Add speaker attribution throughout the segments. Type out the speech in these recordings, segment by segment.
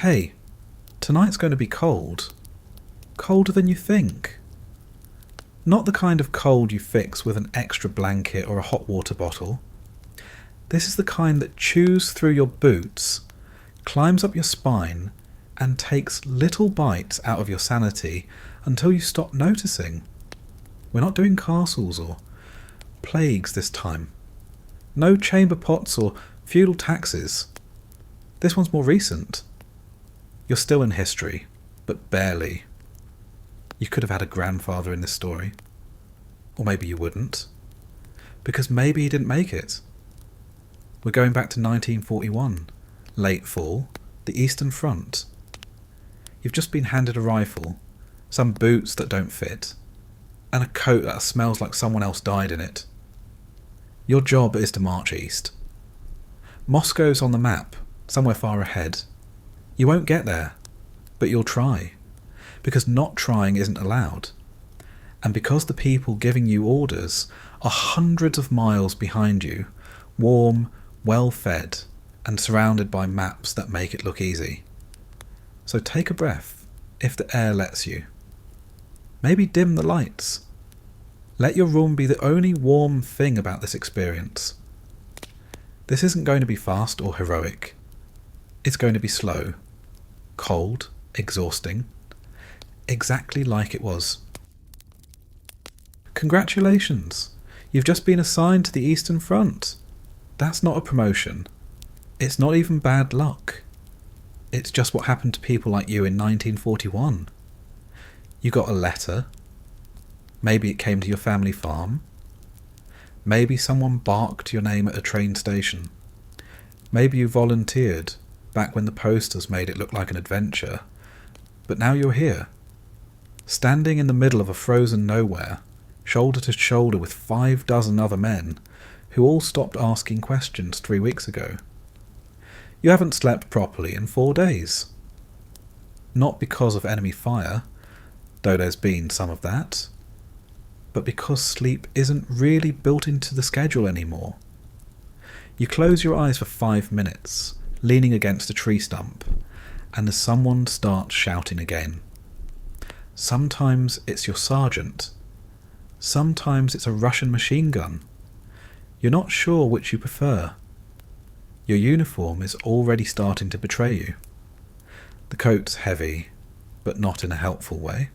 Speaker 1: Hey, tonight's going to be cold. Colder than you think. Not the kind of cold you fix with an extra blanket or a hot water bottle. This is the kind that chews through your boots, climbs up your spine, and takes little bites out of your sanity until you stop noticing. We're not doing castles or plagues this time. No chamber pots or feudal taxes. This one's more recent. You're still in history, but barely. You could have had a grandfather in this story. Or maybe you wouldn't. Because maybe he didn't make it. We're going back to 1941. Late fall, the Eastern Front. You've just been handed a rifle, some boots that don't fit, and a coat that smells like someone else died in it. Your job is to march east. Moscow's on the map, somewhere far ahead. You won't get there, but you'll try, because not trying isn't allowed, and because the people giving you orders are hundreds of miles behind you, warm, well-fed, and surrounded by maps that make it look easy. So take a breath, if the air lets you. Maybe dim the lights. Let your room be the only warm thing about this experience. This isn't going to be fast or heroic. It's going to be slow, cold, exhausting, exactly like it was. Congratulations! You've just been assigned to the Eastern Front. That's not a promotion. It's not even bad luck. It's just what happened to people like you in 1941. You got a letter. Maybe it came to your family farm. Maybe someone barked your name at a train station. Maybe you volunteered back when the posters made it look like an adventure. But now you're here, standing in the middle of a frozen nowhere, shoulder to shoulder with 5 dozen other men who all stopped asking questions 3 weeks ago. You haven't slept properly in 4 days. Not because of enemy fire, though there's been some of that, but because sleep isn't really built into the schedule anymore. You close your eyes for 5 minutes, leaning against a tree stump, and as someone starts shouting again. Sometimes it's your sergeant. Sometimes it's a Russian machine gun. You're not sure which you prefer. Your uniform is already starting to betray you. The coat's heavy, but not in a helpful way.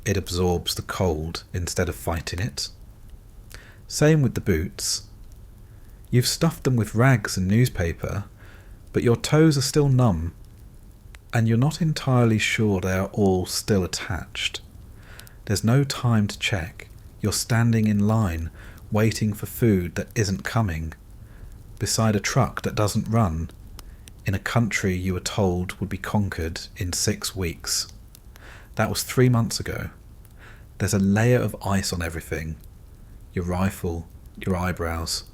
Speaker 1: It absorbs the cold instead of fighting it. Same with the boots. You've stuffed them with rags and newspaper, but your toes are still numb, and you're not entirely sure they are all still attached. There's no time to check. You're standing in line, waiting for food that isn't coming, beside a truck that doesn't run, in a country you were told would be conquered in 6 weeks. That was 3 months ago. There's a layer of ice on everything. Your rifle, your eyebrows,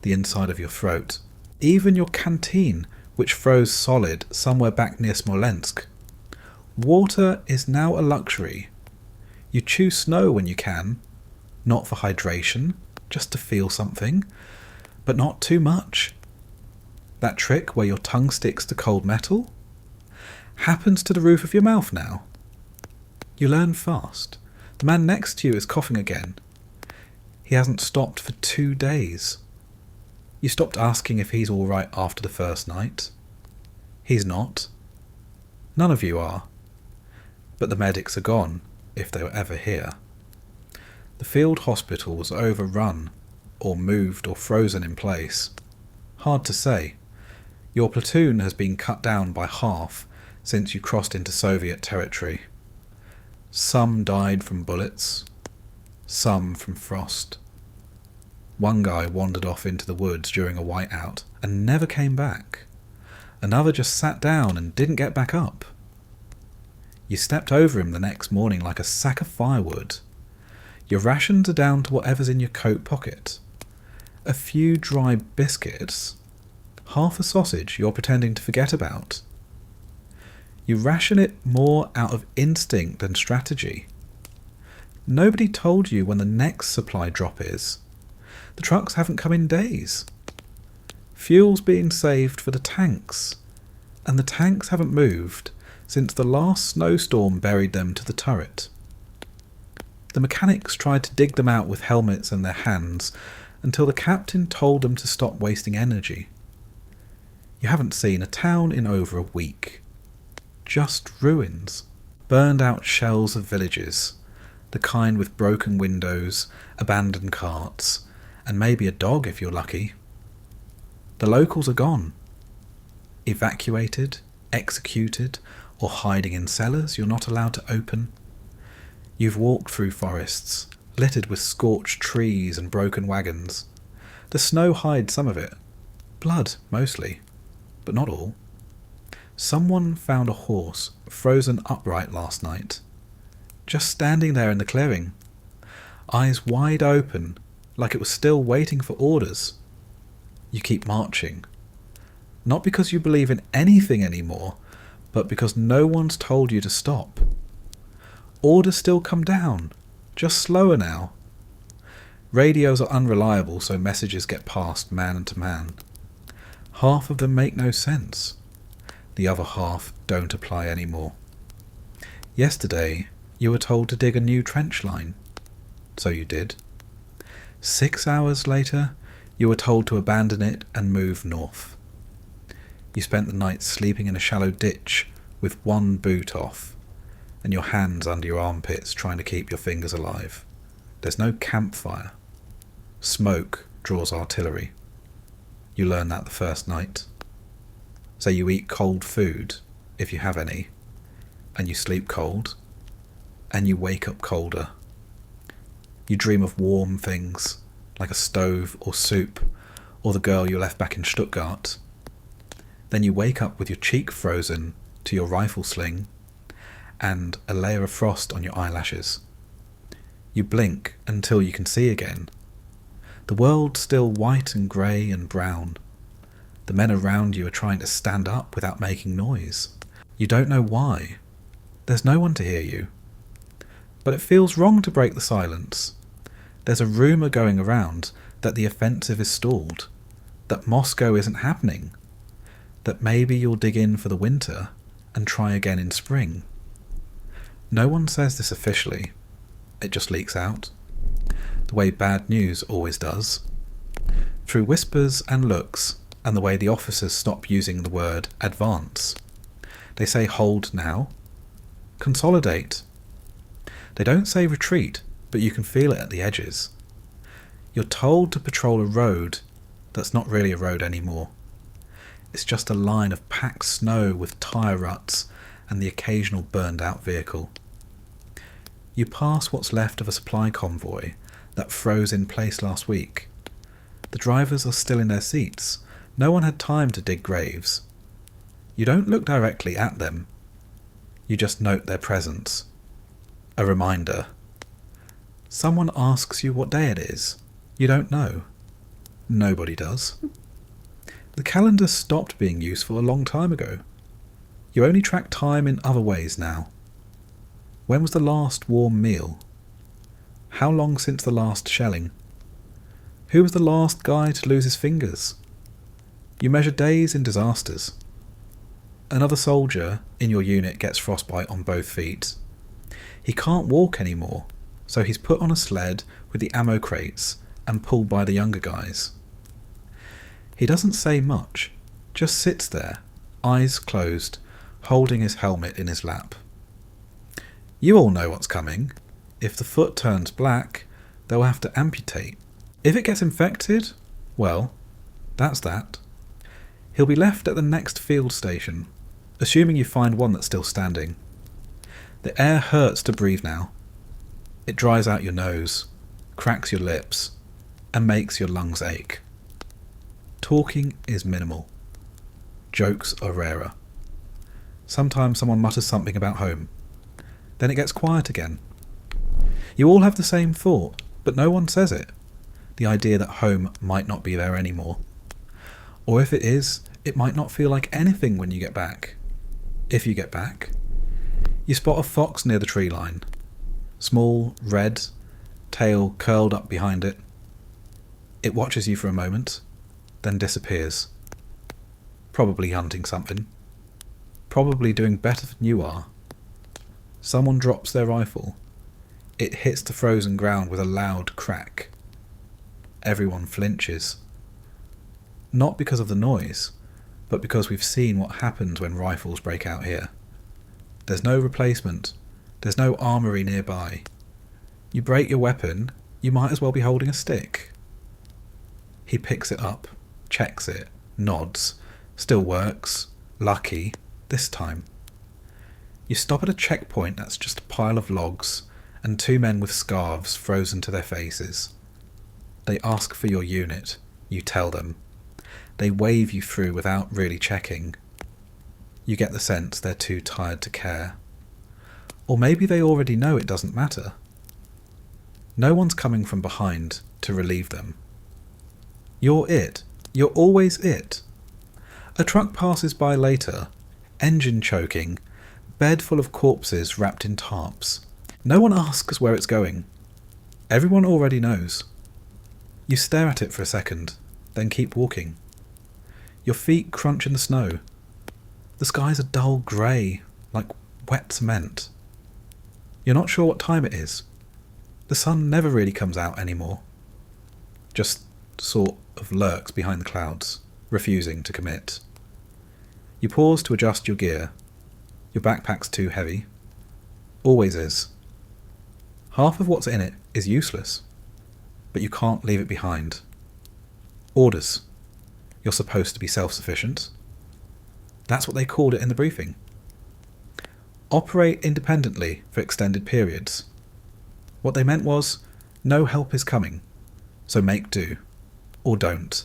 Speaker 1: the inside of your throat, even your canteen, which froze solid somewhere back near Smolensk. Water is now a luxury. You chew snow when you can, not for hydration, just to feel something, but not too much. That trick where your tongue sticks to cold metal happens to the roof of your mouth now. You learn fast. The man next to you is coughing again. He hasn't stopped for 2 days. You stopped asking if he's all right after the first night. He's not. None of you are. But the medics are gone, if they were ever here. The field hospital was overrun, or moved or frozen in place. Hard to say. Your platoon has been cut down by half since you crossed into Soviet territory. Some died from bullets, some from frost. One guy wandered off into the woods during a whiteout and never came back. Another just sat down and didn't get back up. You stepped over him the next morning like a sack of firewood. Your rations are down to whatever's in your coat pocket. A few dry biscuits, half a sausage you're pretending to forget about. You ration it more out of instinct than strategy. Nobody told you when the next supply drop is. The trucks haven't come in days. Fuel's being saved for the tanks, and the tanks haven't moved since the last snowstorm buried them to the turret. The mechanics tried to dig them out with helmets in their hands until the captain told them to stop wasting energy. You haven't seen a town in over a week. Just ruins. Burned out shells of villages, the kind with broken windows, abandoned carts, and maybe a dog if you're lucky. The locals are gone. Evacuated, executed, or hiding in cellars you're not allowed to open. You've walked through forests, littered with scorched trees and broken wagons. The snow hides some of it. Blood, mostly, but not all. Someone found a horse frozen upright last night, just standing there in the clearing, eyes wide open, like it was still waiting for orders. You keep marching, not because you believe in anything anymore, but because no one's told you to stop. Orders still come down, just slower now. Radios are unreliable, so messages get passed man to man. Half of them make no sense. The other half don't apply anymore. Yesterday, you were told to dig a new trench line. So you did. 6 hours later, you were told to abandon it and move north. You spent the night sleeping in a shallow ditch with one boot off, and your hands under your armpits trying to keep your fingers alive. There's no campfire. Smoke draws artillery. You learn that the first night. So you eat cold food, if you have any, and you sleep cold, and you wake up colder. You dream of warm things, like a stove or soup, or the girl you left back in Stuttgart. Then you wake up with your cheek frozen to your rifle sling, and a layer of frost on your eyelashes. You blink until you can see again. The world's still white and grey and brown. The men around you are trying to stand up without making noise. You don't know why. There's no one to hear you. But it feels wrong to break the silence. There's a rumour going around that the offensive is stalled, that Moscow isn't happening, that maybe you'll dig in for the winter and try again in spring. No one says this officially. It just leaks out, the way bad news always does. Through whispers and looks, and the way the officers stop using the word advance. They say hold now, consolidate. They don't say retreat, but you can feel it at the edges. You're told to patrol a road that's not really a road anymore. It's just a line of packed snow with tyre ruts and the occasional burned out vehicle. You pass what's left of a supply convoy that froze in place last week. The drivers are still in their seats. No one had time to dig graves. You don't look directly at them. You just note their presence. A reminder. Someone asks you what day it is. You don't know. Nobody does. The calendar stopped being useful a long time ago. You only track time in other ways now. When was the last warm meal? How long since the last shelling? Who was the last guy to lose his fingers? You measure days in disasters. Another soldier in your unit gets frostbite on both feet. He can't walk anymore, so he's put on a sled with the ammo crates and pulled by the younger guys. He doesn't say much, just sits there, eyes closed, holding his helmet in his lap. You all know what's coming. If the foot turns black, they'll have to amputate. If it gets infected, well, that's that. He'll be left at the next field station, assuming you find one that's still standing. The air hurts to breathe now. It dries out your nose, cracks your lips, and makes your lungs ache. Talking is minimal. Jokes are rarer. Sometimes someone mutters something about home. Then it gets quiet again. You all have the same thought, but no one says it. The idea that home might not be there anymore. Or if it is, it might not feel like anything when you get back. If you get back. You spot a fox near the tree line. Small, red, tail curled up behind it. It watches you for a moment, then disappears. Probably hunting something. probably doing better than you are. Someone drops their rifle. It hits the frozen ground with a loud crack. Everyone flinches. Not because of the noise, but because we've seen what happens when rifles break out here. There's no replacement. There's no armoury nearby. You break your weapon, you might as well be holding a stick. He picks it up, checks it, nods. Still works. Lucky. This time. You stop at a checkpoint that's just a pile of logs and two men with scarves frozen to their faces. They ask for your unit. You tell them. They wave you through without really checking. You get the sense they're too tired to care. Or maybe they already know it doesn't matter. No one's coming from behind to relieve them. You're it. You're always it. A truck passes by later, engine choking, bed full of corpses wrapped in tarps. No one asks where it's going. Everyone already knows. You stare at it for a second, then keep walking. Your feet crunch in the snow. The skies are dull grey, like wet cement. You're not sure what time it is. The sun never really comes out anymore. Just sort of lurks behind the clouds, refusing to commit. You pause to adjust your gear. Your backpack's too heavy. Always is. Half of what's in it is useless, but you can't leave it behind. Orders. You're supposed to be self-sufficient. That's what they called it in the briefing. Operate independently for extended periods. What they meant was, no help is coming, so make do. Or don't.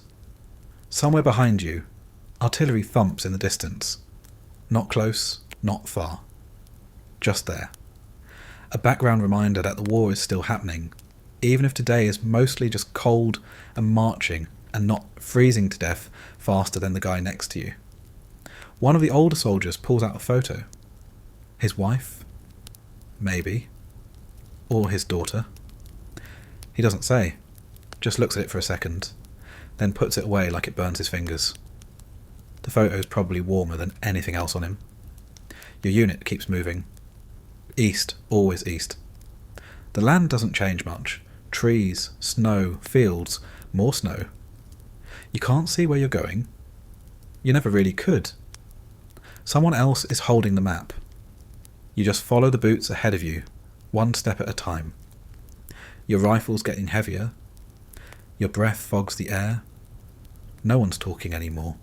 Speaker 1: Somewhere behind you, artillery thumps in the distance. Not close, not far. Just there. A background reminder that the war is still happening, even if today is mostly just cold and marching and not freezing to death faster than the guy next to you. One of the older soldiers pulls out a photo. His wife? Maybe. Or his daughter. He doesn't say, just looks at it for a second, then puts it away like it burns his fingers. The photo's probably warmer than anything else on him. Your unit keeps moving. East, always east. The land doesn't change much. Trees, snow, fields, more snow. You can't see where you're going. You never really could. Someone else is holding the map. You just follow the boots ahead of you, one step at a time. Your rifle's getting heavier. Your breath fogs the air. No one's talking anymore.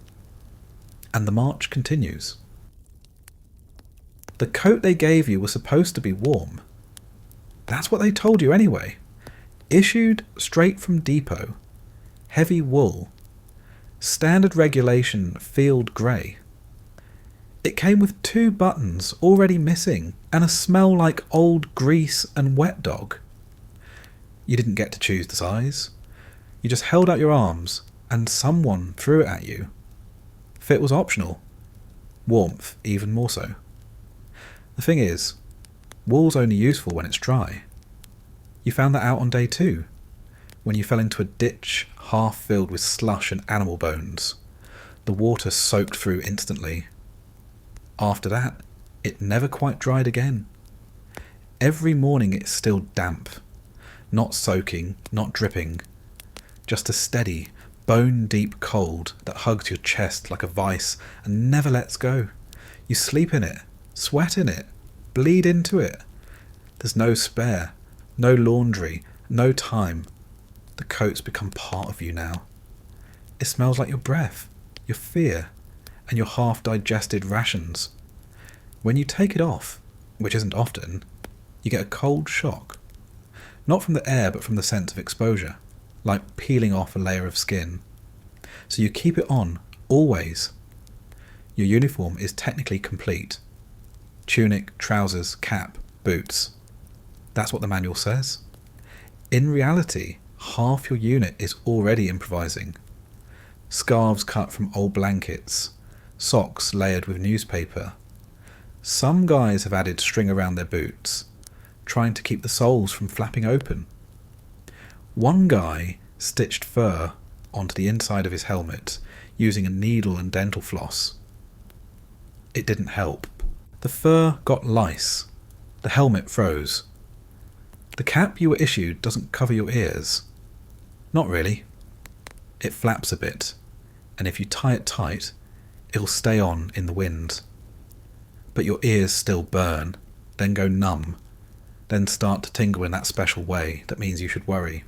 Speaker 1: And the march continues. The coat they gave you was supposed to be warm. That's what they told you anyway. Issued straight from depot. Heavy wool. Standard regulation field grey. It came with 2 buttons already missing and a smell like old grease and wet dog. You didn't get to choose the size. You just held out your arms and someone threw it at you. Fit was optional. Warmth even more so. The thing is, wool's only useful when it's dry. You found that out on day 2, when you fell into a ditch half filled with slush and animal bones. The water soaked through instantly. After that, it never quite dried again. Every morning it's still damp. Not soaking, not dripping. Just a steady, bone-deep cold that hugs your chest like a vice and never lets go. You sleep in it, sweat in it, bleed into it. There's no spare, no laundry, no time. The coat's become part of you now. It smells like your breath, your fear, and your half-digested rations. When you take it off, which isn't often, you get a cold shock. Not from the air, but from the sense of exposure, like peeling off a layer of skin. So you keep it on, always. Your uniform is technically complete. Tunic, trousers, cap, boots. That's what the manual says. In reality, half your unit is already improvising. Scarves cut from old blankets, socks layered with newspaper. Some guys have added string around their boots, trying to keep the soles from flapping open. One guy stitched fur onto the inside of his helmet using a needle and dental floss. It didn't help. The fur got lice. The helmet froze. The cap you were issued doesn't cover your ears. Not really. It flaps a bit, and if you tie it tight, it'll stay on in the wind. But your ears still burn, then go numb, then start to tingle in that special way that means you should worry.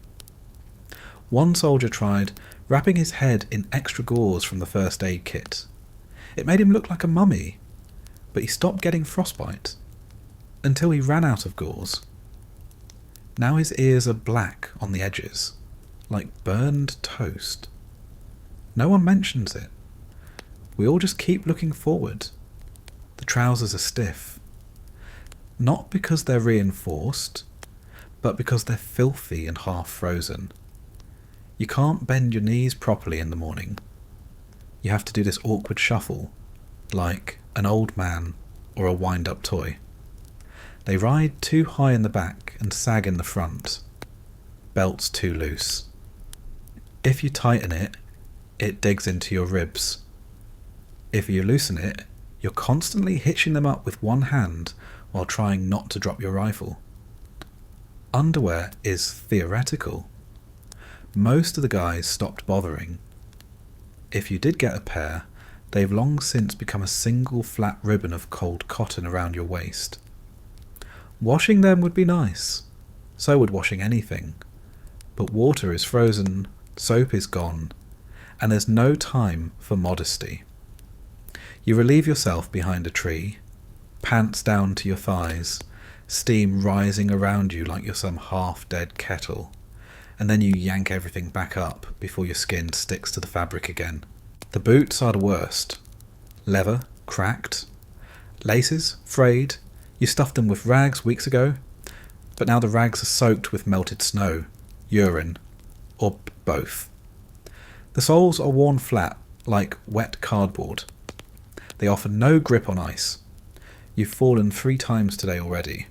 Speaker 1: One soldier tried wrapping his head in extra gauze from the first aid kit. It made him look like a mummy, but he stopped getting frostbite until he ran out of gauze. Now his ears are black on the edges, like burned toast. No one mentions it. We all just keep looking forward. The trousers are stiff. Not because they're reinforced, but because they're filthy and half frozen. You can't bend your knees properly in the morning. You have to do this awkward shuffle, like an old man or a wind-up toy. They ride too high in the back and sag in the front. Belts too loose. If you tighten it, it digs into your ribs. If you loosen it, you're constantly hitching them up with one hand while trying not to drop your rifle. Underwear is theoretical. Most of the guys stopped bothering. If you did get a pair, they've long since become a single flat ribbon of cold cotton around your waist. Washing them would be nice. So would washing anything. But water is frozen, soap is gone, and there's no time for modesty. You relieve yourself behind a tree, pants down to your thighs, steam rising around you like you're some half-dead kettle, and then you yank everything back up before your skin sticks to the fabric again. The boots are the worst. Leather, cracked. Laces, frayed. You stuffed them with rags weeks ago, but now the rags are soaked with melted snow, urine, or both. The soles are worn flat, like wet cardboard. They offer no grip on ice. You've fallen 3 times today already.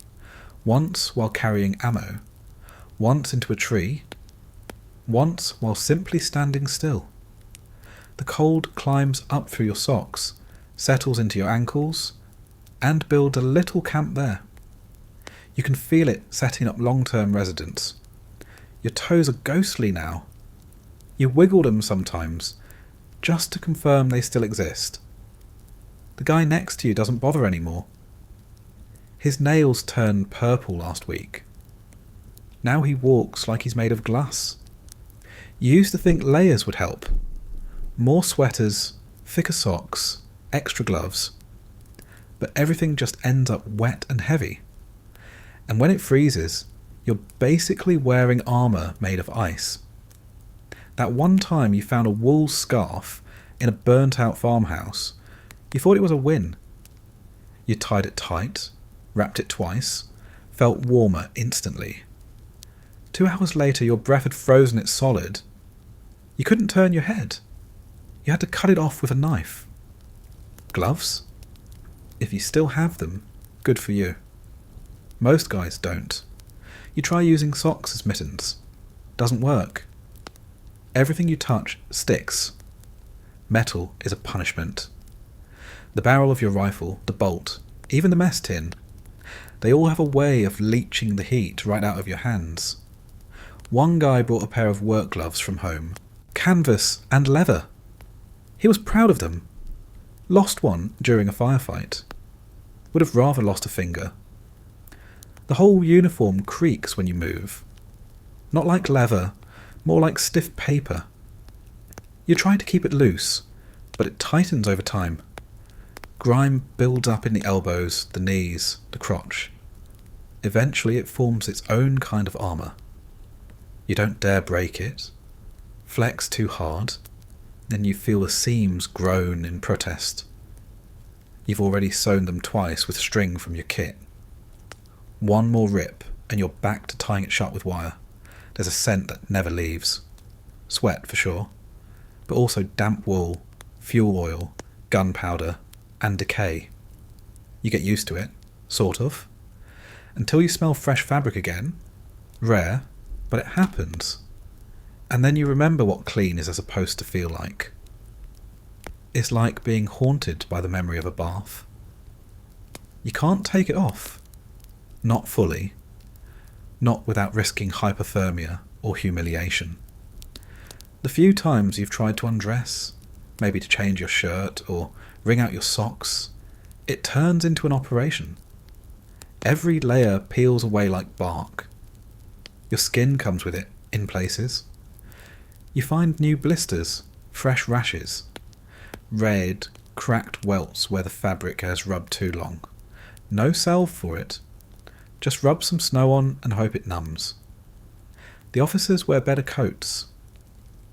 Speaker 1: Once while carrying ammo. Once into a tree. Once while simply standing still. The cold climbs up through your socks, settles into your ankles, and builds a little camp there. You can feel it setting up long-term residence. Your toes are ghostly now. You wiggle them sometimes, just to confirm they still exist. The guy next to you doesn't bother anymore. His nails turned purple last week. Now he walks like he's made of glass. You used to think layers would help. More sweaters, thicker socks, extra gloves. But everything just ends up wet and heavy. And when it freezes, you're basically wearing armour made of ice. That one time you found a wool scarf in a burnt-out farmhouse, you thought it was a win. You tied it tight, wrapped it twice, felt warmer instantly. 2 hours later your breath had frozen it solid. You couldn't turn your head. You had to cut it off with a knife. Gloves? If you still have them, good for you. Most guys don't. You try using socks as mittens. Doesn't work. Everything you touch sticks. Metal is a punishment. The barrel of your rifle, the bolt, even the mess tin, they all have a way of leaching the heat right out of your hands. One guy brought a pair of work gloves from home, canvas and leather. He was proud of them. Lost one during a firefight. Would have rather lost a finger. The whole uniform creaks when you move. Not like leather, more like stiff paper. You try to keep it loose, but it tightens over time. Grime builds up in the elbows, the knees, the crotch. Eventually it forms its own kind of armour. You don't dare break it. Flex too hard, then you feel the seams groan in protest. You've already sewn them twice with string from your kit. One more rip and you're back to tying it shut with wire. There's a scent that never leaves. Sweat for sure, but also damp wool, fuel oil, gunpowder, and decay. You get used to it, sort of, until you smell fresh fabric again. Rare, but it happens. And then you remember what clean is supposed to feel like. is like being haunted by the memory of a bath. You can't take it off. Not fully. Not without risking hypothermia or humiliation. The few times you've tried to undress, maybe to change your shirt or wring out your socks, it turns into an operation. Every layer peels away like bark. Your skin comes with it, in places. You find new blisters, fresh rashes, red, cracked welts where the fabric has rubbed too long. No salve for it. Just rub some snow on and hope it numbs. The officers wear better coats.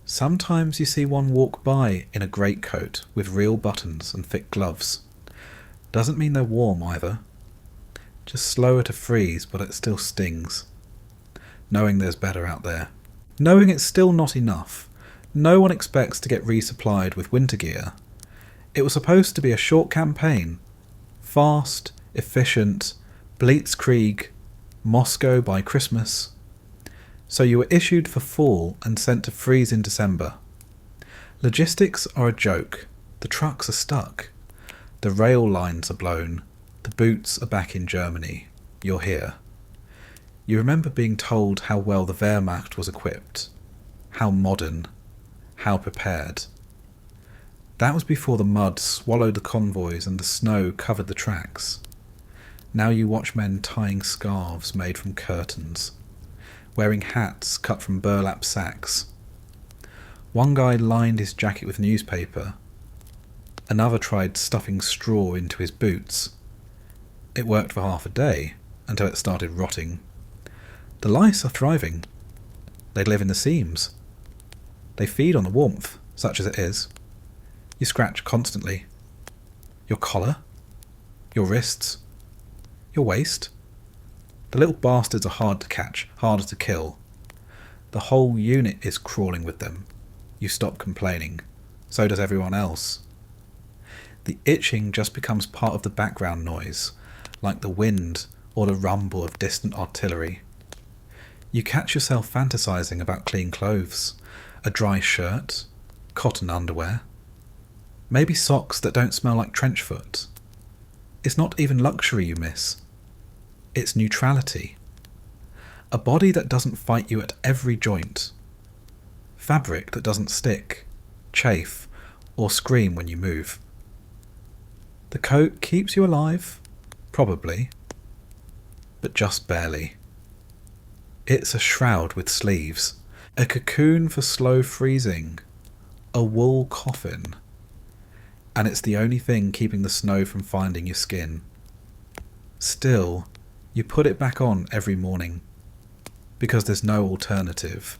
Speaker 1: Sometimes you see one walk by in a greatcoat with real buttons and thick gloves. Doesn't mean they're warm either. Just slower to freeze, but it still stings. Knowing there's better out there. Knowing it's still not enough. No one expects to get resupplied with winter gear. It was supposed to be a short campaign. Fast, efficient, blitzkrieg, Moscow by Christmas. So you were issued for fall and sent to freeze in December. Logistics are a joke. The trucks are stuck. The rail lines are blown. The boots are back in Germany. You're here. You remember being told how well the Wehrmacht was equipped. How modern. How prepared. That was before the mud swallowed the convoys and the snow covered the tracks. Now you watch men tying scarves made from curtains, wearing hats cut from burlap sacks. One guy lined his jacket with newspaper. Another tried stuffing straw into his boots. It worked for half a day, until it started rotting. The lice are thriving. They live in the seams. They feed on the warmth, such as it is. You scratch constantly. Your collar, your wrists, your waist. The little bastards are hard to catch, harder to kill. The whole unit is crawling with them. You stop complaining. So does everyone else. The itching just becomes part of the background noise, like the wind or the rumble of distant artillery. You catch yourself fantasizing about clean clothes, a dry shirt, cotton underwear, maybe socks that don't smell like trench foot. It's not even luxury you miss. It's neutrality. A body that doesn't fight you at every joint. Fabric that doesn't stick, chafe, or scream when you move. The coat keeps you alive, probably, but just barely. It's a shroud with sleeves, a cocoon for slow freezing, a wool coffin, and it's the only thing keeping the snow from finding your skin. Still, you put it back on every morning, because there's no alternative,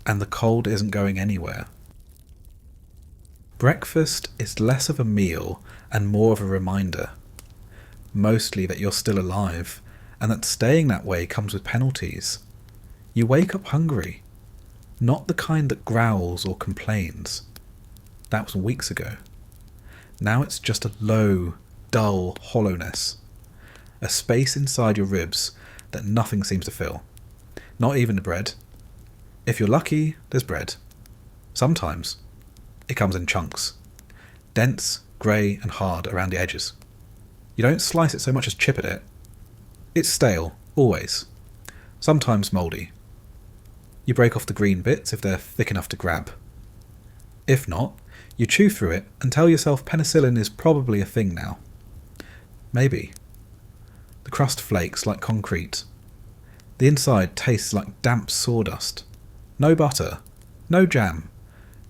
Speaker 1: and the cold isn't going anywhere. Breakfast is less of a meal and more of a reminder, mostly that you're still alive, and that staying that way comes with penalties. You wake up hungry, not the kind that growls or complains. That was weeks ago. Now it's just a low, dull hollowness, a space inside your ribs that nothing seems to fill, not even the bread. If you're lucky, there's bread. Sometimes it comes in chunks, dense, grey and hard around the edges. You don't slice it so much as chip at it. It's stale, always. Sometimes mouldy. You break off the green bits if they're thick enough to grab. If not, you chew through it and tell yourself penicillin is probably a thing now. Maybe. The crust flakes like concrete. The inside tastes like damp sawdust. No butter, no jam,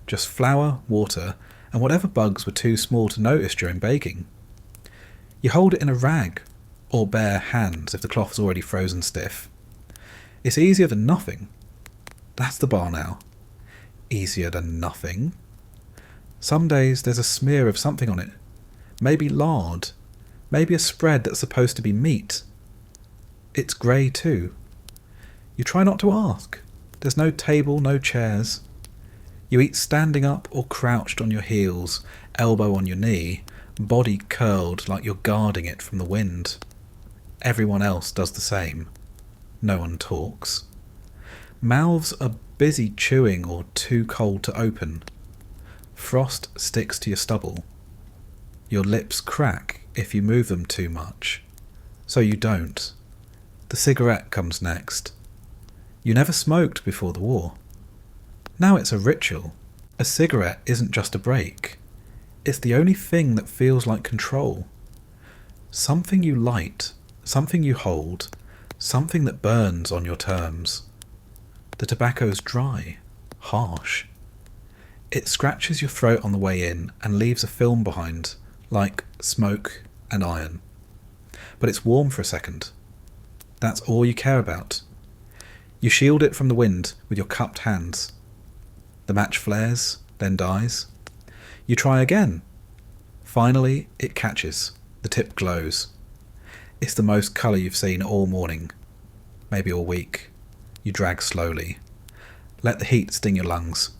Speaker 1: just flour, water, and whatever bugs were too small to notice during baking. You hold it in a rag, or bare hands if the cloth's already frozen stiff. It's easier than nothing. That's the bar now. Easier than nothing. Some days there's a smear of something on it. Maybe lard. Maybe a spread that's supposed to be meat. It's grey too. You try not to ask. There's no table, no chairs. You eat standing up or crouched on your heels, elbow on your knee, body curled like you're guarding it from the wind. Everyone else does the same. No one talks. Mouths are busy chewing or too cold to open. Frost sticks to your stubble. Your lips crack if you move them too much, so you don't. The cigarette comes next. You never smoked before the war. Now it's a ritual. A cigarette isn't just a break. It's the only thing that feels like control. Something you light, something you hold, something that burns on your terms. The tobacco's dry, harsh. It scratches your throat on the way in and leaves a film behind, like smoke and iron. But it's warm for a second. That's all you care about. You shield it from the wind with your cupped hands. The match flares, then dies. You try again. Finally, it catches. The tip glows. It's the most colour you've seen all morning, maybe all week. You drag slowly. Let the heat sting your lungs.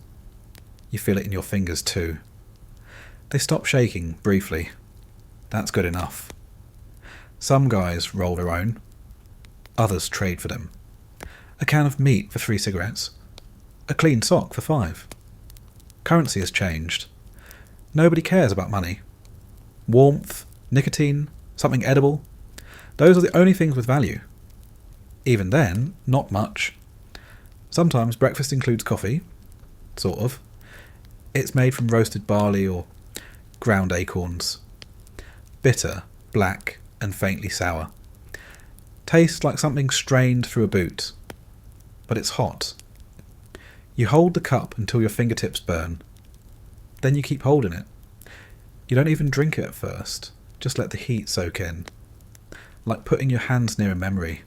Speaker 1: You feel it in your fingers too. They stop shaking briefly. That's good enough. Some guys roll their own. Others trade for them. A can of meat for 3 cigarettes. A clean sock for 5. Currency has changed. Nobody cares about money. Warmth, nicotine, something edible. Those are the only things with value. Even then, not much. Sometimes breakfast includes coffee. Sort of. It's made from roasted barley or ground acorns. Bitter, black, and faintly sour. Tastes like something strained through a boot. But it's hot. You hold the cup until your fingertips burn. Then you keep holding it. You don't even drink it at first. Just let the heat soak in. Like putting your hands near a memory.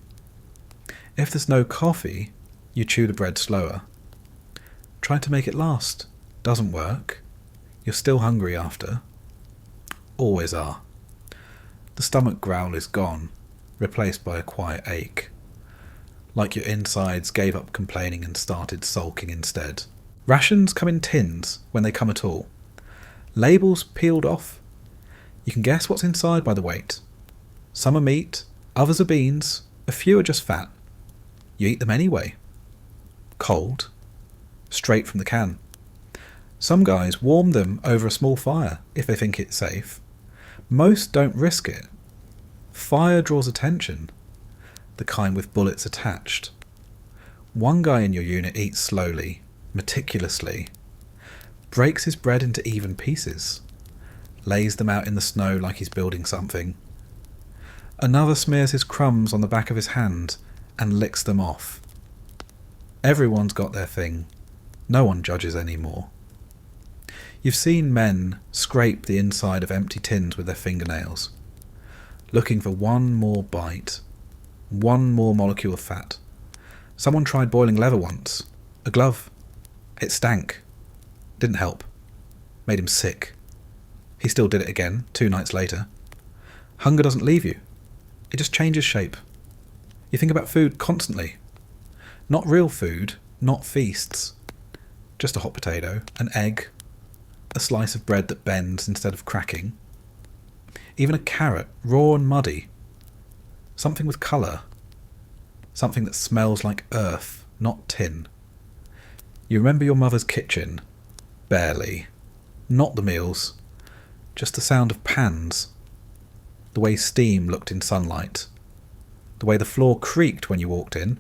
Speaker 1: If there's no coffee, you chew the bread slower. Try to make it last. Doesn't work. You're still hungry after. Always are. The stomach growl is gone, replaced by a quiet ache. Like your insides gave up complaining and started sulking instead. Rations come in tins when they come at all. Labels peeled off. You can guess what's inside by the weight. Some are meat, others are beans, a few are just fat. You eat them anyway. Cold. Straight from the can. Some guys warm them over a small fire if they think it's safe. Most don't risk it. Fire draws attention. The kind with bullets attached. One guy in your unit eats slowly, meticulously. Breaks his bread into even pieces. Lays them out in the snow like he's building something. Another smears his crumbs on the back of his hand and licks them off. Everyone's got their thing. No one judges anymore. You've seen men scrape the inside of empty tins with their fingernails, looking for one more bite, one more molecule of fat. Someone tried boiling leather once. A glove. It stank. Didn't help. Made him sick. He still did it again 2 nights later. Hunger doesn't leave you. It just changes shape. You think about food constantly. Not real food, not feasts. Just a hot potato, an egg, a slice of bread that bends instead of cracking. Even a carrot, raw and muddy. Something with colour. Something that smells like earth, not tin. You remember your mother's kitchen? Barely. Not the meals. Just the sound of pans. The way steam looked in sunlight. The way the floor creaked when you walked in.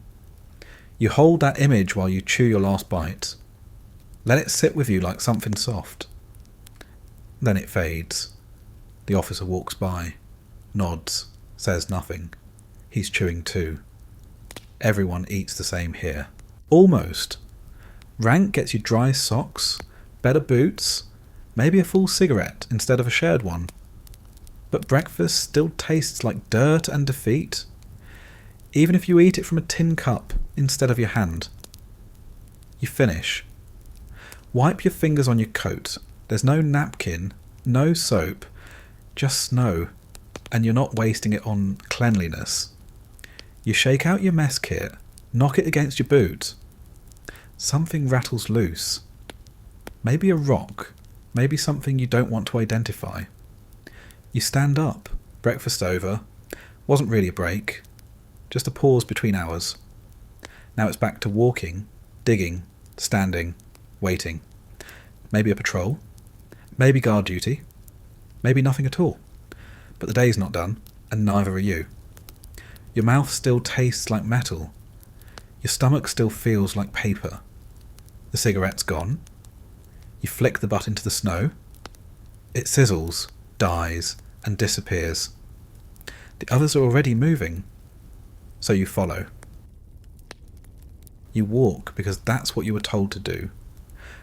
Speaker 1: You hold that image while you chew your last bite. Let it sit with you like something soft. Then it fades. The officer walks by, nods, says nothing. He's chewing too. Everyone eats the same here. Almost. Rank gets you dry socks, better boots, maybe a full cigarette instead of a shared one. But breakfast still tastes like dirt and defeat, even if you eat it from a tin cup instead of your hand. You finish. Wipe your fingers on your coat. There's no napkin, no soap, just snow, and you're not wasting it on cleanliness. You shake out your mess kit, knock it against your boot. Something rattles loose. Maybe a rock, maybe something you don't want to identify. You stand up, breakfast over. Wasn't really a break, just a pause between hours. Now it's back to walking, digging, standing, waiting. Maybe a patrol, Maybe guard duty. Maybe nothing at all. But the day's not done, and neither are you. Your mouth still tastes like metal. Your stomach still feels like paper. The cigarette's gone. You flick the butt into the snow. It sizzles, dies, and disappears. The others are already moving, so you follow. You walk because that's what you were told to do.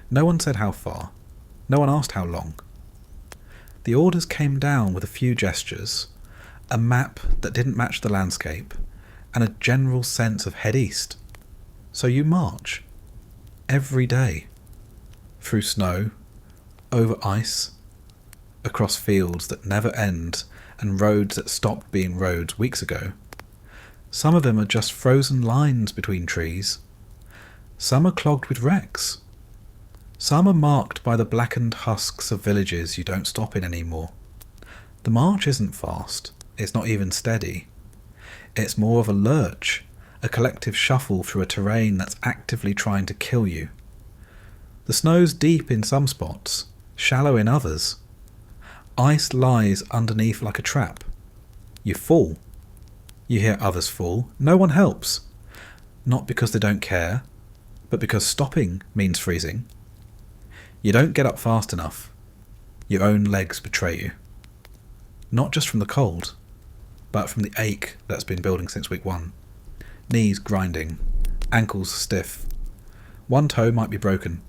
Speaker 1: No one said how far. No one asked how long. The orders came down with a few gestures, a map that didn't match the landscape, and a general sense of head east. So you march. Every day. Through snow, over ice, across fields that never end, and roads that stopped being roads weeks ago. Some of them are just frozen lines between trees. Some are clogged with wrecks. Some are marked by the blackened husks of villages you don't stop in anymore. The march isn't fast. It's not even steady. It's more of a lurch, a collective shuffle through a terrain that's actively trying to kill you. The snow's deep in some spots, shallow in others. Ice lies underneath like a trap. You fall. You hear others fall. No one helps. Not because they don't care, but because stopping means freezing. You don't get up fast enough. Your own legs betray you. Not just from the cold, but from the ache that's been building since week 1. Knees grinding, ankles stiff. One toe might be broken.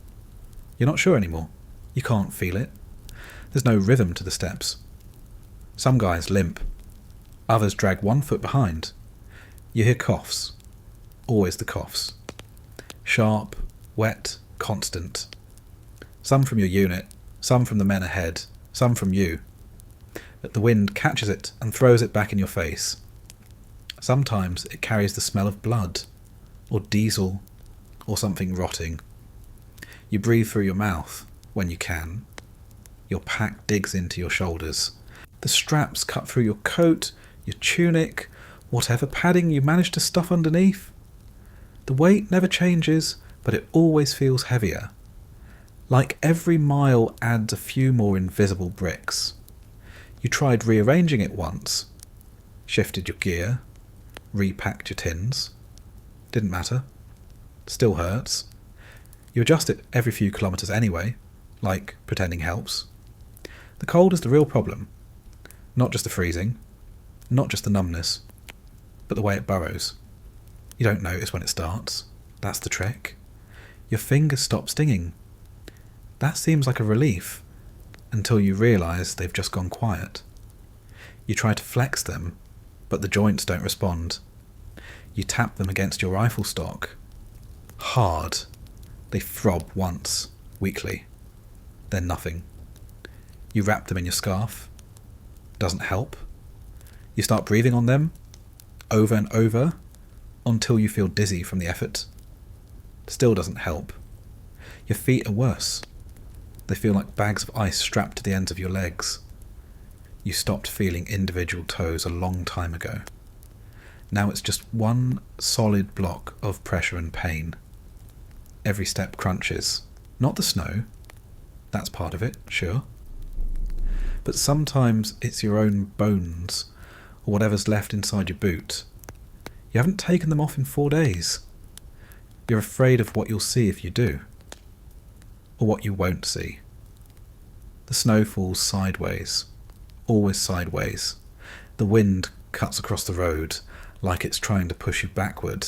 Speaker 1: You're not sure anymore. You can't feel it. There's no rhythm to the steps. Some guys limp. Others drag 1 foot behind. You hear coughs. Always the coughs. Sharp, wet, constant. Some from your unit, some from the men ahead, some from you. But the wind catches it and throws it back in your face. Sometimes it carries the smell of blood, or diesel, or something rotting. You breathe through your mouth, when you can. Your pack digs into your shoulders. The straps cut through your coat, your tunic, whatever padding you manage to stuff underneath. The weight never changes, but it always feels heavier. Like every mile adds a few more invisible bricks. You tried rearranging it once. Shifted your gear. Repacked your tins. Didn't matter. Still hurts. You adjust it every few kilometres anyway, like pretending helps. The cold is the real problem. Not just the freezing, not just the numbness, but the way it burrows. You don't notice when it starts. That's the trick. Your fingers stop stinging. That seems like a relief, until you realise they've just gone quiet. You try to flex them, but the joints don't respond. You tap them against your rifle stock. Hard. They throb once, weakly. Then nothing. You wrap them in your scarf. Doesn't help. You start breathing on them, over and over, until you feel dizzy from the effort. Still doesn't help. Your feet are worse. They feel like bags of ice strapped to the ends of your legs. You stopped feeling individual toes a long time ago. Now it's just one solid block of pressure and pain. Every step crunches. Not the snow. That's part of it, sure. But sometimes it's your own bones, or whatever's left inside your boot. You haven't taken them off in 4 days. You're afraid of what you'll see if you do. Or what you won't see. The snow falls sideways. Always sideways. The wind cuts across the road like it's trying to push you backward.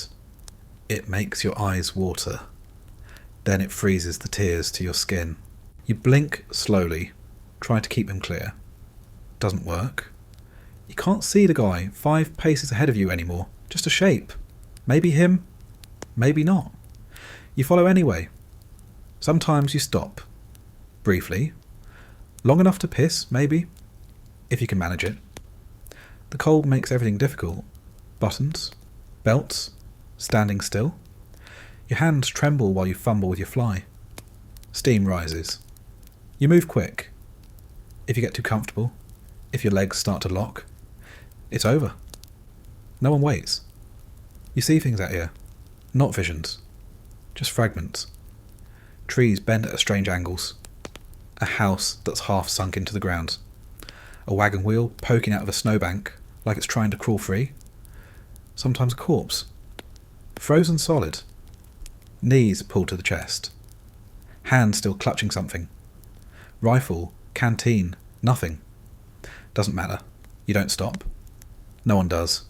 Speaker 1: It makes your eyes water. Then it freezes the tears to your skin. You blink slowly, try to keep them clear. Doesn't work. You can't see the guy 5 paces ahead of you anymore. Just a shape. Maybe him, maybe not. You follow anyway. Sometimes you stop. Briefly. Long enough to piss, maybe. If you can manage it. The cold makes everything difficult. Buttons, belts, standing still. Your hands tremble while you fumble with your fly. Steam rises. You move quick. If you get too comfortable, if your legs start to lock, it's over. No one waits. You see things out here. Not visions. Just fragments. Trees bend at strange angles. A house that's half sunk into the ground. A wagon wheel poking out of a snowbank like it's trying to crawl free. Sometimes a corpse. Frozen solid. Knees pulled to the chest. Hand still clutching something. Rifle, canteen, nothing. Doesn't matter. You don't stop. No one does.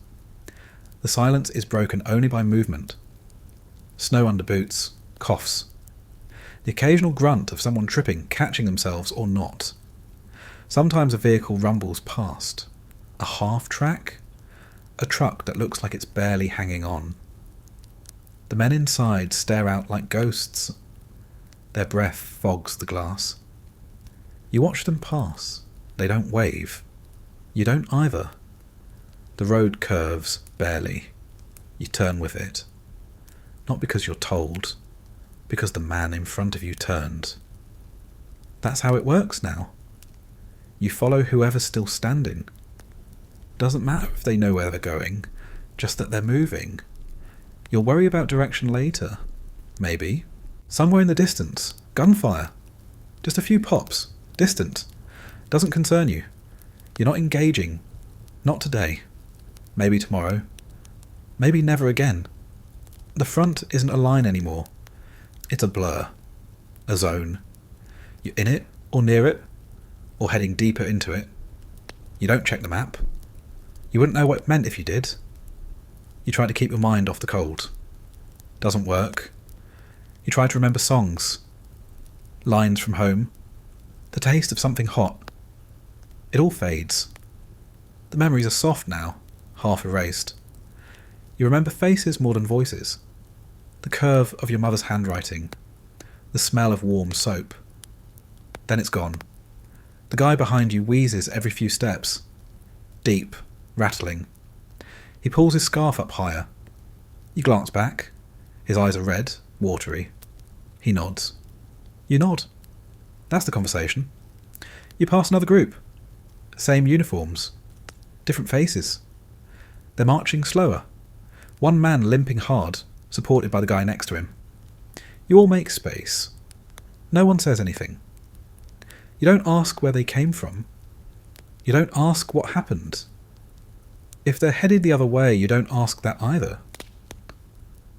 Speaker 1: The silence is broken only by movement. Snow under boots, coughs. The occasional grunt of someone tripping, catching themselves or not. Sometimes a vehicle rumbles past. A half-track? A truck that looks like it's barely hanging on. The men inside stare out like ghosts. Their breath fogs the glass. You watch them pass. They don't wave. You don't either. The road curves, barely. You turn with it. Not because you're told, because the man in front of you turned. That's how it works now. You follow whoever's still standing. Doesn't matter if they know where they're going, just that they're moving. You'll worry about direction later. Maybe. Somewhere in the distance. Gunfire. Just a few pops. Distant. Doesn't concern you. You're not engaging. Not today. Maybe tomorrow. Maybe never again. The front isn't a line anymore. It's a blur. A zone. You're in it, or near it, or heading deeper into it. You don't check the map. You wouldn't know what it meant if you did. You try to keep your mind off the cold. Doesn't work. You try to remember songs. Lines from home. The taste of something hot. It all fades. The memories are soft now, half erased. You remember faces more than voices. The curve of your mother's handwriting. The smell of warm soap. Then it's gone. The guy behind you wheezes every few steps. Deep, rattling. He pulls his scarf up higher. You glance back. His eyes are red, watery. He nods. You nod. That's the conversation. You pass another group. Same uniforms. Different faces. They're marching slower. One man limping hard, supported by the guy next to him. You all make space. No one says anything. You don't ask where they came from. You don't ask what happened. If they're headed the other way, you don't ask that either.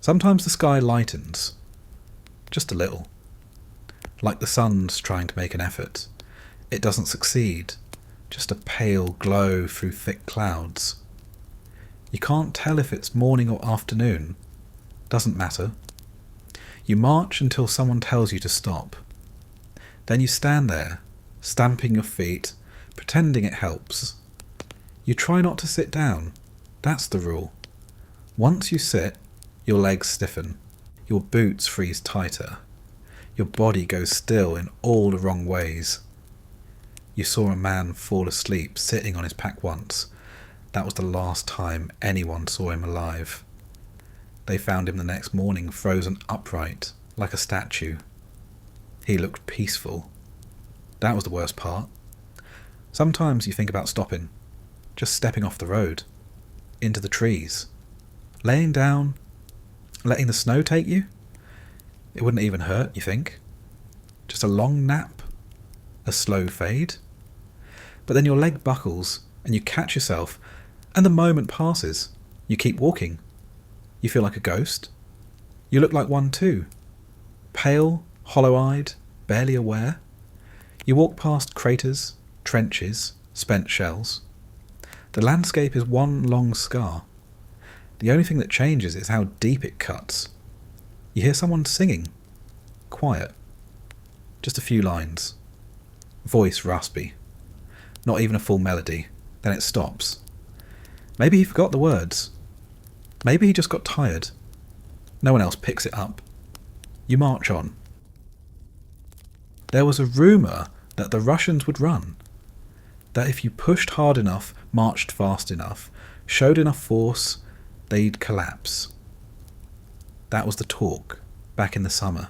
Speaker 1: Sometimes the sky lightens. Just a little. Like the sun's trying to make an effort. It doesn't succeed. Just a pale glow through thick clouds. You can't tell if it's morning or afternoon. Doesn't matter. You march until someone tells you to stop. Then you stand there, stamping your feet, pretending it helps. You try not to sit down. That's the rule. Once you sit, your legs stiffen. Your boots freeze tighter. Your body goes still in all the wrong ways. You saw a man fall asleep sitting on his pack once. That was the last time anyone saw him alive. They found him the next morning frozen upright, like a statue. He looked peaceful. That was the worst part. Sometimes you think about stopping, just stepping off the road, into the trees, laying down, letting the snow take you. It wouldn't even hurt, you think. Just a long nap, a slow fade. But then your leg buckles and you catch yourself and the moment passes. You keep walking. You feel like a ghost. You look like one too. Pale, hollow-eyed, barely aware. You walk past craters, trenches, spent shells. The landscape is one long scar. The only thing that changes is how deep it cuts. You hear someone singing. Quiet. Just a few lines. Voice raspy. Not even a full melody. Then it stops. Maybe he forgot the words. Maybe he just got tired. No one else picks it up. You march on. There was a rumour that the Russians would run. That if you pushed hard enough, marched fast enough, showed enough force, they'd collapse. That was the talk, back in the summer.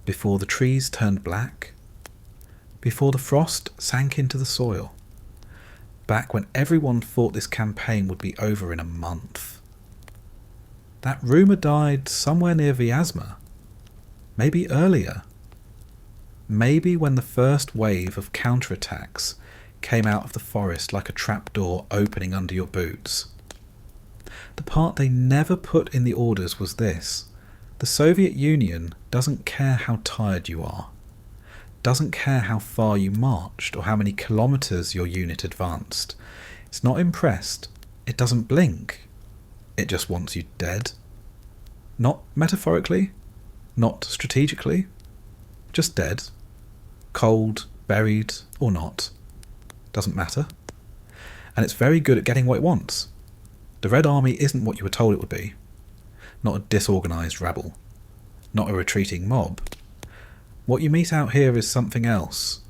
Speaker 1: Before the trees turned black. Before the frost sank into the soil. Back when everyone thought this campaign would be over in a month. That rumour died somewhere near Vyazma. Maybe earlier. Maybe when the first wave of counterattacks came out of the forest like a trapdoor opening under your boots. The part they never put in the orders was this: the Soviet Union doesn't care how tired you are, doesn't care how far you marched or how many kilometers your unit advanced. It's not impressed. It doesn't blink. It just wants you dead. Not metaphorically, not strategically, just dead. Cold, buried, or not. Doesn't matter. And it's very good at getting what it wants. The Red Army isn't what you were told it would be. Not a disorganised rabble. Not a retreating mob. What you meet out here is something else.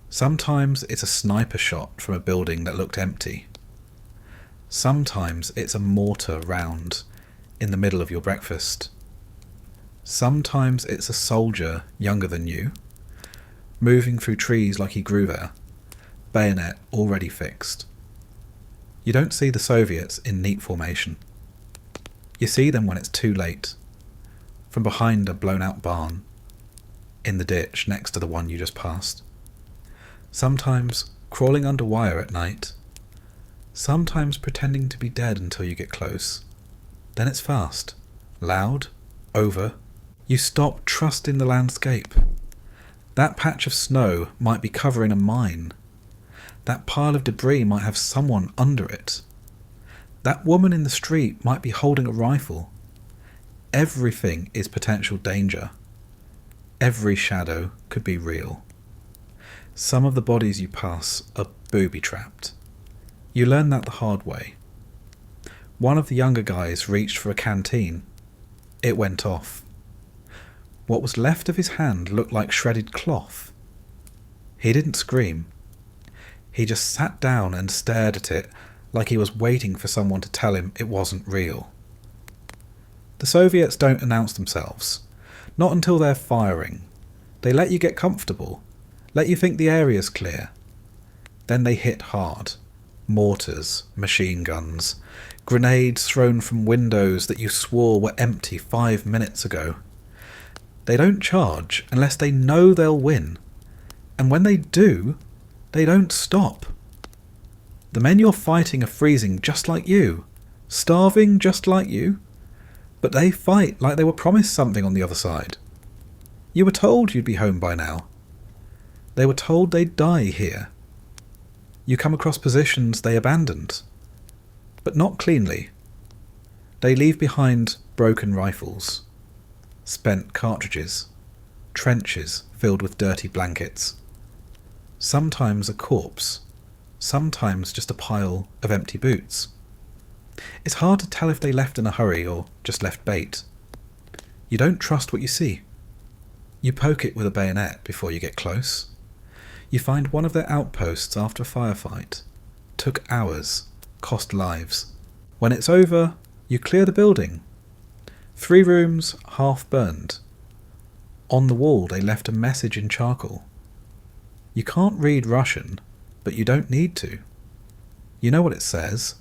Speaker 1: Sometimes it's a sniper shot from a building that looked empty. Sometimes it's a mortar round in the middle of your breakfast. Sometimes it's a soldier younger than you, moving through trees like he grew there, bayonet already fixed. You don't see the Soviets in neat formation. You see them when it's too late, from behind a blown-out barn, in the ditch next to the one you just passed. Sometimes crawling under wire at night. Sometimes pretending to be dead until you get close. Then it's fast, loud, over. You stop trusting the landscape. That patch of snow might be covering a mine. That pile of debris might have someone under it. That woman in the street might be holding a rifle. Everything is potential danger. Every shadow could be real. Some of the bodies you pass are booby-trapped. You learn that the hard way. One of the younger guys reached for a canteen. It went off. What was left of his hand looked like shredded cloth. He didn't scream. He just sat down and stared at it like he was waiting for someone to tell him it wasn't real. The Soviets don't announce themselves. Not until they're firing. They let you get comfortable. Let you think the area's clear. Then they hit hard. Mortars, machine guns, grenades thrown from windows that you swore were empty 5 minutes ago. They don't charge unless they know they'll win. And when they do, they don't stop. The men you're fighting are freezing just like you, starving just like you, but they fight like they were promised something on the other side. You were told you'd be home by now. They were told they'd die here. You come across positions they abandoned, but not cleanly. They leave behind broken rifles, spent cartridges, trenches filled with dirty blankets. Sometimes a corpse, sometimes just a pile of empty boots. It's hard to tell if they left in a hurry or just left bait. You don't trust what you see. You poke it with a bayonet before you get close. You find one of their outposts after a firefight. Took hours, cost lives. When it's over, you clear the building. 3 rooms, half burned. On the wall they left a message in charcoal. You can't read Russian, but you don't need to. You know what it says.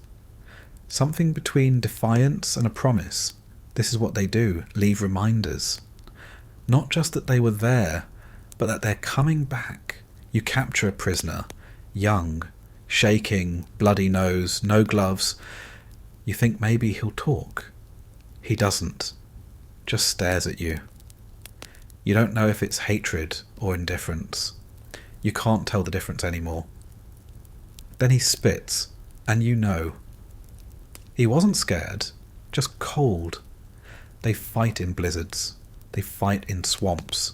Speaker 1: Something between defiance and a promise. This is what they do, leave reminders. Not just that they were there, but that they're coming back. You capture a prisoner, young, shaking, bloody nose, no gloves. You think maybe he'll talk. He doesn't. Just stares at you. You don't know if it's hatred or indifference. You can't tell the difference anymore. Then he spits, and you know. He wasn't scared, just cold. They fight in blizzards. They fight in swamps.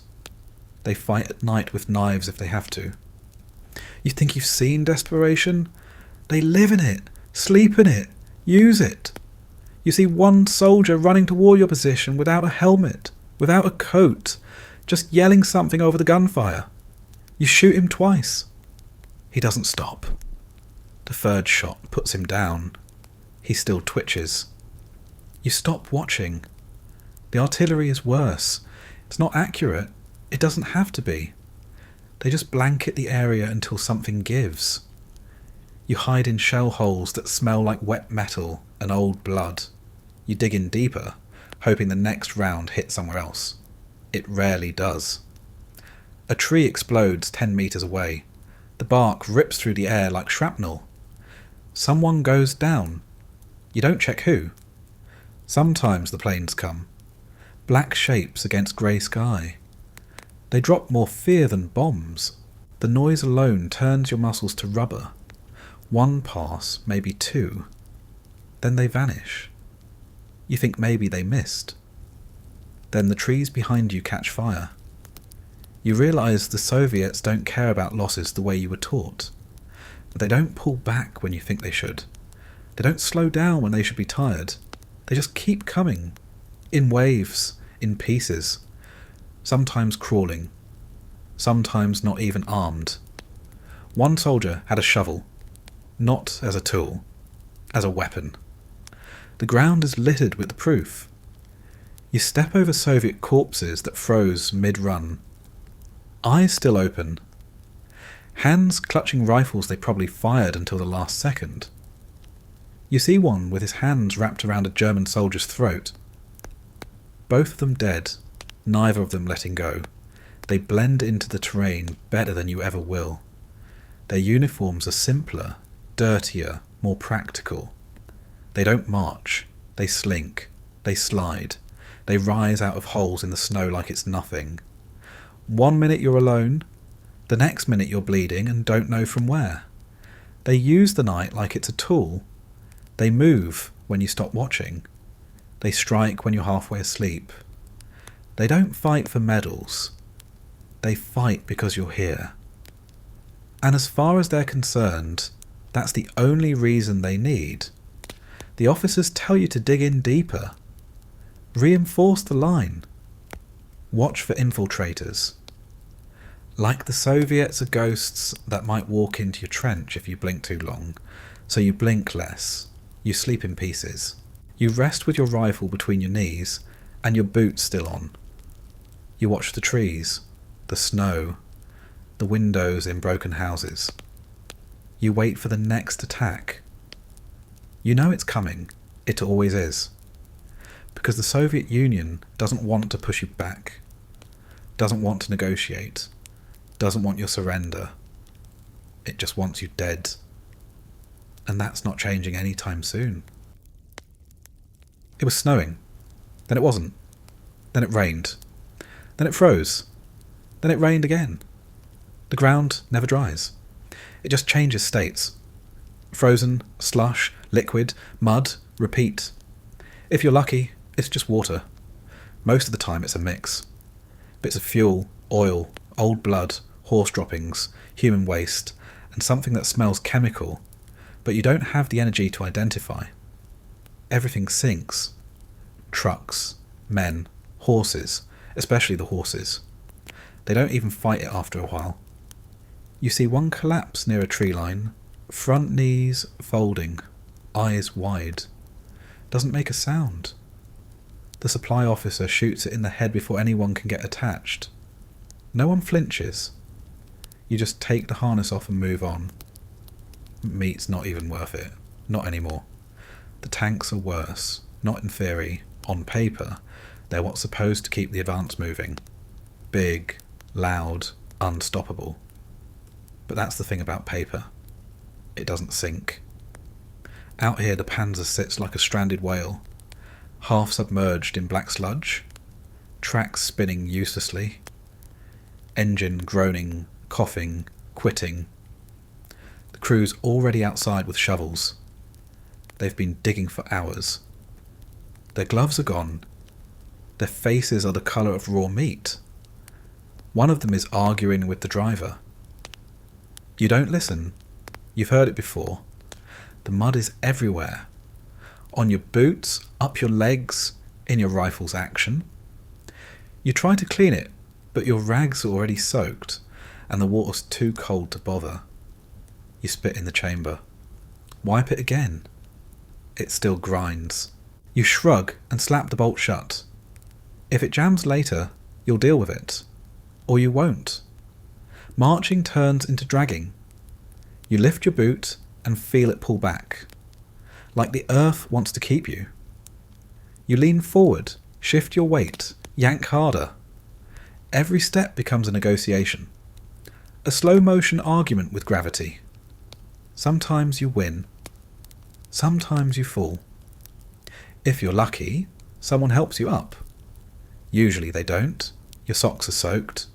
Speaker 1: They fight at night with knives if they have to. You think you've seen desperation? They live in it, sleep in it, use it. You see one soldier running toward your position without a helmet, without a coat, just yelling something over the gunfire. You shoot him twice. He doesn't stop. The 3rd shot puts him down. He still twitches. You stop watching. The artillery is worse. It's not accurate. It doesn't have to be. They just blanket the area until something gives. You hide in shell holes that smell like wet metal and old blood. You dig in deeper, hoping the next round hits somewhere else. It rarely does. A tree explodes 10 meters away. The bark rips through the air like shrapnel. Someone goes down. You don't check who. Sometimes the planes come. Black shapes against grey sky. They drop more fear than bombs. The noise alone turns your muscles to rubber. One pass, maybe two. Then they vanish. You think maybe they missed. Then the trees behind you catch fire. You realise the Soviets don't care about losses the way you were taught. They don't pull back when you think they should. They don't slow down when they should be tired. They just keep coming. In waves, in pieces. Sometimes crawling. Sometimes not even armed. One soldier had a shovel. Not as a tool. As a weapon. The ground is littered with the proof. You step over Soviet corpses that froze mid-run. Eyes still open. Hands clutching rifles they probably fired until the last second. You see one with his hands wrapped around a German soldier's throat. Both of them dead, neither of them letting go. They blend into the terrain better than you ever will. Their uniforms are simpler, dirtier, more practical. They don't march, they slink, they slide, they rise out of holes in the snow like it's nothing. 1 minute you're alone, the next minute you're bleeding and don't know from where. They use the night like it's a tool. They move when you stop watching. They strike when you're halfway asleep. They don't fight for medals. They fight because you're here. And as far as they're concerned, that's the only reason they need. The officers tell you to dig in deeper. Reinforce the line. Watch for infiltrators. Like the Soviets are ghosts that might walk into your trench if you blink too long, so you blink less. You sleep in pieces. You rest with your rifle between your knees and your boots still on. You watch the trees, the snow, the windows in broken houses. You wait for the next attack. You know it's coming. It always is. Because the Soviet Union doesn't want to push you back, doesn't want to negotiate, doesn't want your surrender. It just wants you dead. And that's not changing anytime soon. It was snowing. Then it wasn't. Then it rained. Then it froze. Then it rained again. The ground never dries. It just changes states. Frozen, slush, liquid, mud, repeat. If you're lucky, it's just water. Most of the time it's a mix. Bits of fuel, oil, old blood, horse droppings, human waste, and something that smells chemical, but you don't have the energy to identify. Everything sinks. Trucks, men, horses, especially the horses. They don't even fight it after a while. You see one collapse near a tree line, front knees folding, eyes wide. Doesn't make a sound. The supply officer shoots it in the head before anyone can get attached. No one flinches. You just take the harness off and move on. Meat's not even worth it. Not anymore. The tanks are worse. Not in theory. On paper, they're what's supposed to keep the advance moving. Big, loud, unstoppable. But that's the thing about paper. It doesn't sink. Out here the Panzer sits like a stranded whale, half submerged in black sludge, tracks spinning uselessly, engine groaning, coughing, quitting. The crew's already outside with shovels. They've been digging for hours. Their gloves are gone. Their faces are the colour of raw meat. One of them is arguing with the driver. You don't listen. You've heard it before. The mud is everywhere. On your boots, up your legs, in your rifle's action. You try to clean it, but your rags are already soaked, and the water's too cold to bother. You spit in the chamber. Wipe it again. It still grinds. You shrug and slap the bolt shut. If it jams later, you'll deal with it. Or you won't. Marching turns into dragging. You lift your boot and feel it pull back. Like the earth wants to keep you. You lean forward, shift your weight, yank harder. Every step becomes a negotiation. A slow-motion argument with gravity. Sometimes you win. Sometimes you fall. If you're lucky, someone helps you up. Usually they don't. Your socks are soaked.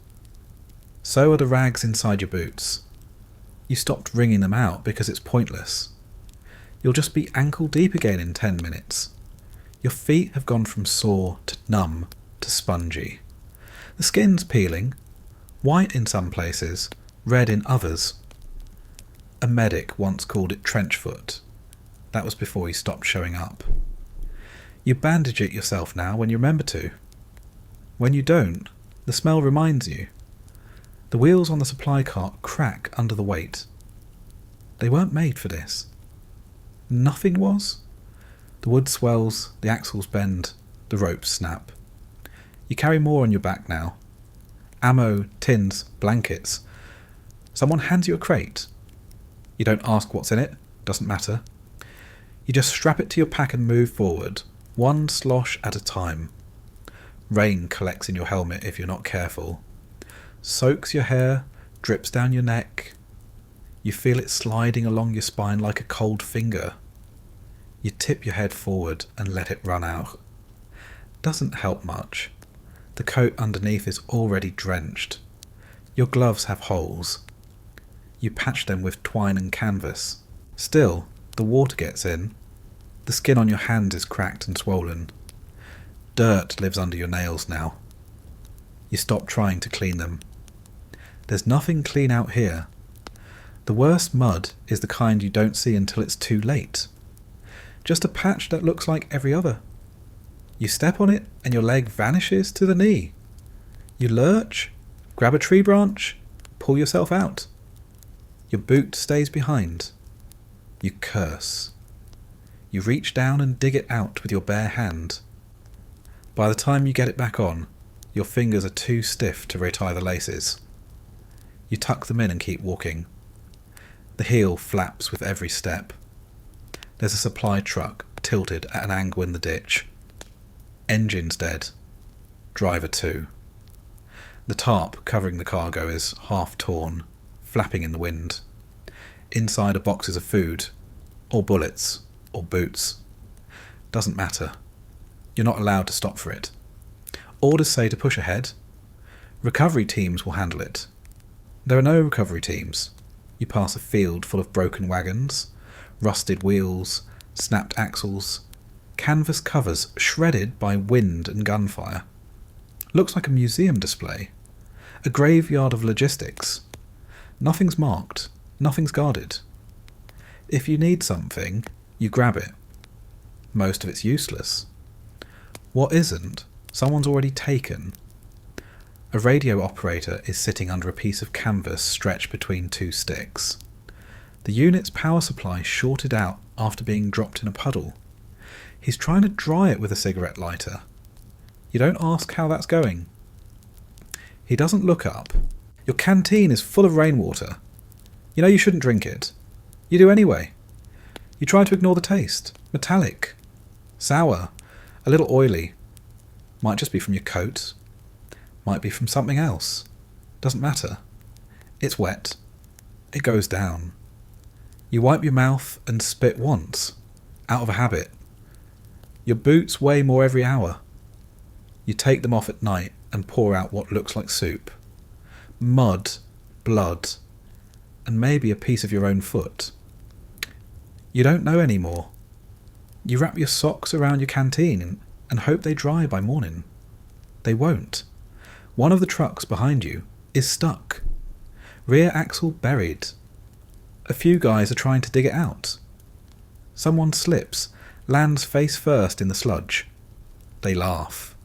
Speaker 1: So are the rags inside your boots. You stopped wringing them out because it's pointless. You'll just be ankle deep again in 10 minutes. Your feet have gone from sore to numb to spongy. The skin's peeling, white in some places, red in others. A medic once called it trench foot. That was before he stopped showing up. You bandage it yourself now when you remember to. When you don't, the smell reminds you. The wheels on the supply cart crack under the weight. They weren't made for this. Nothing was. The wood swells, the axles bend, the ropes snap. You carry more on your back now. Ammo, tins, blankets. Someone hands you a crate. You don't ask what's in it, doesn't matter. You just strap it to your pack and move forward, one slosh at a time. Rain collects in your helmet if you're not careful. Soaks your hair, drips down your neck. You feel it sliding along your spine like a cold finger. You tip your head forward and let it run out. Doesn't help much. The coat underneath is already drenched. Your gloves have holes. You patch them with twine and canvas. Still, the water gets in. The skin on your hand is cracked and swollen. Dirt lives under your nails now. You stop trying to clean them. There's nothing clean out here. The worst mud is the kind you don't see until it's too late. Just a patch that looks like every other. You step on it and your leg vanishes to the knee. You lurch, grab a tree branch, pull yourself out. Your boot stays behind. You curse. You reach down and dig it out with your bare hand. By the time you get it back on, your fingers are too stiff to retie the laces. You tuck them in and keep walking. The heel flaps with every step. There's a supply truck tilted at an angle in the ditch. Engine's dead. Driver too. The tarp covering the cargo is half torn, flapping in the wind. Inside are boxes of food, or bullets, or boots. Doesn't matter. You're not allowed to stop for it. Orders say to push ahead. Recovery teams will handle it. There are no recovery teams. You pass a field full of broken wagons, rusted wheels, snapped axles, canvas covers shredded by wind and gunfire. Looks like a museum display. A graveyard of logistics. Nothing's marked. Nothing's guarded. If you need something, you grab it. Most of it's useless. What isn't, someone's already taken. A radio operator is sitting under a piece of canvas stretched between two sticks. The unit's power supply shorted out after being dropped in a puddle. He's trying to dry it with a cigarette lighter. You don't ask how that's going. He doesn't look up. Your canteen is full of rainwater. You know you shouldn't drink it. You do anyway. You try to ignore the taste. Metallic. Sour. A little oily. Might just be from your coat. Might be from something else. Doesn't matter. It's wet. It goes down. You wipe your mouth and spit once. Out of a habit. Your boots weigh more every hour. You take them off at night and pour out what looks like soup. Mud, blood, and maybe a piece of your own foot. You don't know anymore. You wrap your socks around your canteen and hope they dry by morning. They won't. One of the trucks behind you is stuck. Rear axle buried. A few guys are trying to dig it out. Someone slips, lands face first in the sludge. They laugh.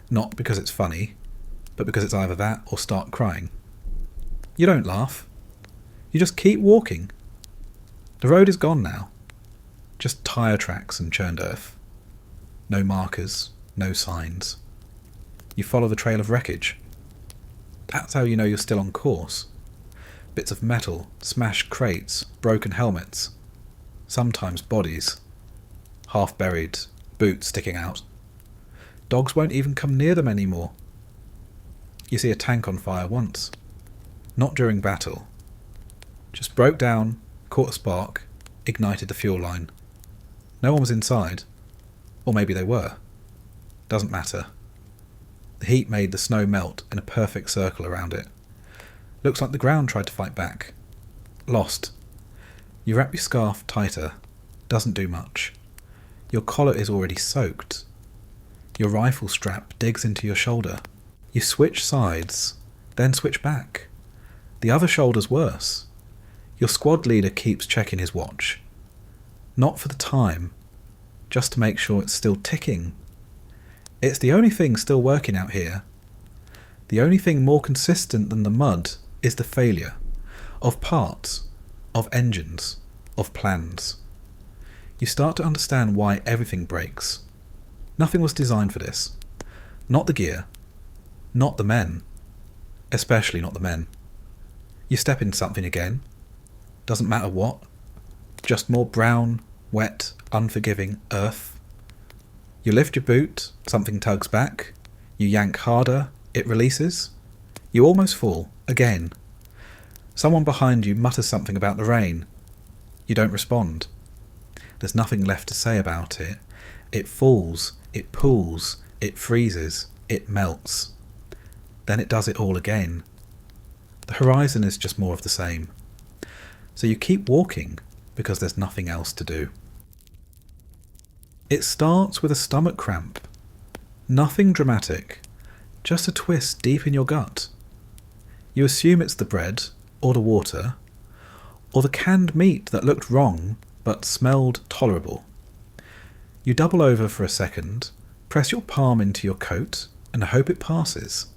Speaker 1: Not because it's funny, but because it's either that or start crying. You don't laugh. You just keep walking. The road is gone now. Just tyre tracks and churned earth. No markers, no signs. You follow the trail of wreckage. That's how you know you're still on course. Bits of metal, smashed crates, broken helmets. Sometimes bodies. Half buried, boots sticking out. Dogs won't even come near them anymore. You see a tank on fire once. Not during battle. Just broke down, caught a spark, ignited the fuel line. No one was inside. Or maybe they were. Doesn't matter. The heat made the snow melt in a perfect circle around it. Looks like the ground tried to fight back. Lost. You wrap your scarf tighter. Doesn't do much. Your collar is already soaked. Your rifle strap digs into your shoulder. You switch sides, then switch back. The other shoulder's worse. Your squad leader keeps checking his watch. Not for the time, just to make sure it's still ticking. It's the only thing still working out here. The only thing more consistent than the mud is the failure of parts, of engines, of plans. You start to understand why everything breaks. Nothing was designed for this. Not the gear. Not the men. Especially not the men. You step in something again. Doesn't matter what. Just more brown, wet, unforgiving earth. You lift your boot, something tugs back. You yank harder, it releases. You almost fall, again. Someone behind you mutters something about the rain. You don't respond. There's nothing left to say about it. It falls, it pools, it freezes, it melts. Then it does it all again. The horizon is just more of the same. So you keep walking because there's nothing else to do. It starts with a stomach cramp. Nothing dramatic, just a twist deep in your gut. You assume it's the bread, or the water, or the canned meat that looked wrong but smelled tolerable. You double over for a second, press your palm into your coat, and hope it passes.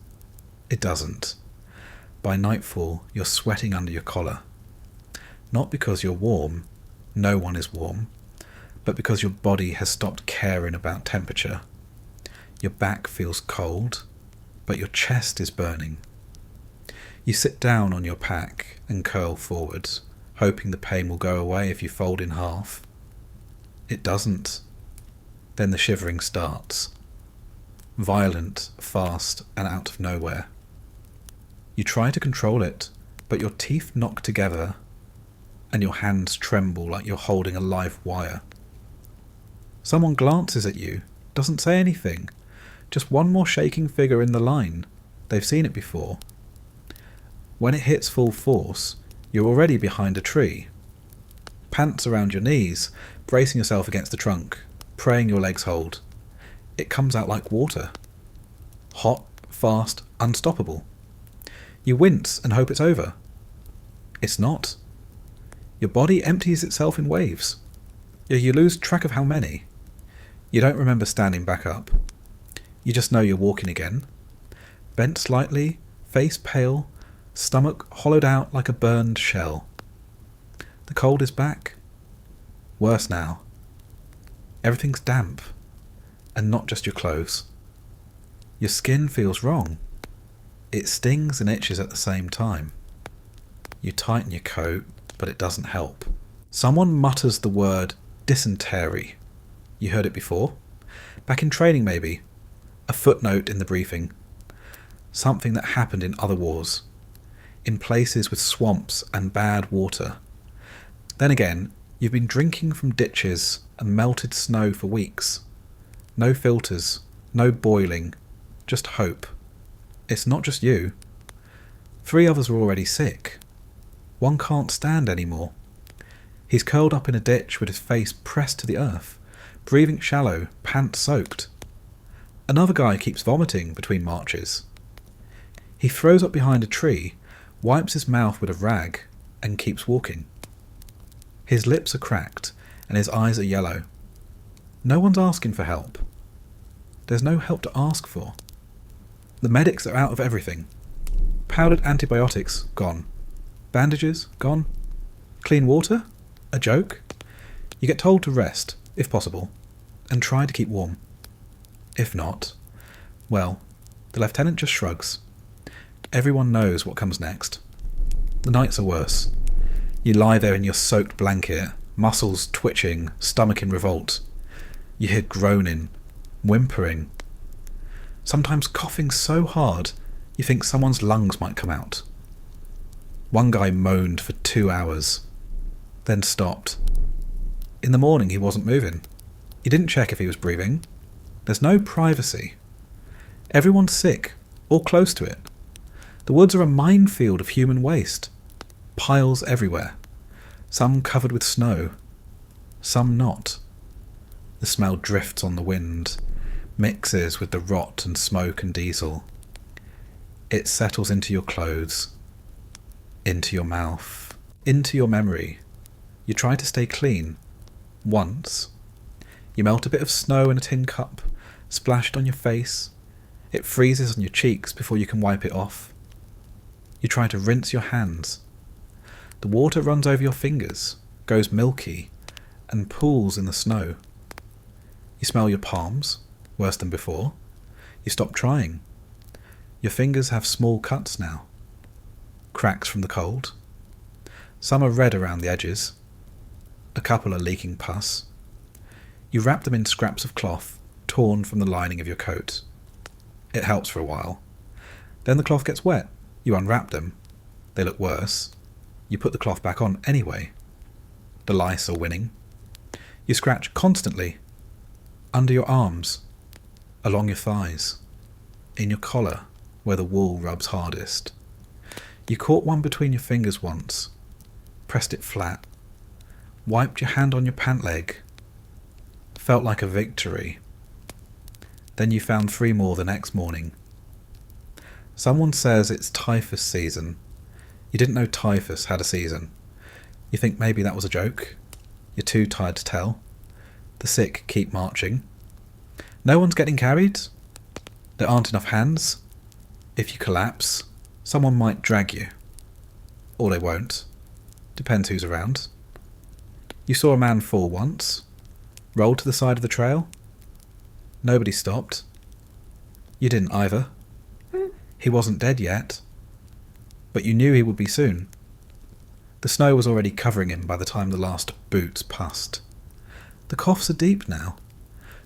Speaker 1: It doesn't. By nightfall, you're sweating under your collar. Not because you're warm, no one is warm, but because your body has stopped caring about temperature. Your back feels cold, but your chest is burning. You sit down on your pack and curl forward, hoping the pain will go away if you fold in half. It doesn't. Then the shivering starts. Violent, fast, and out of nowhere. You try to control it, but your teeth knock together and your hands tremble like you're holding a live wire. Someone glances at you, doesn't say anything. Just one more shaking figure in the line. They've seen it before. When it hits full force, you're already behind a tree. Pants around your knees, bracing yourself against the trunk, praying your legs hold. It comes out like water. Hot, fast, unstoppable. You wince and hope it's over. It's not. Your body empties itself in waves. You lose track of how many. You don't remember standing back up. You just know you're walking again. Bent slightly, face pale, stomach hollowed out like a burned shell. The cold is back. Worse now. Everything's damp. And not just your clothes. Your skin feels wrong. It stings and itches at the same time. You tighten your coat, but it doesn't help. Someone mutters the word dysentery. You heard it before? Back in training maybe. A footnote in the briefing. Something that happened in other wars. In places with swamps and bad water. Then again, you've been drinking from ditches and melted snow for weeks. No filters, no boiling, just hope. It's not just you. 3 others are already sick. One can't stand anymore. He's curled up in a ditch with his face pressed to the earth, breathing shallow, pant soaked. Another guy keeps vomiting between marches. He throws up behind a tree, wipes his mouth with a rag, and keeps walking. His lips are cracked, and his eyes are yellow. No one's asking for help. There's no help to ask for. The medics are out of everything. Powdered antibiotics, gone. Bandages, gone. Clean water? A joke? You get told to rest, if possible, and try to keep warm. If not, well, the lieutenant just shrugs. Everyone knows what comes next. The nights are worse. You lie there in your soaked blanket, muscles twitching, stomach in revolt. You hear groaning, whimpering, sometimes coughing so hard You think someone's lungs might come out. One guy moaned for 2 hours, then stopped. In the morning he wasn't moving. You didn't check if he was breathing. There's no privacy. Everyone's sick, or close to it. The woods are a minefield of human waste. Piles everywhere. Some covered with snow. Some not. The smell drifts on the wind, mixes with the rot and smoke and diesel. It settles into your clothes, into your mouth, into your memory. You try to stay clean. Once. You melt a bit of snow in a tin cup, splashed on your face. It freezes on your cheeks before you can wipe it off. You try to rinse your hands. The water runs over your fingers, goes milky, and pools in the snow. You smell your palms, worse than before. You stop trying. Your fingers have small cuts now. Cracks from the cold. Some are red around the edges. A couple are leaking pus. You wrap them in scraps of cloth, torn from the lining of your coat. It helps for a while. Then the cloth gets wet. You unwrap them. They look worse. You put the cloth back on anyway. The lice are winning. You scratch constantly. Under your arms. Along your thighs. In your collar, where the wool rubs hardest. You caught one between your fingers once. Pressed it flat. Wiped your hand on your pant leg. Felt like a victory. Then you found 3 more the next morning. Someone says it's typhus season. You didn't know typhus had a season. You think maybe that was a joke. You're too tired to tell. The sick keep marching. No one's getting carried. There aren't enough hands. If you collapse, someone might drag you. Or they won't. Depends who's around. You saw a man fall once. Roll to the side of the trail. Nobody stopped. You didn't either. He wasn't dead yet. But you knew he would be soon. The snow was already covering him by the time the last boots passed. The coughs are deep now.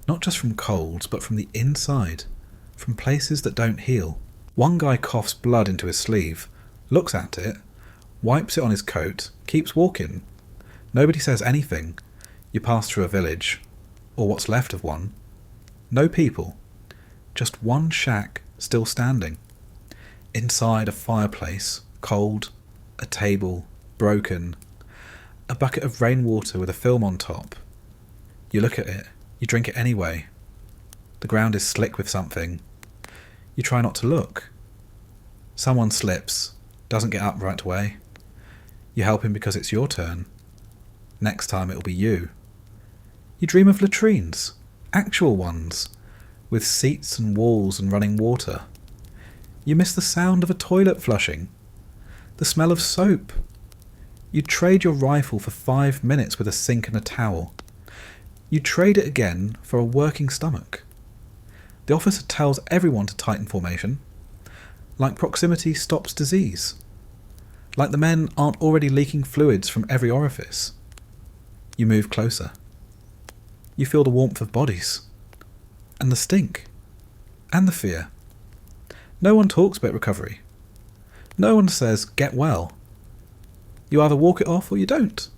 Speaker 1: Not just from colds, but from the inside. From places that don't heal. One guy coughs blood into his sleeve, looks at it, wipes it on his coat, keeps walking. Nobody says anything. You pass through a village, or what's left of one. No people. Just one shack still standing. Inside a fireplace, cold, a table, broken, a bucket of rainwater with a film on top. You look at it, you drink it anyway. The ground is slick with something. You try not to look. Someone slips, doesn't get up right away. You help him because it's your turn. Next time it'll be you. You dream of latrines, actual ones, with seats and walls and running water. You miss the sound of a toilet flushing, the smell of soap. You trade your rifle for 5 minutes with a sink and a towel. You trade it again for a working stomach. The officer tells everyone to tighten formation, like proximity stops disease, like the men aren't already leaking fluids from every orifice. You move closer. You feel the warmth of bodies, and the stink, and the fear. No one talks about recovery. No one says, get well. You either walk it off or you don't.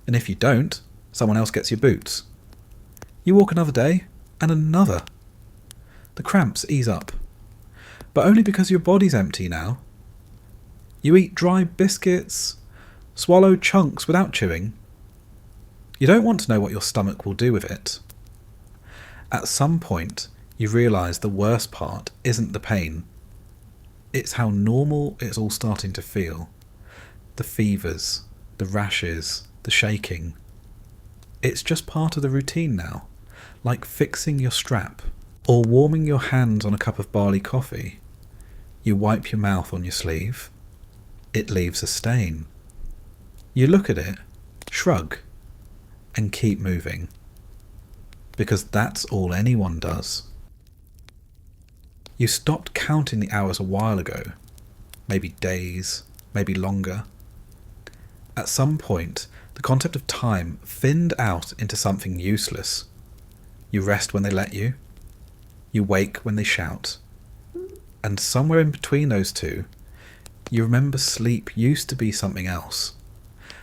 Speaker 1: And if you don't, someone else gets your boots. You walk another day, and another. The cramps ease up. But only because your body's empty now. You eat dry biscuits, swallow chunks without chewing. You don't want to know what your stomach will do with it. At some point, you realise the worst part isn't the pain. It's how normal it's all starting to feel. The fevers, the rashes, the shaking. It's just part of the routine now, like fixing your strap, or warming your hands on a cup of barley coffee. You wipe your mouth on your sleeve. It leaves a stain. You look at it, shrug, and keep moving. Because that's all anyone does. You stopped counting the hours a while ago. Maybe days, maybe longer. At some point, the concept of time thinned out into something useless. You rest when they let you. You wake when they shout. And somewhere in between those two, you remember sleep used to be something else.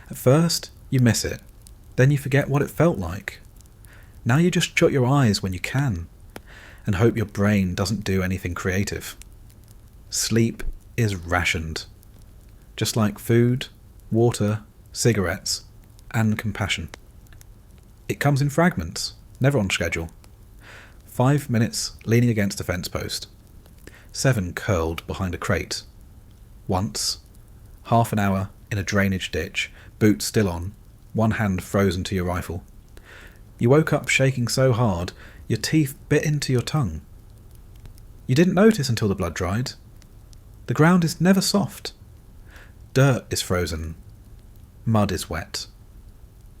Speaker 1: At first, you miss it. Then you forget what it felt like. Now you just shut your eyes when you can, and hope your brain doesn't do anything creative. Sleep is rationed. Just like food, water, cigarettes, and compassion. It comes in fragments, never on schedule. 5 minutes leaning against a fence post. 7 curled behind a crate. Once. Half an hour in a drainage ditch, boots still on, one hand frozen to your rifle. You woke up shaking so hard, your teeth bit into your tongue. You didn't notice until the blood dried. The ground is never soft. Dirt is frozen. Mud is wet.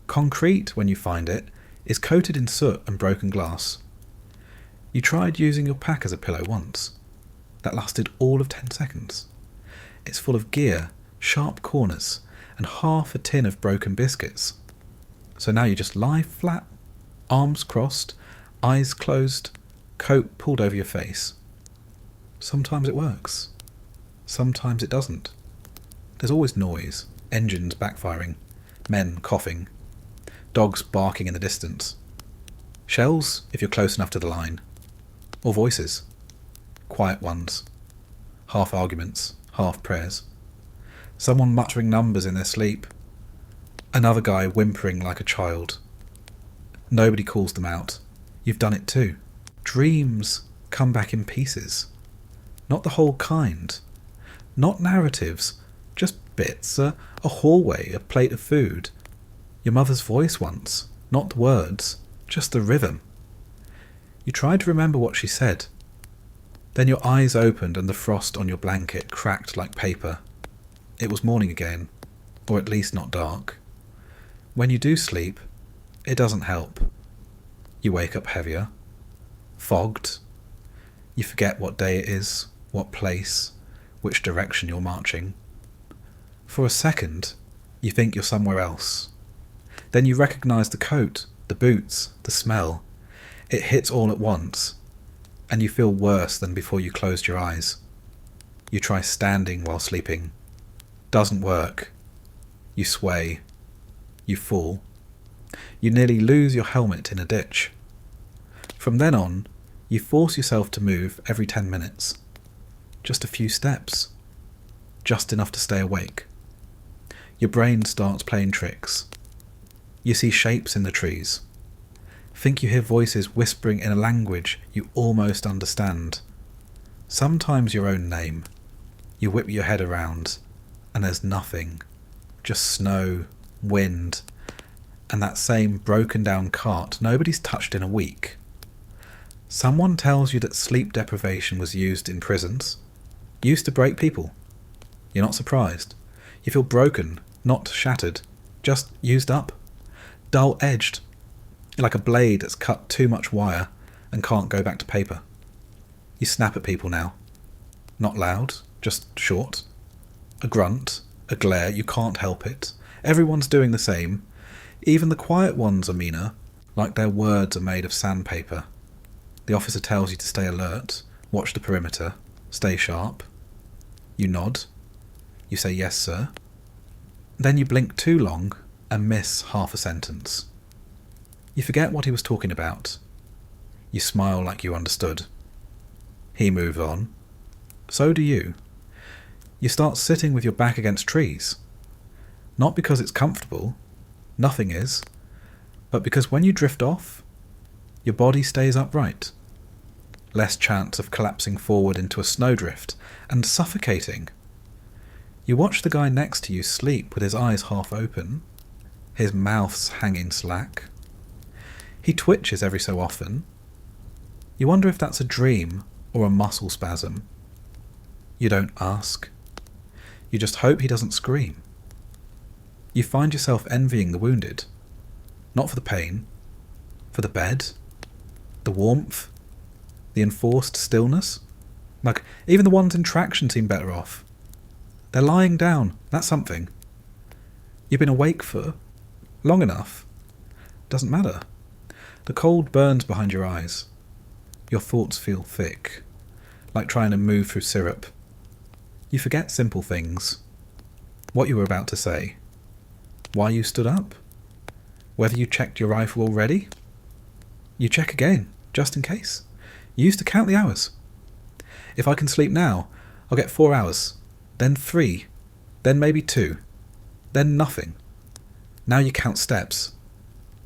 Speaker 1: Concrete, when you find it, is coated in soot and broken glass. You tried using your pack as a pillow once. That lasted all of 10 seconds. It's full of gear, sharp corners, and half a tin of broken biscuits. So now you just lie flat, arms crossed, eyes closed, coat pulled over your face. Sometimes it works. Sometimes it doesn't. There's always noise, engines backfiring, men coughing, dogs barking in the distance. Shells, if you're close enough to the line. Or voices. Quiet ones. Half arguments, half prayers. Someone muttering numbers in their sleep. Another guy whimpering like a child. Nobody calls them out. You've done it too. Dreams come back in pieces. Not the whole kind. Not narratives. Just bits. A hallway, a plate of food. Your mother's voice once. Not the words. Just the rhythm. You tried to remember what she said. Then your eyes opened and the frost on your blanket cracked like paper. It was morning again. Or at least not dark. When you do sleep, it doesn't help. You wake up heavier. Fogged. You forget what day it is, what place, which direction you're marching. For a second, you think you're somewhere else. Then you recognise the coat, the boots, the smell. It hits all at once, and you feel worse than before you closed your eyes. You try standing while sleeping. Doesn't work. You sway. You fall. You nearly lose your helmet in a ditch. From then on, you force yourself to move every 10 minutes. Just a few steps. Just enough to stay awake. Your brain starts playing tricks. You see shapes in the trees. Think you hear voices whispering in a language you almost understand. Sometimes your own name. You whip your head around, and there's nothing. Just snow, wind, and that same broken down cart nobody's touched in a week. Someone tells you that sleep deprivation was used in prisons. Used to break people. You're not surprised. You feel broken, not shattered, just used up. Dull-edged. Like a blade that's cut too much wire and can't go back to paper. You snap at people now. Not loud, just short. A grunt, a glare, you can't help it. Everyone's doing the same. Even the quiet ones are meaner, like their words are made of sandpaper. The officer tells you to stay alert, watch the perimeter, stay sharp. You nod. You say yes, sir. Then you blink too long and miss half a sentence. You forget what he was talking about. You smile like you understood. He moves on. So do you. You start sitting with your back against trees. Not because it's comfortable, nothing is, but because when you drift off, your body stays upright. Less chance of collapsing forward into a snowdrift and suffocating. You watch the guy next to you sleep with his eyes half open, his mouth's hanging slack. He twitches every so often. You wonder if that's a dream or a muscle spasm. You don't ask. You just hope he doesn't scream. You find yourself envying the wounded. Not for the pain, for the bed, the warmth, the enforced stillness. Like, even the ones in traction seem better off. They're lying down, that's something. You've been awake for long enough. Doesn't matter. The cold burns behind your eyes. Your thoughts feel thick, like trying to move through syrup. You forget simple things. What you were about to say. Why you stood up. Whether you checked your rifle already. You check again, just in case. You used to count the hours. If I can sleep now, I'll get 4 hours, then 3, then maybe 2, then nothing. Now you count steps,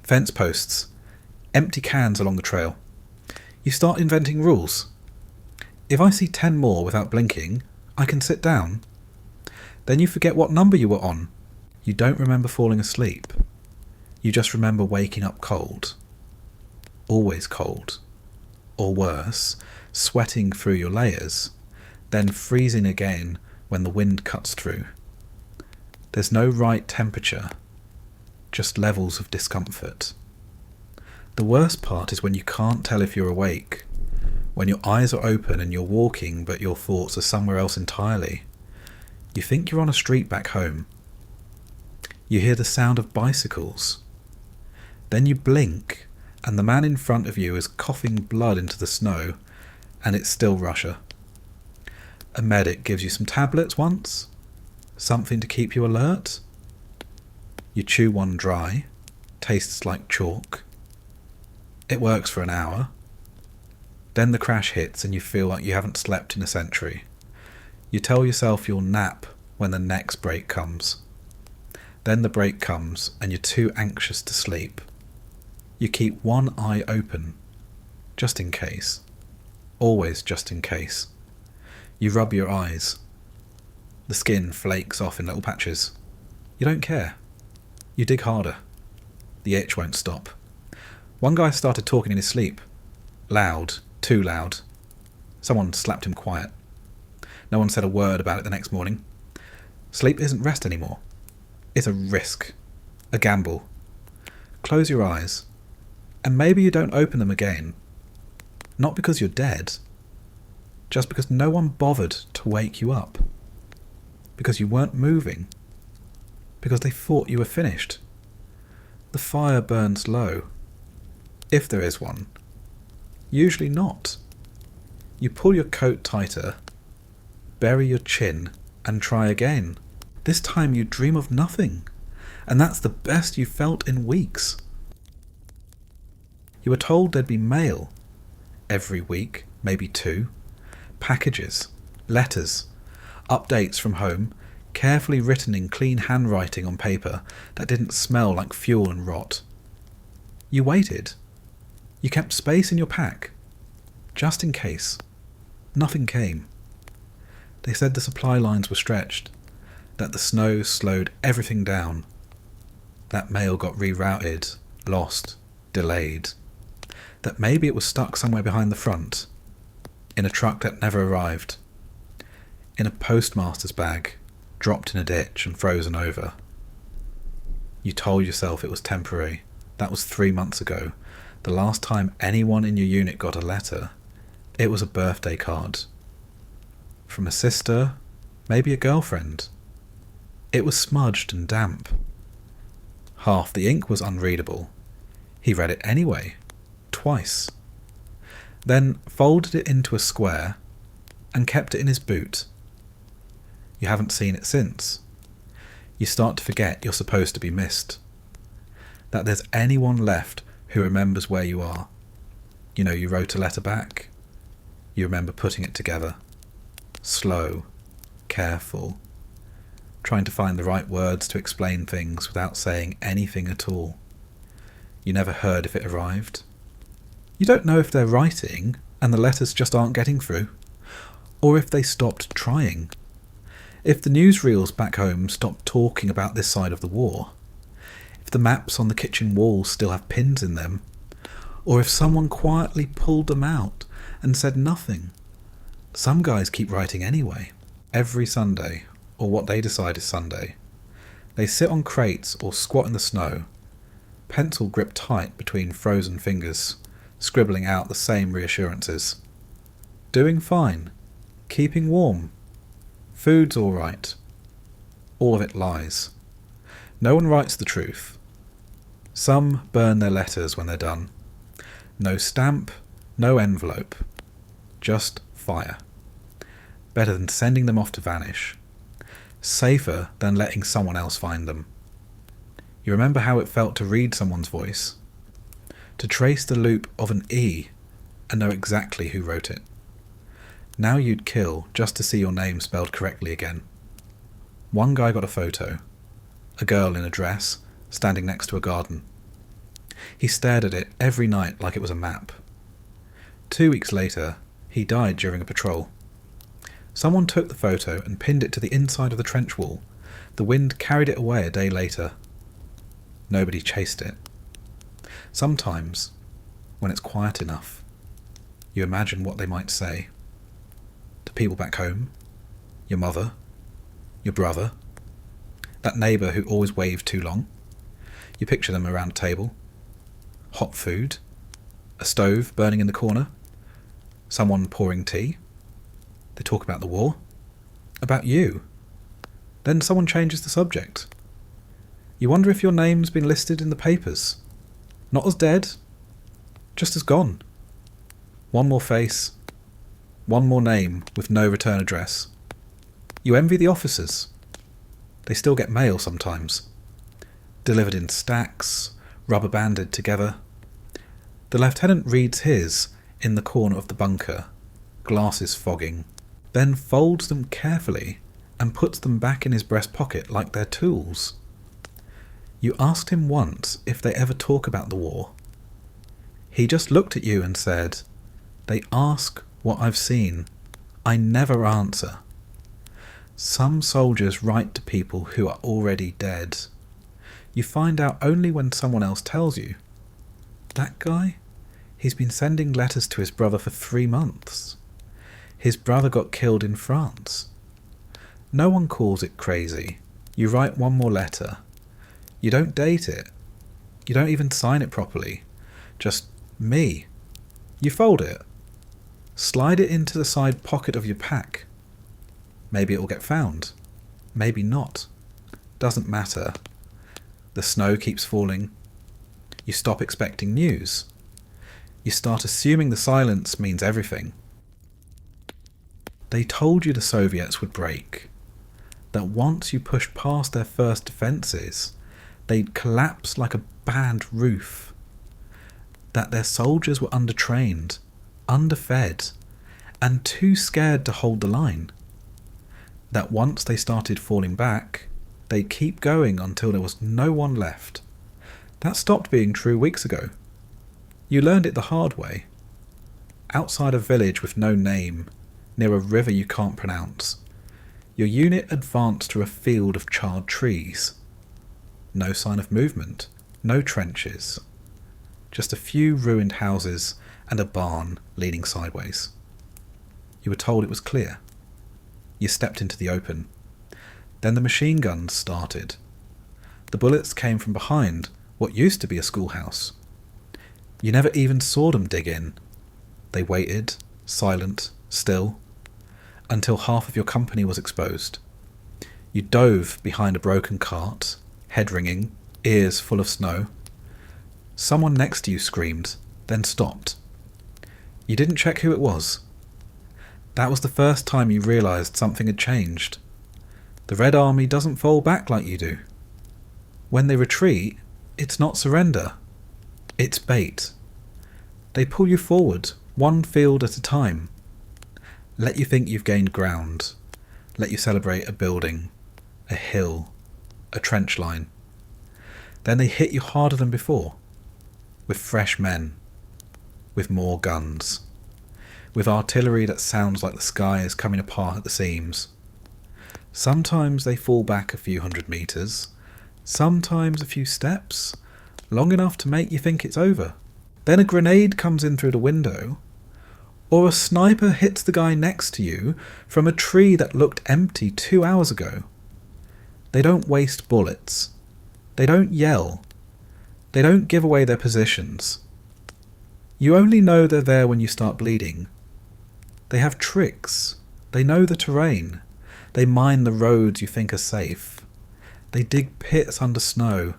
Speaker 1: fence posts, empty cans along the trail. You start inventing rules. If I see 10 more without blinking, I can sit down. Then you forget what number you were on. You don't remember falling asleep. You just remember waking up cold. Always cold. Or worse, sweating through your layers, then freezing again when the wind cuts through. There's no right temperature, just levels of discomfort. The worst part is when you can't tell if you're awake, when your eyes are open and you're walking but your thoughts are somewhere else entirely. You think you're on a street back home. You hear the sound of bicycles. Then you blink and the man in front of you is coughing blood into the snow, and it's still Russia. A medic gives you some tablets once, something to keep you alert. You chew one dry, tastes like chalk. It works for an hour. Then the crash hits and you feel like you haven't slept in a century. You tell yourself you'll nap when the next break comes. Then the break comes and you're too anxious to sleep. You keep one eye open, just in case. Always just in case. You rub your eyes. The skin flakes off in little patches. You don't care. You dig harder. The itch won't stop. One guy started talking in his sleep. Loud, too loud. Someone slapped him quiet. No one said a word about it the next morning. Sleep isn't rest anymore. It's a risk. A gamble. Close your eyes. And maybe you don't open them again. Not because you're dead. Just because no one bothered to wake you up. Because you weren't moving. Because they thought you were finished. The fire burns low. If there is one. Usually not. You pull your coat tighter, bury your chin, and try again. This time you dream of nothing. And that's the best you felt in weeks. You were told there'd be mail. Every week, maybe 2. Packages, letters, updates from home, carefully written in clean handwriting on paper that didn't smell like fuel and rot. You waited. You kept space in your pack, just in case. Nothing came. They said the supply lines were stretched, that the snow slowed everything down. That mail got rerouted, lost, delayed. That maybe it was stuck somewhere behind the front, in a truck that never arrived, in a postmaster's bag, dropped in a ditch and frozen over. You told yourself it was temporary. That was 3 months ago. The last time anyone in your unit got a letter, it was a birthday card. From a sister, maybe a girlfriend. It was smudged and damp. Half the ink was unreadable. He read it anyway, twice. Then folded it into a square and kept it in his boot. You haven't seen it since. You start to forget you're supposed to be missed. That there's anyone left who remembers where you are. You know, you wrote a letter back. You remember putting it together. Slow, careful, trying to find the right words to explain things without saying anything at all. You never heard if it arrived. You don't know if they're writing and the letters just aren't getting through, or if they stopped trying. If the newsreels back home stopped talking about this side of the war. If the maps on the kitchen walls still have pins in them, or if someone quietly pulled them out and said nothing. Some guys keep writing anyway. Every Sunday, or what they decide is Sunday, they sit on crates or squat in the snow, pencil gripped tight between frozen fingers, scribbling out the same reassurances. Doing fine. Keeping warm. Food's all right. All of it lies. No one writes the truth. Some burn their letters when they're done. No stamp, no envelope. Just fire. Better than sending them off to vanish. Safer than letting someone else find them. You remember how it felt to read someone's voice? To trace the loop of an E and know exactly who wrote it. Now you'd kill just to see your name spelled correctly again. One guy got a photo. A girl in a dress, standing next to a garden. He stared at it every night like it was a map. 2 weeks later, he died during a patrol. Someone took the photo and pinned it to the inside of the trench wall. The wind carried it away a day later. Nobody chased it. Sometimes, when it's quiet enough, you imagine what they might say. To people back home, your mother, your brother, that neighbour who always waved too long. You picture them around a table. Hot food, a stove burning in the corner, someone pouring tea. They talk about the war, about you. Then someone changes the subject. You wonder if your name's been listed in the papers. Not as dead, just as gone. One more face, one more name with no return address. You envy the officers. They still get mail sometimes. Delivered in stacks, rubber banded together. The lieutenant reads his in the corner of the bunker, glasses fogging, then folds them carefully and puts them back in his breast pocket like they're tools. You asked him once if they ever talk about the war. He just looked at you and said, "They ask what I've seen. I never answer." Some soldiers write to people who are already dead. You find out only when someone else tells you. That guy? He's been sending letters to his brother for 3 months. His brother got killed in France. No one calls it crazy. You write one more letter. You don't date it. You don't even sign it properly. Just me. You fold it. Slide it into the side pocket of your pack. Maybe it will get found. Maybe not. Doesn't matter. The snow keeps falling. You stop expecting news. You start assuming the silence means everything. They told you the Soviets would break. That once you pushed past their first defences, they'd collapse like a bad roof. That their soldiers were undertrained, underfed, and too scared to hold the line. That once they started falling back, they'd keep going until there was no one left. That stopped being true weeks ago. You learned it the hard way. Outside a village with no name, near a river you can't pronounce, your unit advanced through a field of charred trees. No sign of movement, no trenches. Just a few ruined houses and a barn leaning sideways. You were told it was clear. You stepped into the open. Then the machine guns started. The bullets came from behind what used to be a schoolhouse. You never even saw them dig in. They waited, silent, still, until half of your company was exposed. You dove behind a broken cart, head ringing, ears full of snow. Someone next to you screamed, then stopped. You didn't check who it was. That was the first time you realised something had changed. The Red Army doesn't fall back like you do. When they retreat, it's not surrender. It's bait. They pull you forward, one field at a time. Let you think you've gained ground. Let you celebrate a building, a hill, a trench line. Then they hit you harder than before. With fresh men. With more guns. With artillery that sounds like the sky is coming apart at the seams. Sometimes they fall back a few 100 metres. Sometimes a few steps. Long enough to make you think it's over. Then a grenade comes in through the window, or a sniper hits the guy next to you from a tree that looked empty 2 hours ago. They don't waste bullets. They don't yell. They don't give away their positions. You only know they're there when you start bleeding. They have tricks. They know the terrain. They mine the roads you think are safe. They dig pits under snow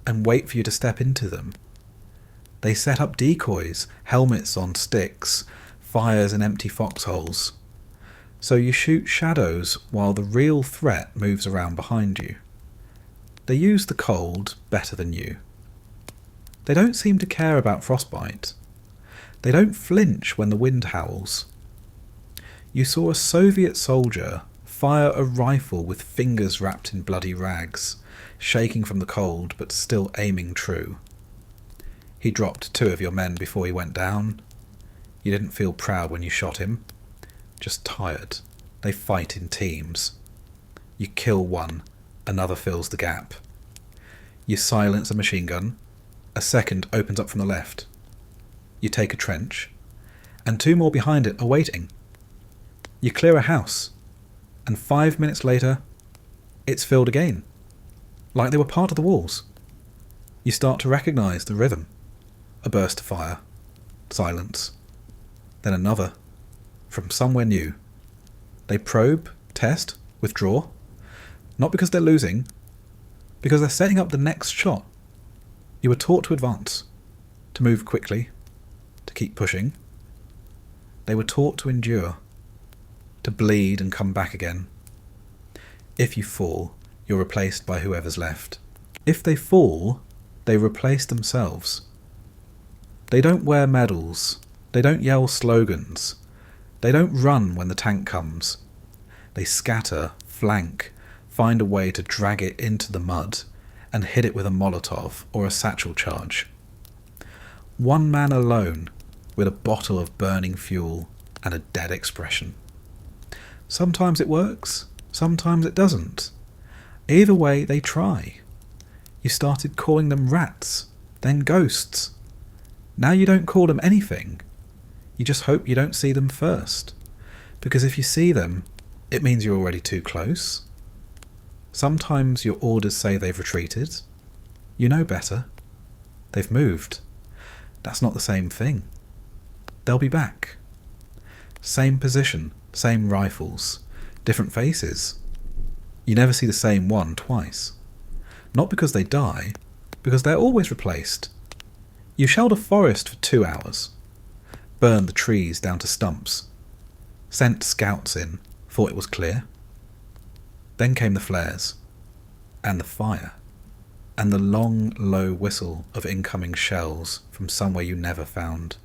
Speaker 1: and wait for you to step into them. They set up decoys, helmets on sticks, fires in empty foxholes. So you shoot shadows while the real threat moves around behind you. They use the cold better than you. They don't seem to care about frostbite. They don't flinch when the wind howls. You saw a Soviet soldier fire a rifle with fingers wrapped in bloody rags, shaking from the cold but still aiming true. He dropped 2 of your men before he went down. You didn't feel proud when you shot him, just tired. They fight in teams. You kill one, another fills the gap. You silence a machine gun, a second opens up from the left. You take a trench, and 2 more behind it are waiting. You clear a house, and 5 minutes later, it's filled again, like they were part of the walls. You start to recognise the rhythm. A burst of fire, silence, then another, from somewhere new. They probe, test, withdraw, not because they're losing, because they're setting up the next shot. You were taught to advance, to move quickly, to keep pushing. They were taught to endure, to bleed and come back again. If you fall, you're replaced by whoever's left. If they fall, they replace themselves. They don't wear medals. They don't yell slogans. They don't run when the tank comes. They scatter, flank, find a way to drag it into the mud and hit it with a Molotov or a satchel charge. One man alone with a bottle of burning fuel and a dead expression. Sometimes it works, sometimes it doesn't. Either way, they try. You started calling them rats, then ghosts. Now you don't call them anything. You just hope you don't see them first. Because if you see them, it means you're already too close. Sometimes your orders say they've retreated. You know better. They've moved. That's not the same thing. They'll be back. Same position, same rifles, different faces. You never see the same one twice. Not because they die, because they're always replaced. You shelled a forest for 2 hours, burned the trees down to stumps, sent scouts in, thought it was clear. Then came the flares, and the fire, and the long, low whistle of incoming shells from somewhere you never found.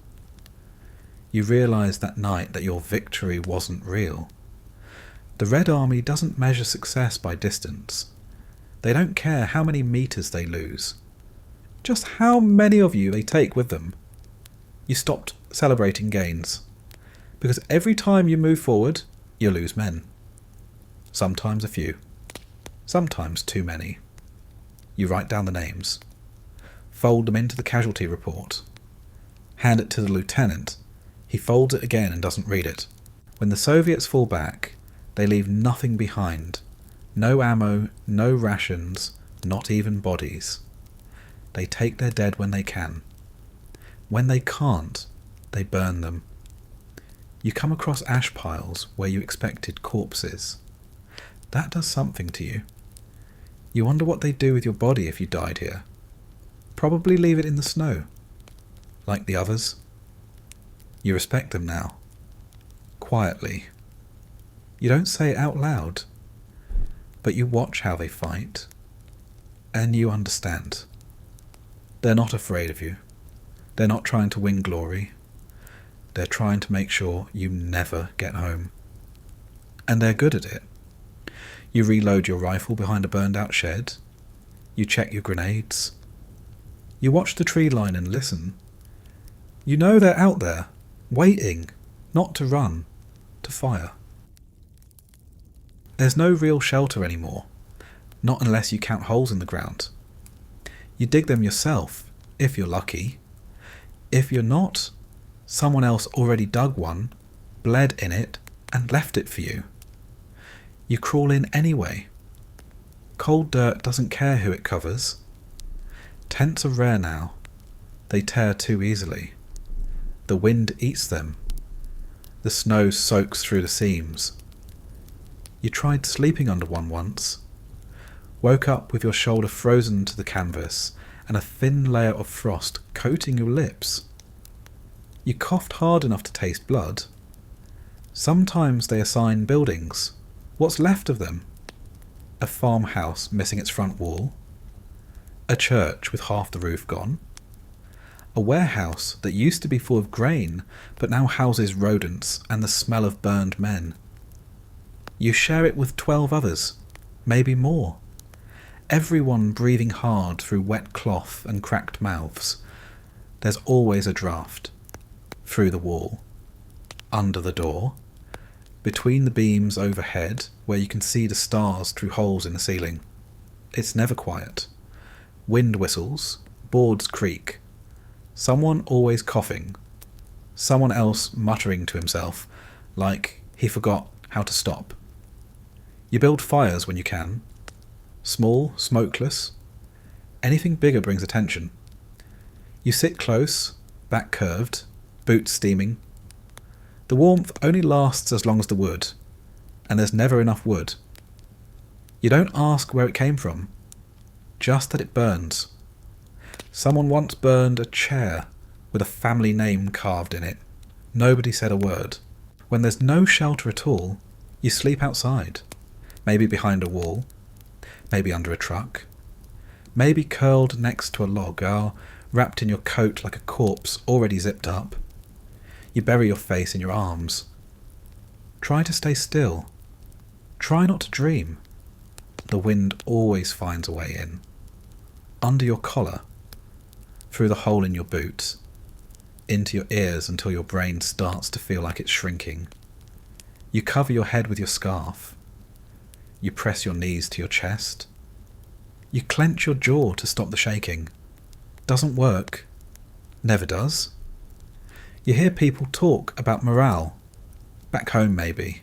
Speaker 1: You realised that night that your victory wasn't real. The Red Army doesn't measure success by distance. They don't care how many metres they lose, just how many of you they take with them. You stopped celebrating gains, because every time you move forward, you lose men. Sometimes a few, sometimes too many. You write down the names, fold them into the casualty report, hand it to the lieutenant. He folds it again and doesn't read it. When the Soviets fall back, they leave nothing behind. No ammo, no rations, not even bodies. They take their dead when they can. When they can't, they burn them. You come across ash piles where you expected corpses. That does something to you. You wonder what they'd do with your body if you died here. Probably leave it in the snow. Like the others. You respect them now. Quietly. You don't say it out loud. But you watch how they fight. And you understand. They're not afraid of you. They're not trying to win glory. They're trying to make sure you never get home. And they're good at it. You reload your rifle behind a burned out shed. You check your grenades. You watch the tree line and listen. You know they're out there, waiting, not to run, to fire. There's no real shelter anymore, not unless you count holes in the ground. You dig them yourself, if you're lucky. If you're not, someone else already dug one, bled in it, and left it for you. You crawl in anyway. Cold dirt doesn't care who it covers. Tents are rare now. They tear too easily. The wind eats them. The snow soaks through the seams. You tried sleeping under one once. Woke up with your shoulder frozen to the canvas and a thin layer of frost coating your lips. You coughed hard enough to taste blood. Sometimes they assign buildings. What's left of them? A farmhouse missing its front wall. A church with half the roof gone. A warehouse that used to be full of grain, but now houses rodents and the smell of burned men. You share it with 12 others, maybe more. Everyone breathing hard through wet cloth and cracked mouths. There's always a draft. Through the wall. Under the door. Between the beams overhead, where you can see the stars through holes in the ceiling. It's never quiet. Wind whistles, boards creak. Someone always coughing. Someone else muttering to himself, like he forgot how to stop. You build fires when you can. Small, smokeless. Anything bigger brings attention. You sit close, back curved, boots steaming. The warmth only lasts as long as the wood, and there's never enough wood. You don't ask where it came from, just that it burns. Someone once burned a chair with a family name carved in it. Nobody said a word. When there's no shelter at all, you sleep outside. Maybe behind a wall. Maybe under a truck. Maybe curled next to a log, or wrapped in your coat like a corpse already zipped up. You bury your face in your arms. Try to stay still. Try not to dream. The wind always finds a way in. Under your collar. Through the hole in your boot. Into your ears until your brain starts to feel like it's shrinking. You cover your head with your scarf. You press your knees to your chest. You clench your jaw to stop the shaking. Doesn't work. Never does. You hear people talk about morale. Back home maybe.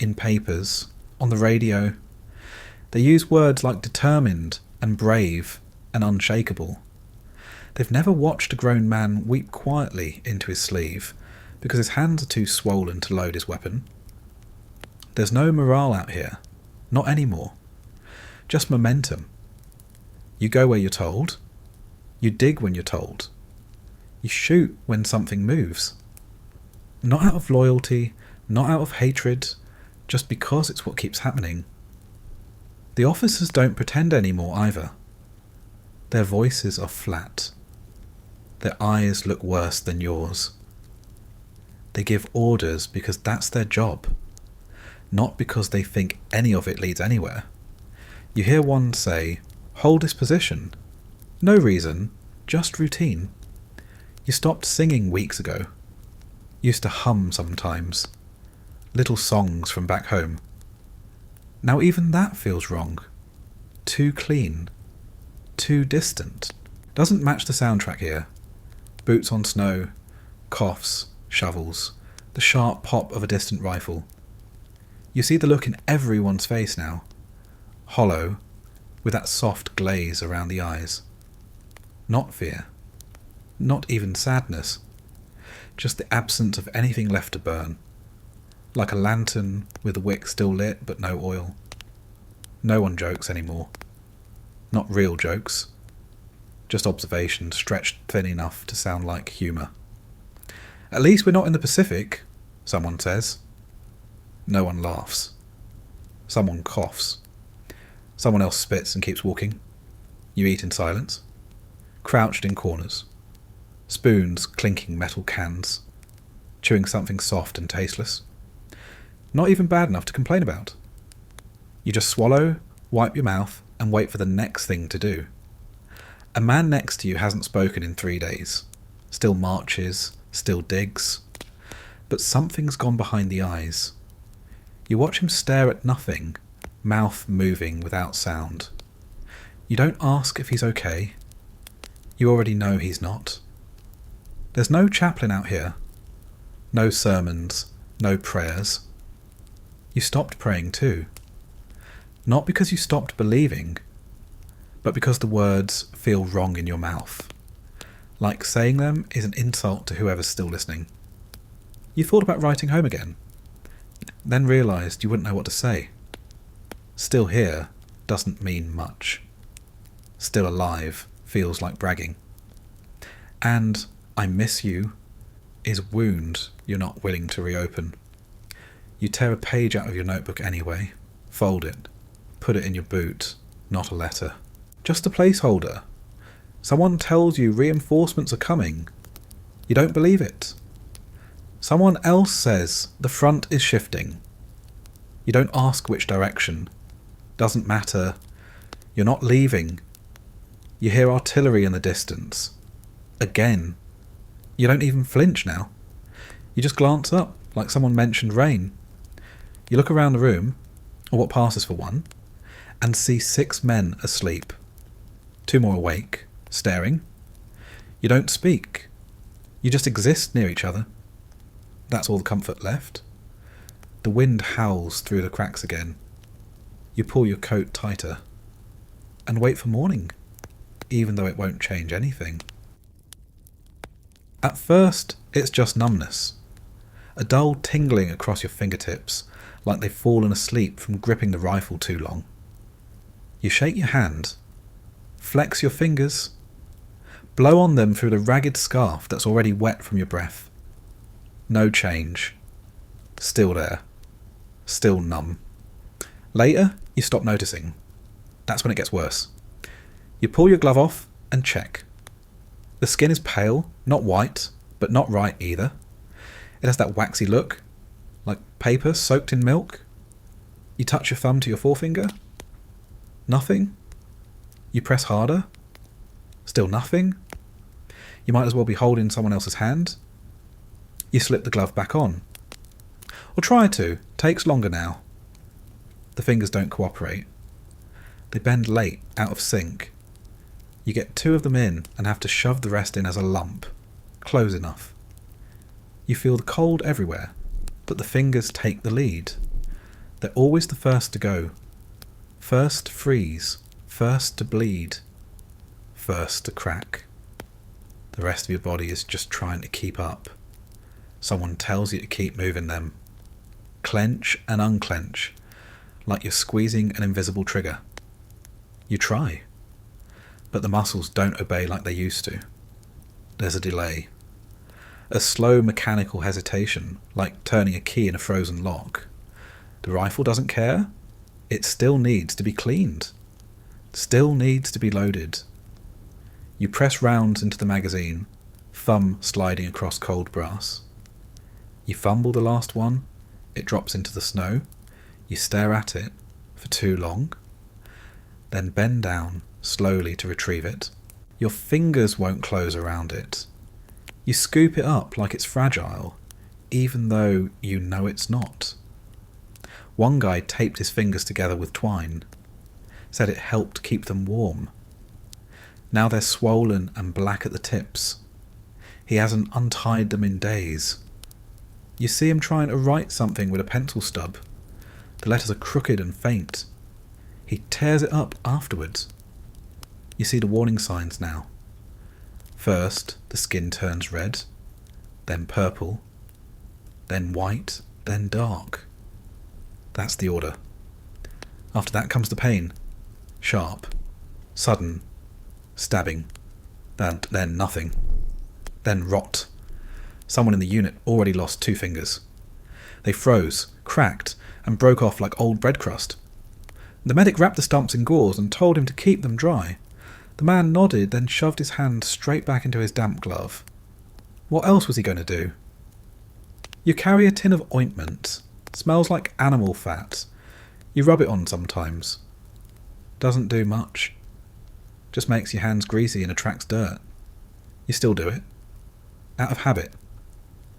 Speaker 1: In papers. On the radio. They use words like determined and brave and unshakable. They've never watched a grown man weep quietly into his sleeve because his hands are too swollen to load his weapon. There's no morale out here. Not anymore. Just momentum. You go where you're told. You dig when you're told. You shoot when something moves. Not out of loyalty, not out of hatred, just because it's what keeps happening. The officers don't pretend anymore either. Their voices are flat. Their eyes look worse than yours. They give orders because that's their job, not because they think any of it leads anywhere. You hear one say, "Hold this position." No reason, just routine. You stopped singing weeks ago. Used to hum sometimes. Little songs from back home. Now even that feels wrong. Too clean. Too distant. Doesn't match the soundtrack here. Boots on snow, coughs, shovels, the sharp pop of a distant rifle. You see the look in everyone's face now. Hollow, with that soft glaze around the eyes. Not fear. Not even sadness. Just the absence of anything left to burn. Like a lantern with the wick still lit but no oil. No one jokes anymore. Not real jokes. Just observations stretched thin enough to sound like humour. "At least we're not in the Pacific," someone says. No one laughs. Someone coughs. Someone else spits and keeps walking. You eat in silence. Crouched in corners. Spoons clinking metal cans. Chewing something soft and tasteless. Not even bad enough to complain about. You just swallow, wipe your mouth, and wait for the next thing to do. A man next to you hasn't spoken in 3 days. Still marches, still digs. But something's gone behind the eyes. You watch him stare at nothing, mouth moving without sound. You don't ask if he's okay. You already know he's not. There's no chaplain out here. No sermons, no prayers. You stopped praying too. Not because you stopped believing, but because the words feel wrong in your mouth. Like saying them is an insult to whoever's still listening. You thought about writing home again, then realised you wouldn't know what to say. Still here doesn't mean much. Still alive feels like bragging. And I miss you is a wound you're not willing to reopen. You tear a page out of your notebook anyway, fold it, put it in your boot. Not a letter. Just a placeholder. Someone tells you reinforcements are coming. You don't believe it. Someone else says the front is shifting. You don't ask which direction. Doesn't matter. You're not leaving. You hear artillery in the distance. Again. You don't even flinch now. You just glance up, like someone mentioned rain. You look around the room, or what passes for one, and see 6 men asleep. 2 more awake, staring. You don't speak. You just exist near each other. That's all the comfort left. The wind howls through the cracks again. You pull your coat tighter and wait for morning, even though it won't change anything. At first, it's just numbness. A dull tingling across your fingertips, like they've fallen asleep from gripping the rifle too long. You shake your hand, flex your fingers, blow on them through the ragged scarf that's already wet from your breath. No change. Still there. Still numb. Later, you stop noticing. That's when it gets worse. You pull your glove off and check. The skin is pale, not white, but not right either. It has that waxy look, like paper soaked in milk. You touch your thumb to your forefinger. Nothing. You press harder. Still nothing. You might as well be holding someone else's hand. You slip the glove back on. Or try to. Takes longer now. The fingers don't cooperate. They bend late, out of sync. You get 2 of them in and have to shove the rest in as a lump. Close enough. You feel the cold everywhere, but the fingers take the lead. They're always the first to go. First to freeze. First to bleed. First to crack. The rest of your body is just trying to keep up. Someone tells you to keep moving them. Clench and unclench, like you're squeezing an invisible trigger. You try, but the muscles don't obey like they used to. There's a delay. A slow mechanical hesitation, like turning a key in a frozen lock. The rifle doesn't care. It still needs to be cleaned. Still needs to be loaded. You press rounds into the magazine, thumb sliding across cold brass. You fumble the last one. It drops into the snow. You stare at it for too long. Then bend down slowly to retrieve it. Your fingers won't close around it. You scoop it up like it's fragile, even though you know it's not. One guy taped his fingers together with twine, said it helped keep them warm. Now they're swollen and black at the tips. He hasn't untied them in days. You see him trying to write something with a pencil stub. The letters are crooked and faint. He tears it up afterwards. You see the warning signs now. First, the skin turns red, then purple, then white, then dark. That's the order. After that comes the pain. Sharp, sudden, stabbing, then nothing, then rot. Someone in the unit already lost 2 fingers. They froze, cracked, and broke off like old bread crust. The medic wrapped the stumps in gauze and told him to keep them dry. The man nodded, then shoved his hand straight back into his damp glove. What else was he going to do? You carry a tin of ointment. Smells like animal fat. You rub it on sometimes. Doesn't do much. Just makes your hands greasy and attracts dirt. You still do it. Out of habit.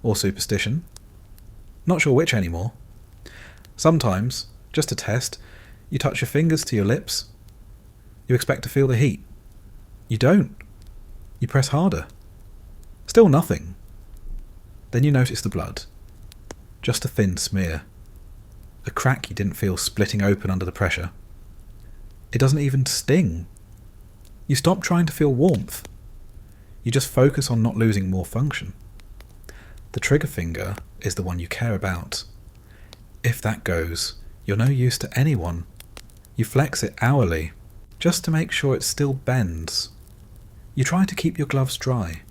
Speaker 1: Or superstition. Not sure which anymore. Sometimes, just to test, you touch your fingers to your lips. You expect to feel the heat. You don't. You press harder. Still nothing. Then you notice the blood. Just a thin smear. A crack you didn't feel splitting open under the pressure. It doesn't even sting. You stop trying to feel warmth. You just focus on not losing more function. The trigger finger is the one you care about. If that goes, you're no use to anyone. You flex it hourly, just to make sure it still bends. You try to keep your gloves dry.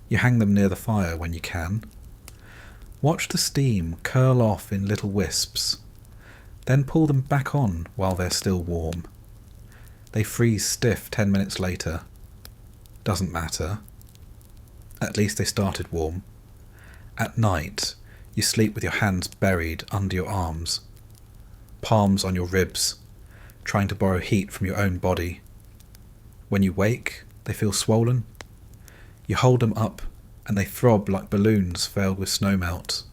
Speaker 1: You hang them near the fire when you can. Watch the steam curl off in little wisps, then pull them back on while they're still warm. They freeze stiff 10 minutes later. Doesn't matter. At least they started warm. At night, you sleep with your hands buried under your arms, palms on your ribs, trying to borrow heat from your own body. When you wake, they feel swollen. You hold them up and they throb like balloons filled with snowmelt.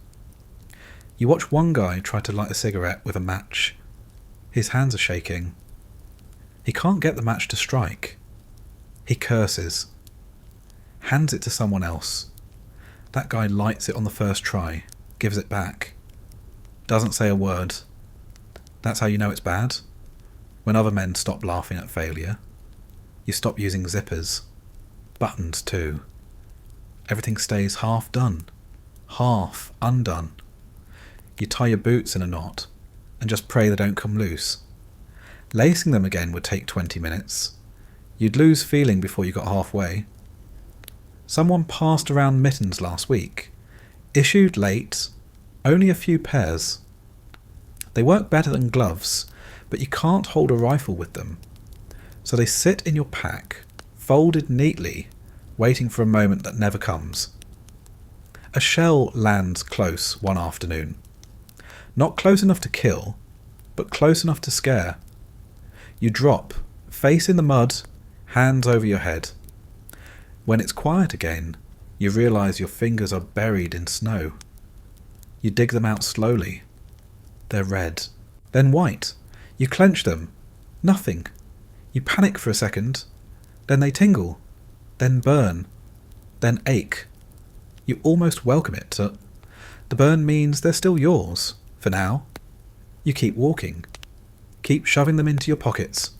Speaker 1: You watch one guy try to light a cigarette with a match. His hands are shaking. He can't get the match to strike. He curses. Hands it to someone else. That guy lights it on the first try, gives it back. Doesn't say a word. That's how you know it's bad. When other men stop laughing at failure. You stop using zippers. Buttons too. Everything stays half done. Half undone. You tie your boots in a knot and just pray they don't come loose. Lacing them again would take 20 minutes. You'd lose feeling before you got halfway. Someone passed around mittens last week. Issued late, only a few pairs. They work better than gloves, but you can't hold a rifle with them. So they sit in your pack, folded neatly, waiting for a moment that never comes. A shell lands close one afternoon. Not close enough to kill, but close enough to scare. You drop, face in the mud, hands over your head. When it's quiet again, you realise your fingers are buried in snow. You dig them out slowly. They're red, then white. You clench them. Nothing. You panic for a second. Then they tingle. Then burn. Then ache. You almost welcome it. The burn means they're still yours, for now. You keep walking. Keep shoving them into your pockets.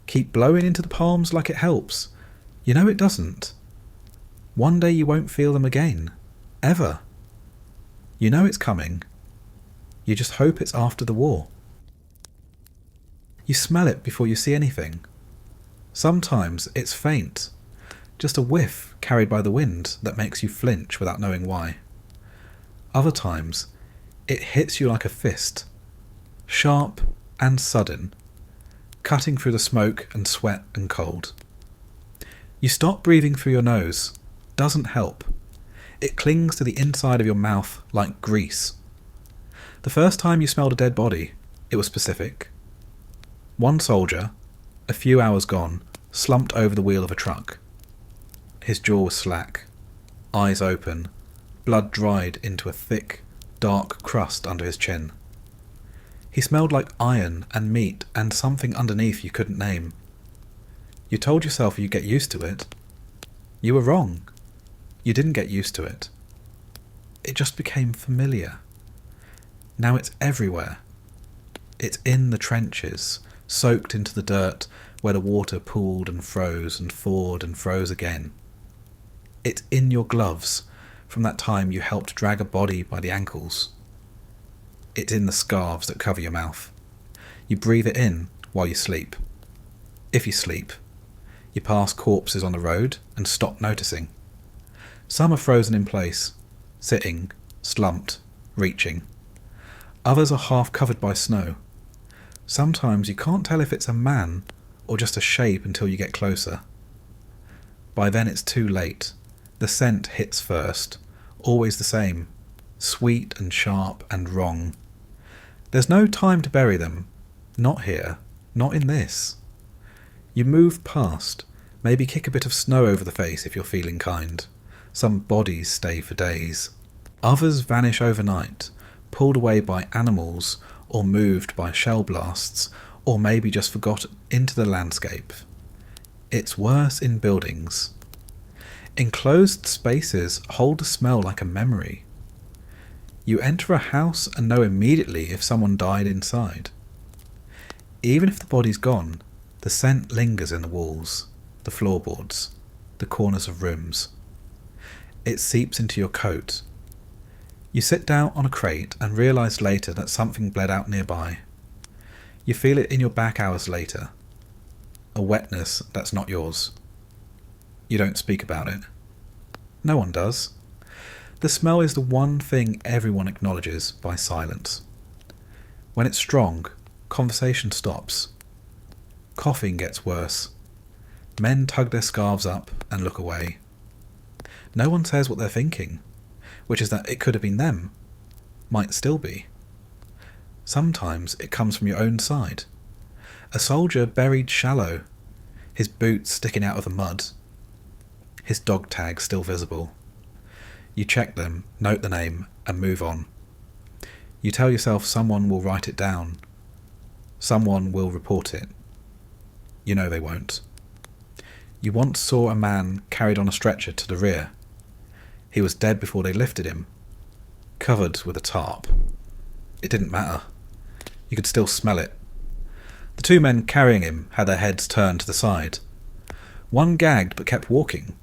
Speaker 1: Keep blowing into the palms like it helps. You know it doesn't. One day you won't feel them again. Ever. You know it's coming. You just hope it's after the war. You smell it before you see anything. Sometimes it's faint. Just a whiff carried by the wind that makes you flinch without knowing why. Other times, it hits you like a fist. Sharp and sudden. Cutting through the smoke and sweat and cold. You stop breathing through your nose. Doesn't help. It clings to the inside of your mouth like grease. The first time you smelled a dead body, it was specific. One soldier, a few hours gone, slumped over the wheel of a truck. His jaw was slack, eyes open, blood dried into a thick, dark crust under his chin. He smelled like iron and meat and something underneath you couldn't name. You told yourself you'd get used to it. You were wrong. You didn't get used to it. It just became familiar. Now it's everywhere. It's in the trenches, soaked into the dirt where the water pooled and froze and thawed and froze again. It's in your gloves from that time you helped drag a body by the ankles. It's in the scarves that cover your mouth. You breathe it in while you sleep. If you sleep, you pass corpses on the road and stop noticing. Some are frozen in place, sitting, slumped, reaching. Others are half covered by snow. Sometimes you can't tell if it's a man or just a shape until you get closer. By then it's too late. The scent hits first, always the same, sweet and sharp and wrong. There's no time to bury them. Not here, not in this. You move past, maybe kick a bit of snow over the face if you're feeling kind. Some bodies stay for days. Others vanish overnight, pulled away by animals or moved by shell blasts, or maybe just forgot into the landscape. It's worse in buildings. Enclosed spaces hold a smell like a memory. You enter a house and know immediately if someone died inside. Even if the body's gone, the scent lingers in the walls, the floorboards, the corners of rooms. It seeps into your coat. You sit down on a crate and realise later that something bled out nearby. You feel it in your back hours later. A wetness that's not yours. You don't speak about it. No one does. The smell is the one thing everyone acknowledges by silence. When it's strong, conversation stops. Coughing gets worse. Men tug their scarves up and look away. No one says what they're thinking, which is that it could have been them. Might still be. Sometimes it comes from your own side. A soldier buried shallow, his boots sticking out of the mud, his dog tag still visible. You check them, note the name, and move on. You tell yourself someone will write it down. Someone will report it. You know they won't. You once saw a man carried on a stretcher to the rear. He was dead before they lifted him, covered with a tarp. It didn't matter. You could still smell it. The two men carrying him had their heads turned to the side. One gagged but kept walking.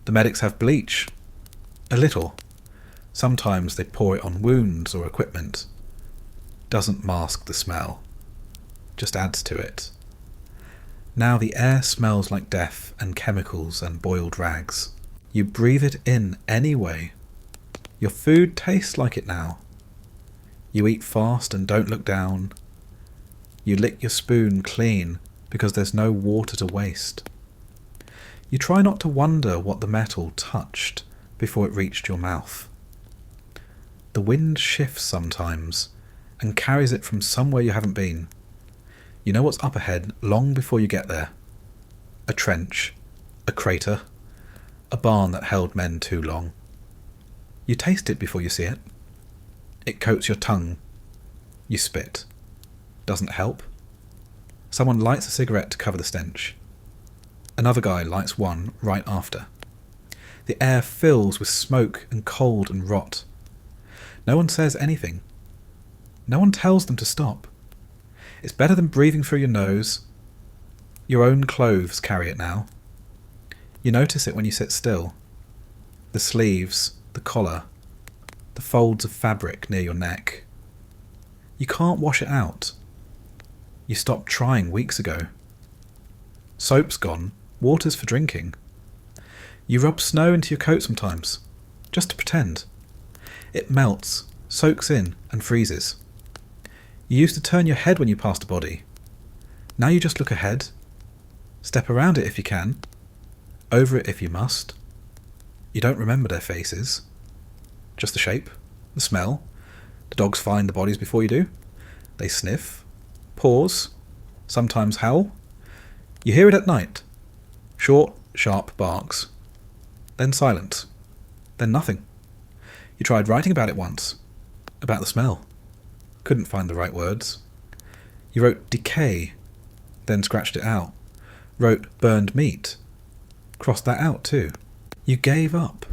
Speaker 1: The medics have bleach. A little. Sometimes they pour it on wounds or equipment. Doesn't mask the smell. Just adds to it. Now the air smells like death and chemicals and boiled rags. You breathe it in anyway. Your food tastes like it now. You eat fast and don't look down. You lick your spoon clean because there's no water to waste. You try not to wonder what the metal touched before it reached your mouth. The wind shifts sometimes and carries it from somewhere you haven't been. You know what's up ahead long before you get there. A trench, a crater, a barn that held men too long. You taste it before you see it. It coats your tongue. You spit. Doesn't help. Someone lights a cigarette to cover the stench. Another guy lights one right after. The air fills with smoke and cold and rot. No one says anything. No one tells them to stop. It's better than breathing through your nose. Your own clothes carry it now. You notice it when you sit still. The sleeves, the collar, the folds of fabric near your neck. You can't wash it out. You stopped trying weeks ago. Soap's gone, water's for drinking. You rub snow into your coat sometimes, just to pretend. It melts, soaks in, and freezes. You used to turn your head when you passed a body. Now you just look ahead. Step around it if you can. Over it if you must. You don't remember their faces. Just the shape, the smell. The dogs find the bodies before you do. They sniff, pause, sometimes howl. You hear it at night. Short, sharp barks. Then silence. Then nothing. You tried writing about it once. About the smell. Couldn't find the right words. You wrote decay, then scratched it out. Wrote burned meat. Crossed that out too. You gave up.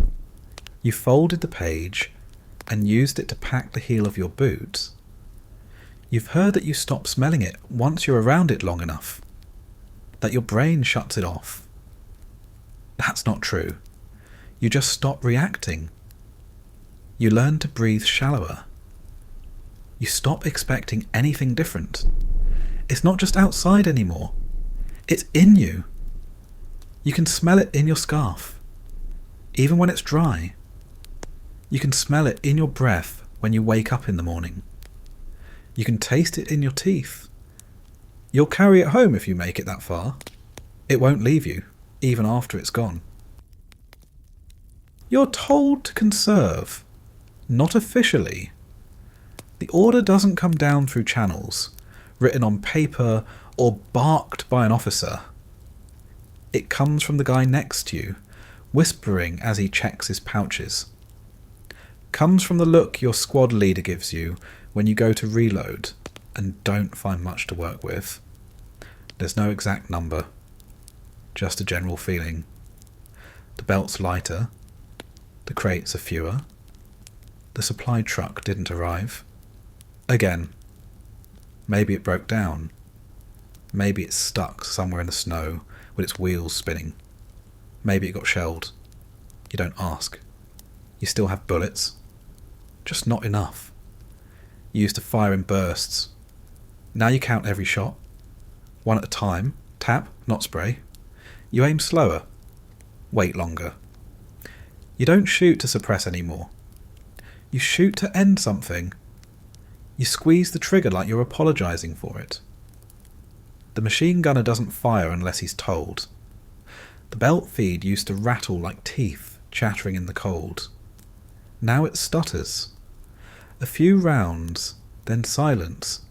Speaker 1: You folded the page and used it to pack the heel of your boots. You've heard that you stop smelling it once you're around it long enough. That your brain shuts it off. That's not true. You just stop reacting. You learn to breathe shallower. You stop expecting anything different. It's not just outside anymore. It's in you. You can smell it in your scarf, even when it's dry. You can smell it in your breath when you wake up in the morning. You can taste it in your teeth. You'll carry it home if you make it that far. It won't leave you, even after it's gone. You're told to conserve, not officially. The order doesn't come down through channels, written on paper or barked by an officer. It comes from the guy next to you, whispering as he checks his pouches. Comes from the look your squad leader gives you when you go to reload and don't find much to work with. There's no exact number, just a general feeling. The belt's lighter, the crates are fewer, the supply truck didn't arrive. Again, maybe it broke down. Maybe it's stuck somewhere in the snow with its wheels spinning. Maybe it got shelled. You don't ask. You still have bullets. Just not enough. You used to fire in bursts. Now you count every shot. One at a time. Tap, not spray. You aim slower. Wait longer. You don't shoot to suppress anymore. You shoot to end something. You squeeze the trigger like you're apologising for it. The machine gunner doesn't fire unless he's told. The belt feed used to rattle like teeth chattering in the cold. Now it stutters. A few rounds, then silence.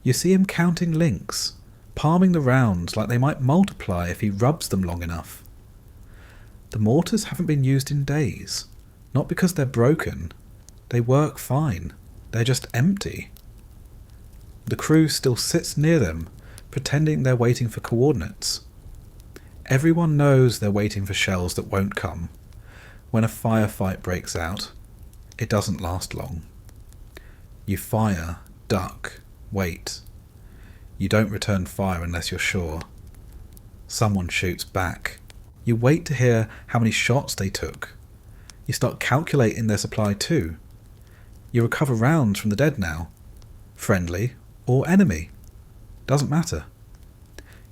Speaker 1: You see him counting links, palming the rounds like they might multiply if he rubs them long enough. The mortars haven't been used in days, not because they're broken. They work fine. They're just empty. The crew still sits near them, pretending they're waiting for coordinates. Everyone knows they're waiting for shells that won't come. When a firefight breaks out, it doesn't last long. You fire, duck, wait. You don't return fire unless you're sure. Someone shoots back. You wait to hear how many shots they took. You start calculating their supply too. You recover rounds from the dead now. Friendly or enemy. Doesn't matter.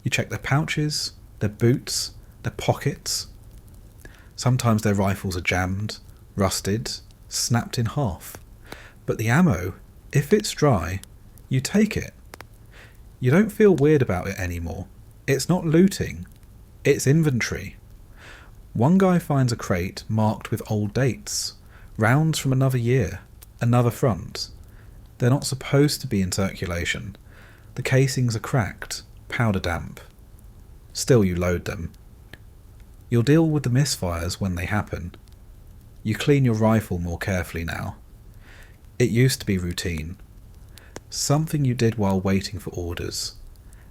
Speaker 1: You check their pouches, their boots, their pockets. Sometimes their rifles are jammed, rusted, snapped in half. But the ammo, if it's dry, you take it. You don't feel weird about it anymore. It's not looting. It's inventory. One guy finds a crate marked with old dates, rounds from another year, another front. They're not supposed to be in circulation. The casings are cracked, powder damp. Still you load them. You'll deal with the misfires when they happen. You clean your rifle more carefully now. It used to be routine. Something you did while waiting for orders.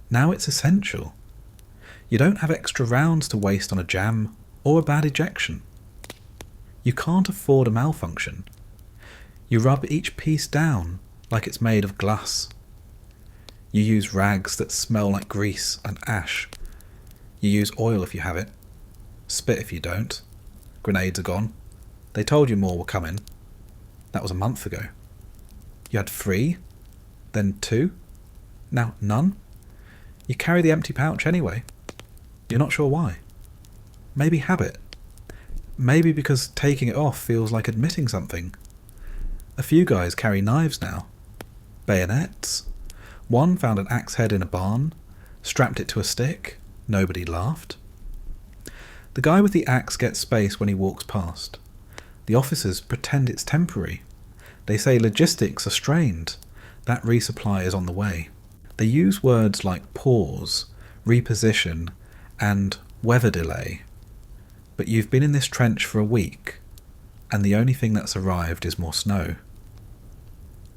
Speaker 1: Now it's essential. You don't have extra rounds to waste on a jam or a bad ejection. You can't afford a malfunction. You rub each piece down like it's made of glass. You use rags that smell like grease and ash. You use oil if you have it. Spit if you don't. Grenades are gone. They told you more were coming. That was a month ago. You had 3, then 2, now none. You carry the empty pouch anyway. You're not sure why. Maybe habit. Maybe because taking it off feels like admitting something. A few guys carry knives now. Bayonets. One found an axe head in a barn, strapped it to a stick. Nobody laughed. The guy with the axe gets space when he walks past. The officers pretend it's temporary. They say logistics are strained. That resupply is on the way. They use words like pause, reposition, and weather delay. But you've been in this trench for a week, and the only thing that's arrived is more snow.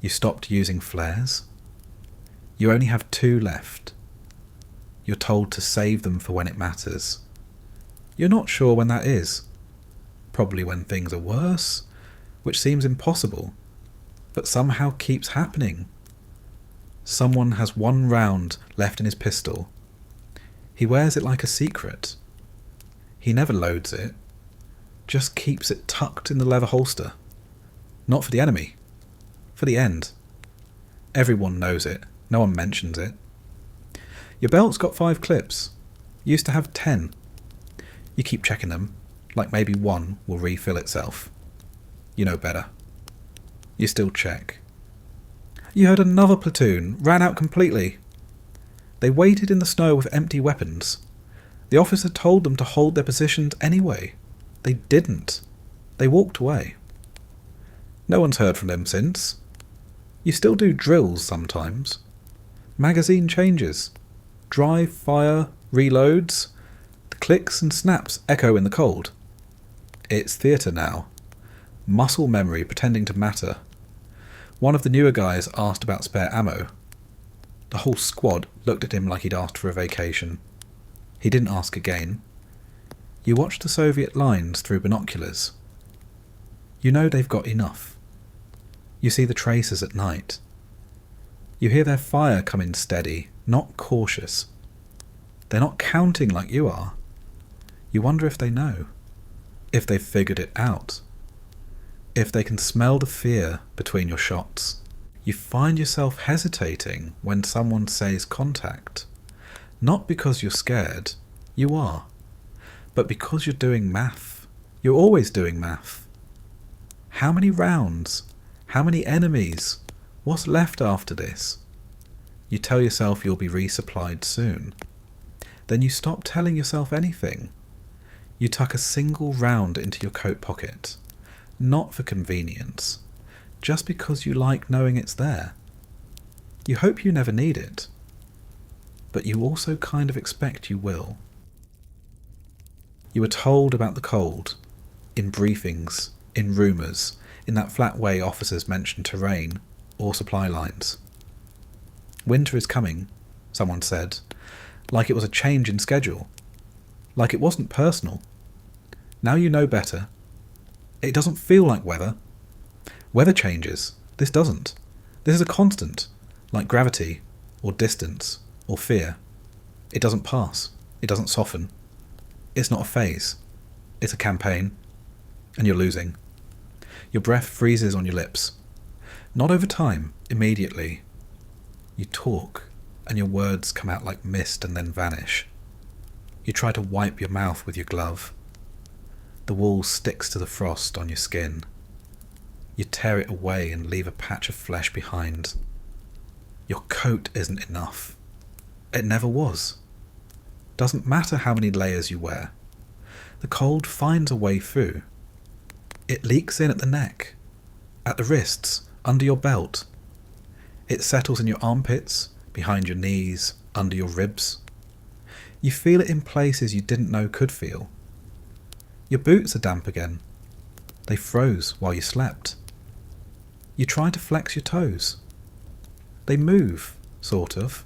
Speaker 1: You stopped using flares. You only have 2 left. You're told to save them for when it matters. You're not sure when that is. Probably when things are worse, which seems impossible, but somehow keeps happening. Someone has 1 round left in his pistol. He wears it like a secret. He never loads it, just keeps it tucked in the leather holster. Not for the enemy, for the end. Everyone knows it, no one mentions it. Your belt's got 5 clips. Used to have 10. You keep checking them, like maybe 1 will refill itself. You know better. You still check. You heard another platoon ran out completely. They waited in the snow with empty weapons. The officer told them to hold their positions anyway. They didn't. They walked away. No one's heard from them since. You still do drills sometimes. Magazine changes. Dry fire, reloads. The clicks and snaps echo in the cold. It's theatre now. Muscle memory pretending to matter. One of the newer guys asked about spare ammo. The whole squad looked at him like he'd asked for a vacation. He didn't ask again. You watch the Soviet lines through binoculars. You know they've got enough. You see the tracers at night. You hear their fire come in steady, not cautious. They're not counting like you are. You wonder if they know. If they've figured it out. If they can smell the fear between your shots. You find yourself hesitating when someone says contact. Not because you're scared, you are, but because you're doing math. You're always doing math. How many rounds? How many enemies? What's left after this? You tell yourself you'll be resupplied soon. Then you stop telling yourself anything. You tuck a single round into your coat pocket, not for convenience, just because you like knowing it's there. You hope you never need it, but you also kind of expect you will. You were told about the cold, in briefings, in rumours, in that flat way officers mention terrain or supply lines. Winter is coming, someone said, like it was a change in schedule, like it wasn't personal. Now you know better. It doesn't feel like weather. Weather changes. This doesn't. This is a constant, like gravity, or distance, or fear. It doesn't pass. It doesn't soften. It's not a phase. It's a campaign. And you're losing. Your breath freezes on your lips. Not over time, immediately. You talk, and your words come out like mist and then vanish. You try to wipe your mouth with your glove. The wool sticks to the frost on your skin. You tear it away and leave a patch of flesh behind. Your coat isn't enough. It never was. Doesn't matter how many layers you wear. The cold finds a way through. It leaks in at the neck, at the wrists, under your belt. It settles in your armpits, behind your knees, under your ribs. You feel it in places you didn't know could feel. Your boots are damp again. They froze while you slept. You try to flex your toes. They move, sort of.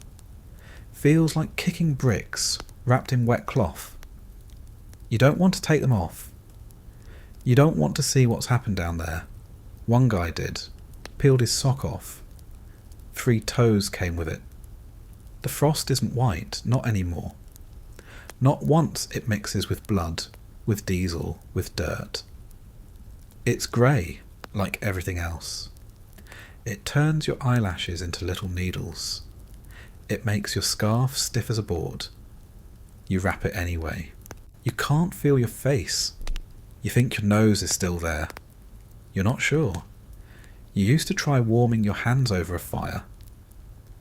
Speaker 1: Feels like kicking bricks wrapped in wet cloth. You don't want to take them off. You don't want to see what's happened down there. One guy did. Peeled his sock off. 3 toes came with it. The frost isn't white, not anymore. Not once it mixes with blood, with diesel, with dirt. It's grey, like everything else. It turns your eyelashes into little needles. It makes your scarf stiff as a board. You wrap it anyway. You can't feel your face. You think your nose is still there. You're not sure. You used to try warming your hands over a fire.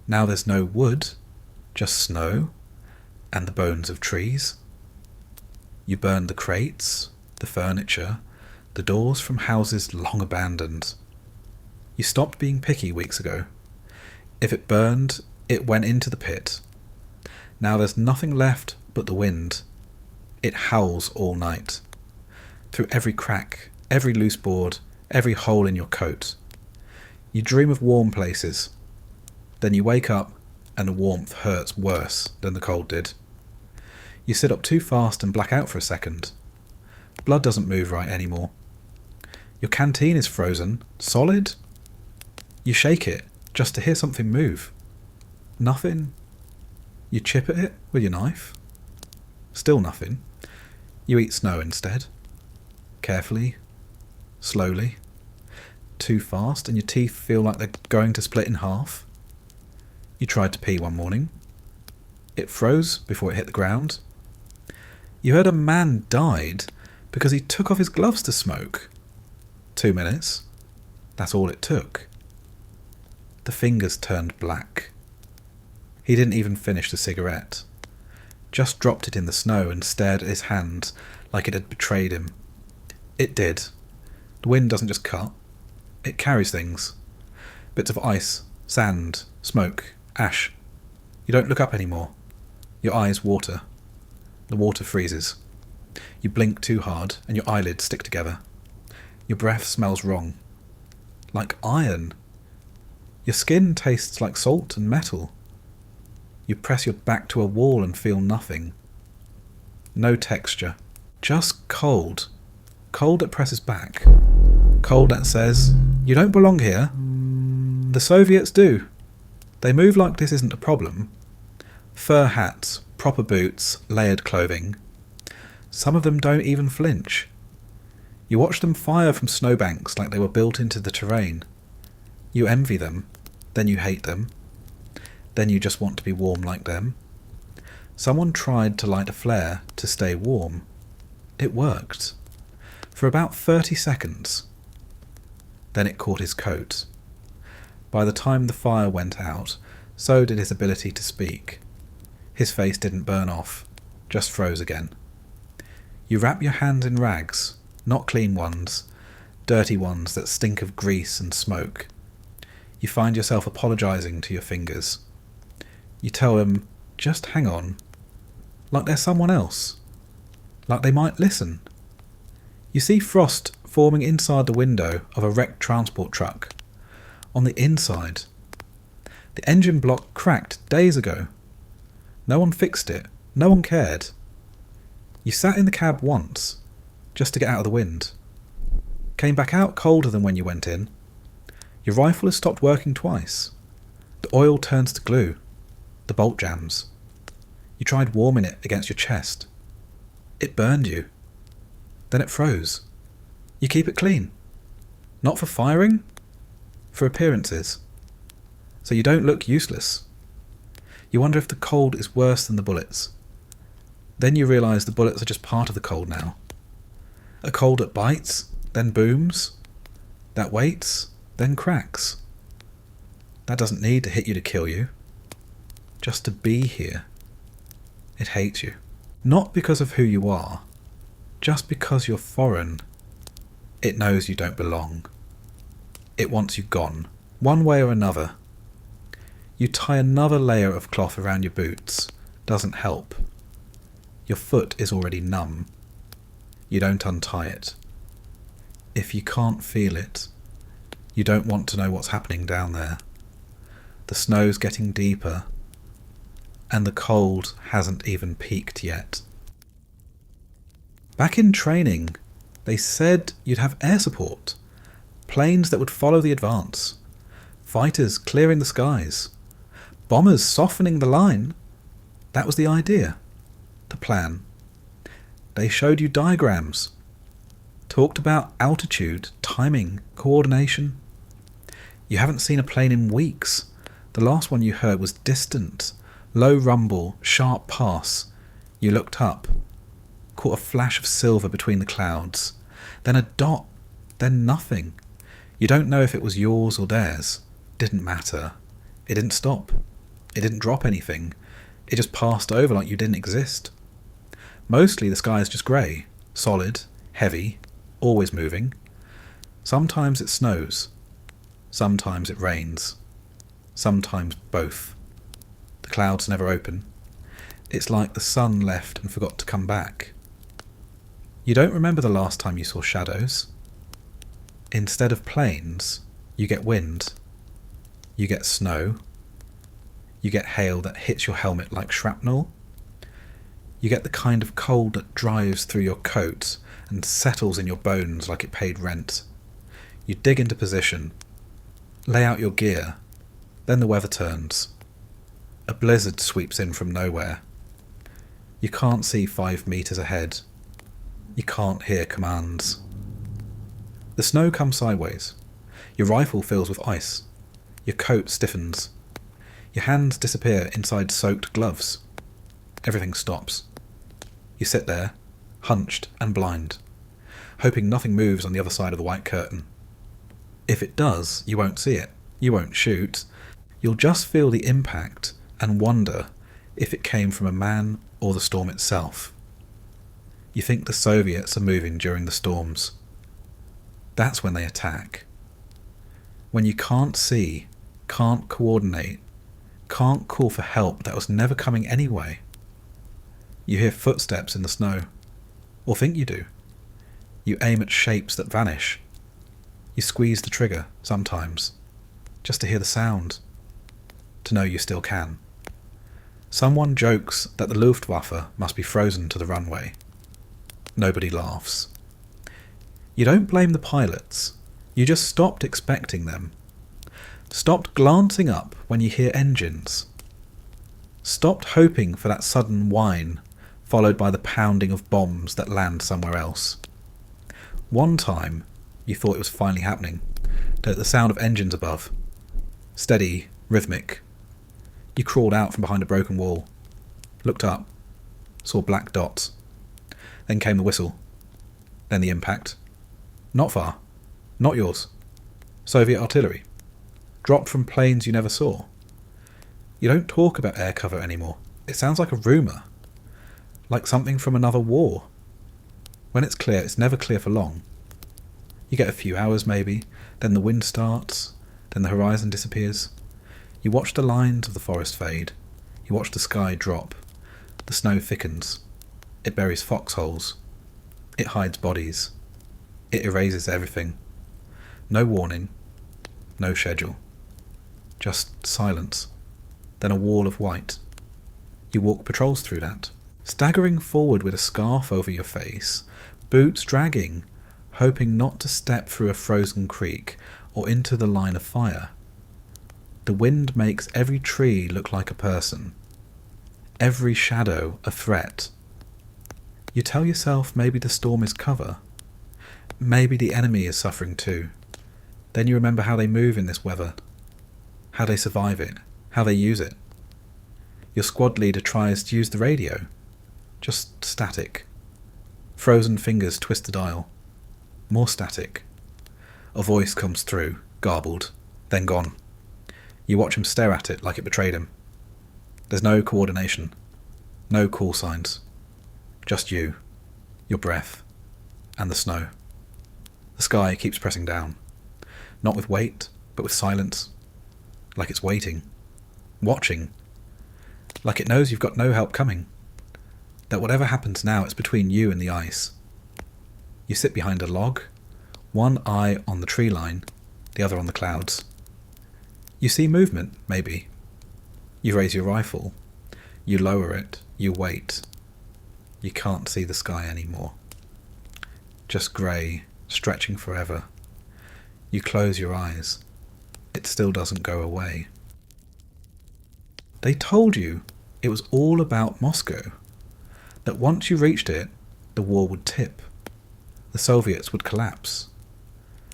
Speaker 1: Now there's no wood, just snow, and the bones of trees. You burned the crates, the furniture, the doors from houses long abandoned. You stopped being picky weeks ago. If it burned, it went into the pit. Now there's nothing left but the wind. It howls all night. Through every crack, every loose board, every hole in your coat. You dream of warm places. Then you wake up and the warmth hurts worse than the cold did. You sit up too fast and black out for a second. Blood doesn't move right anymore. Your canteen is frozen, solid. You shake it just to hear something move. Nothing. You chip at it with your knife. Still nothing. You eat snow instead. Carefully. Slowly. Too fast and your teeth feel like they're going to split in half. You tried to pee one morning. It froze before it hit the ground. You heard a man died because he took off his gloves to smoke. 2 minutes. That's all it took. The fingers turned black. He didn't even finish the cigarette. Just dropped it in the snow and stared at his hand like it had betrayed him. It did. The wind doesn't just cut. It carries things. Bits of ice, sand, smoke, ash. You don't look up anymore. Your eyes water. The water freezes. You blink too hard and your eyelids stick together. Your breath smells wrong. Like iron. Your skin tastes like salt and metal. You press your back to a wall and feel nothing. No texture. Just cold. Cold that presses back. Cold that says, you don't belong here. The Soviets do. They move like this isn't a problem. Fur hats, proper boots, layered clothing. Some of them don't even flinch. You watch them fire from snowbanks like they were built into the terrain. You envy them, then you hate them. Then you just want to be warm like them. Someone tried to light a flare to stay warm. It worked. For about 30 seconds. Then it caught his coat. By the time the fire went out, so did his ability to speak. His face didn't burn off, just froze again. You wrap your hands in rags, not clean ones, dirty ones that stink of grease and smoke. You find yourself apologising to your fingers. You tell them, just hang on, like they're someone else, like they might listen. You see frost forming inside the window of a wrecked transport truck. On the inside. The engine block cracked days ago. No one fixed it. No one cared. You sat in the cab once, just to get out of the wind. Came back out colder than when you went in. Your rifle has stopped working twice. The oil turns to glue. The bolt jams. You tried warming it against your chest. It burned you. Then it froze. You keep it clean. Not for firing, for appearances. So you don't look useless. You wonder if the cold is worse than the bullets. Then you realise the bullets are just part of the cold now. A cold that bites, then booms, that waits, then cracks. That doesn't need to hit you to kill you. Just to be here. It hates you. Not because of who you are, just because you're foreign. It knows you don't belong. It wants you gone, one way or another. You tie another layer of cloth around your boots. Doesn't help. Your foot is already numb. You don't untie it. If you can't feel it, you don't want to know what's happening down there. The snow's getting deeper, and the cold hasn't even peaked yet. Back in training, they said you'd have air support, planes that would follow the advance, fighters clearing the skies, bombers softening the line. That was the idea, the plan. They showed you diagrams, talked about altitude, timing, coordination. You haven't seen a plane in weeks. The last one you heard was distant, low rumble, sharp pass. You looked up, caught a flash of silver between the clouds, then a dot, then nothing. You don't know if it was yours or theirs. Didn't matter. It didn't stop. It didn't drop anything. It just passed over like you didn't exist. Mostly the sky is just grey, solid, heavy, always moving. Sometimes it snows. Sometimes it rains. Sometimes both. The clouds never open. It's like the sun left and forgot to come back. You don't remember the last time you saw shadows. Instead of planes, you get wind. You get snow. You get hail that hits your helmet like shrapnel. You get the kind of cold that drives through your coat and settles in your bones like it paid rent. You dig into position, lay out your gear, then the weather turns. A blizzard sweeps in from nowhere. You can't see 5 meters ahead. You can't hear commands. The snow comes sideways. Your rifle fills with ice. Your coat stiffens. Your hands disappear inside soaked gloves. Everything stops. You sit there, hunched and blind, hoping nothing moves on the other side of the white curtain. If it does, you won't see it. You won't shoot. You'll just feel the impact and wonder if it came from a man or the storm itself. You think the Soviets are moving during the storms. That's when they attack. When you can't see, can't coordinate, can't call for help that was never coming anyway. You hear footsteps in the snow, or think you do. You aim at shapes that vanish. You squeeze the trigger, sometimes, just to hear the sound, to know you still can. Someone jokes that the Luftwaffe must be frozen to the runway. Nobody laughs. You don't blame the pilots. You just stopped expecting them. Stopped glancing up when you hear engines. Stopped hoping for that sudden whine, followed by the pounding of bombs that land somewhere else. One time, you thought it was finally happening. The sound of engines above. Steady, rhythmic. You crawled out from behind a broken wall. Looked up. Saw black dots. Then came the whistle. Then the impact. Not far. Not yours. Soviet artillery. Dropped from planes you never saw. You don't talk about air cover anymore. It sounds like a rumour. Like something from another war. When it's clear, it's never clear for long. You get a few hours maybe, then the wind starts, then the horizon disappears. You watch the lines of the forest fade. You watch the sky drop. The snow thickens. It buries foxholes. It hides bodies. It erases everything. No warning. No schedule. Just silence. Then a wall of white. You walk patrols through that, staggering forward with a scarf over your face, boots dragging, hoping not to step through a frozen creek or into the line of fire. The wind makes every tree look like a person, every shadow a threat. You tell yourself maybe the storm is cover, maybe the enemy is suffering too. Then you remember how they move in this weather, how they survive it, how they use it. Your squad leader tries to use the radio, just static. Frozen fingers twist the dial. More static. A voice comes through, garbled, then gone. You watch him stare at it like it betrayed him. There's no coordination, no call signs. Just you, your breath, and the snow. The sky keeps pressing down. Not with weight, but with silence. Like it's waiting. Watching. Like it knows you've got no help coming. That whatever happens now, it's between you and the ice. You sit behind a log, one eye on the tree line, the other on the clouds. You see movement, maybe. You raise your rifle. You lower it. You wait. You can't see the sky anymore. Just grey, stretching forever. You close your eyes. It still doesn't go away. They told you it was all about Moscow. That once you reached it, the war would tip. The Soviets would collapse.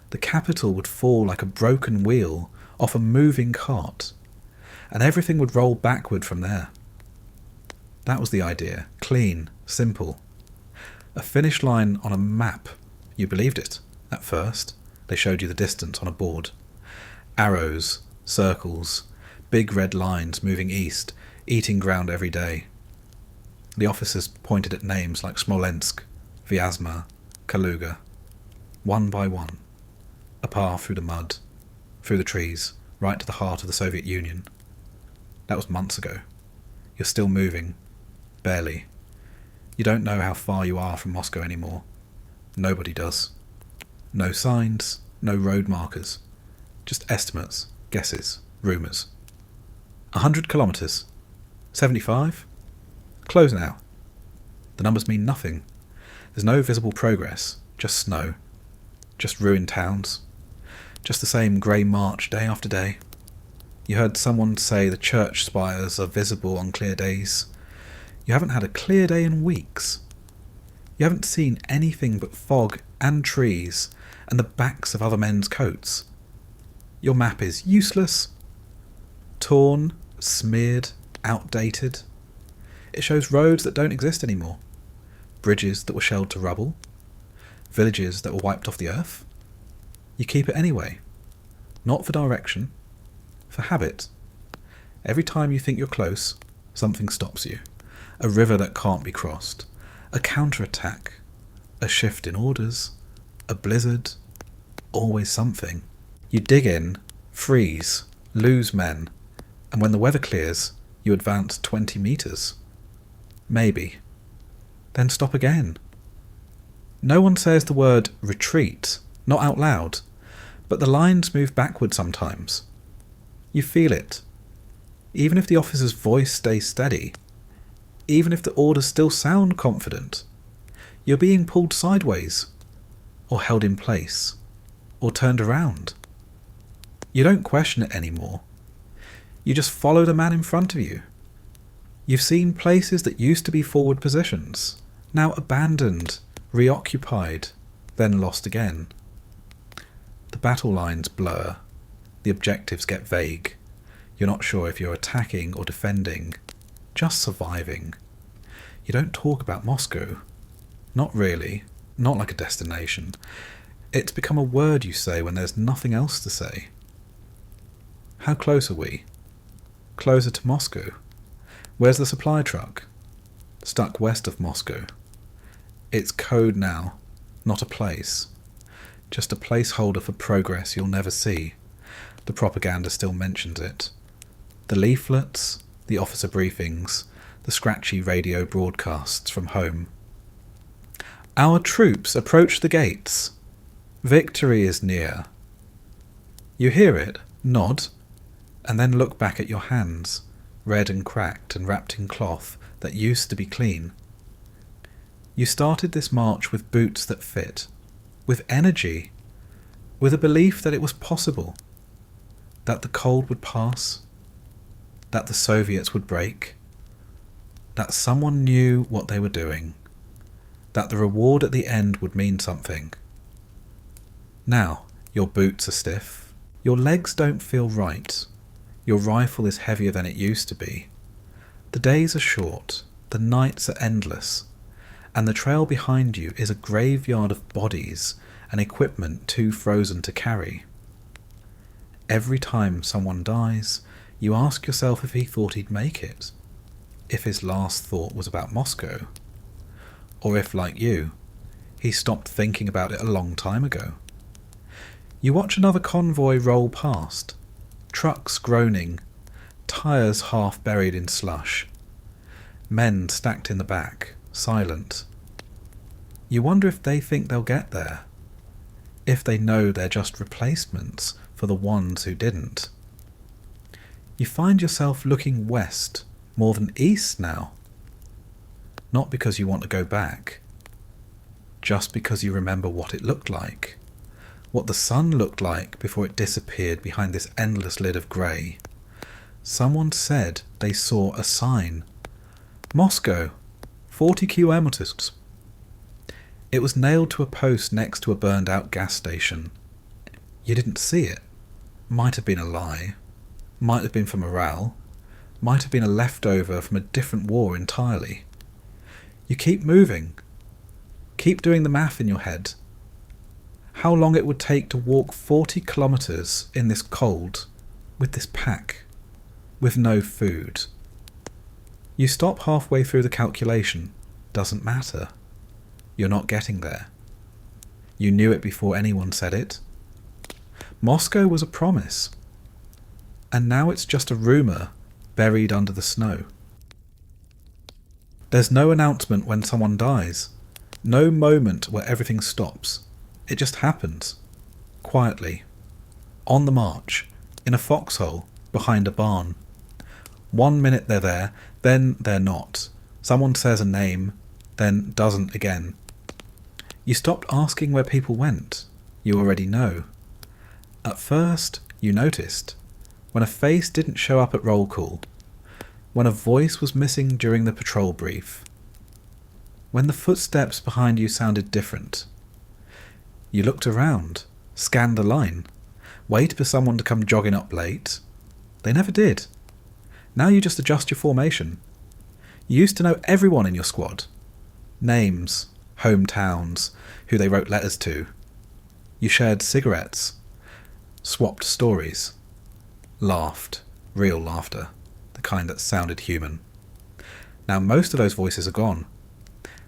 Speaker 1: The capital would fall like a broken wheel off a moving cart, and everything would roll backward from there. That was the idea. Clean, simple. A finish line on a map. You believed it, at first. They showed you the distance on a board. Arrows, circles, big red lines moving east, eating ground every day. The officers pointed at names like Smolensk, Vyazma, Kaluga. One by one. A path through the mud, through the trees, right to the heart of the Soviet Union. That was months ago. You're still moving. Barely. You don't know how far you are from Moscow anymore. Nobody does. No signs, no road markers. Just estimates, guesses, rumours. 100 kilometres. 75? Close now. The numbers mean nothing. There's no visible progress, just snow. Just ruined towns. Just the same grey march day after day. You heard someone say the church spires are visible on clear days. You haven't had a clear day in weeks. You haven't seen anything but fog and trees and the backs of other men's coats. Your map is useless, torn, smeared, outdated. It shows roads that don't exist anymore, bridges that were shelled to rubble, villages that were wiped off the earth. You keep it anyway, not for direction, for habit. Every time you think you're close, something stops you. A river that can't be crossed, a counterattack, a shift in orders, a blizzard, always something. You dig in, freeze, lose men, and when the weather clears, you advance 20 metres. Maybe. Then stop again. No one says the word retreat, not out loud, but the lines move backward sometimes. You feel it. Even if the officer's voice stays steady, even if the orders still sound confident, you're being pulled sideways, or held in place, or turned around. You don't question it anymore. You just follow the man in front of you. You've seen places that used to be forward positions, now abandoned, reoccupied, then lost again. The battle lines blur. The objectives get vague. You're not sure if you're attacking or defending, just surviving. You don't talk about Moscow. Not really. Not like a destination. It's become a word you say when there's nothing else to say. How close are we? Closer to Moscow. Where's the supply truck? Stuck west of Moscow. It's code now, not a place. Just a placeholder for progress you'll never see. The propaganda still mentions it. The leaflets, the officer briefings, the scratchy radio broadcasts from home. Our troops approach the gates. Victory is near. You hear it, nod, and then look back at your hands, red and cracked and wrapped in cloth that used to be clean. You started this march with boots that fit, with energy, with a belief that it was possible, that the cold would pass, that the Soviets would break, that someone knew what they were doing, that the reward at the end would mean something. Now, your boots are stiff, your legs don't feel right, your rifle is heavier than it used to be. The days are short, the nights are endless, and the trail behind you is a graveyard of bodies and equipment too frozen to carry. Every time someone dies, you ask yourself if he thought he'd make it, if his last thought was about Moscow, or if, like you, he stopped thinking about it a long time ago. You watch another convoy roll past, trucks groaning, tyres half buried in slush, men stacked in the back, silent. You wonder if they think they'll get there, if they know they're just replacements for the ones who didn't. You find yourself looking west more than east now, not because you want to go back, just because you remember what it looked like, what the sun looked like before it disappeared behind this endless lid of grey. Someone said they saw a sign. Moscow, 40 kilometres. It was nailed to a post next to a burned out gas station. You didn't see it. Might have been a lie. Might have been for morale. Might have been a leftover from a different war entirely. You keep moving. Keep doing the math in your head. How long it would take to walk 40 kilometres in this cold, with this pack, with no food. You stop halfway through the calculation. Doesn't matter. You're not getting there. You knew it before anyone said it. Moscow was a promise. And now it's just a rumour buried under the snow. There's no announcement when someone dies. No moment where everything stops. It just happens. Quietly. On the march. In a foxhole. Behind a barn. 1 minute they're there, then they're not. Someone says a name, then doesn't again. You stopped asking where people went. You already know. At first, you noticed. When a face didn't show up at roll call. When a voice was missing during the patrol brief. When the footsteps behind you sounded different. You looked around, scanned the line, waited for someone to come jogging up late. They never did. Now you just adjust your formation. You used to know everyone in your squad. Names, hometowns, who they wrote letters to. You shared cigarettes, swapped stories, laughed, real laughter, the kind that sounded human. Now most of those voices are gone.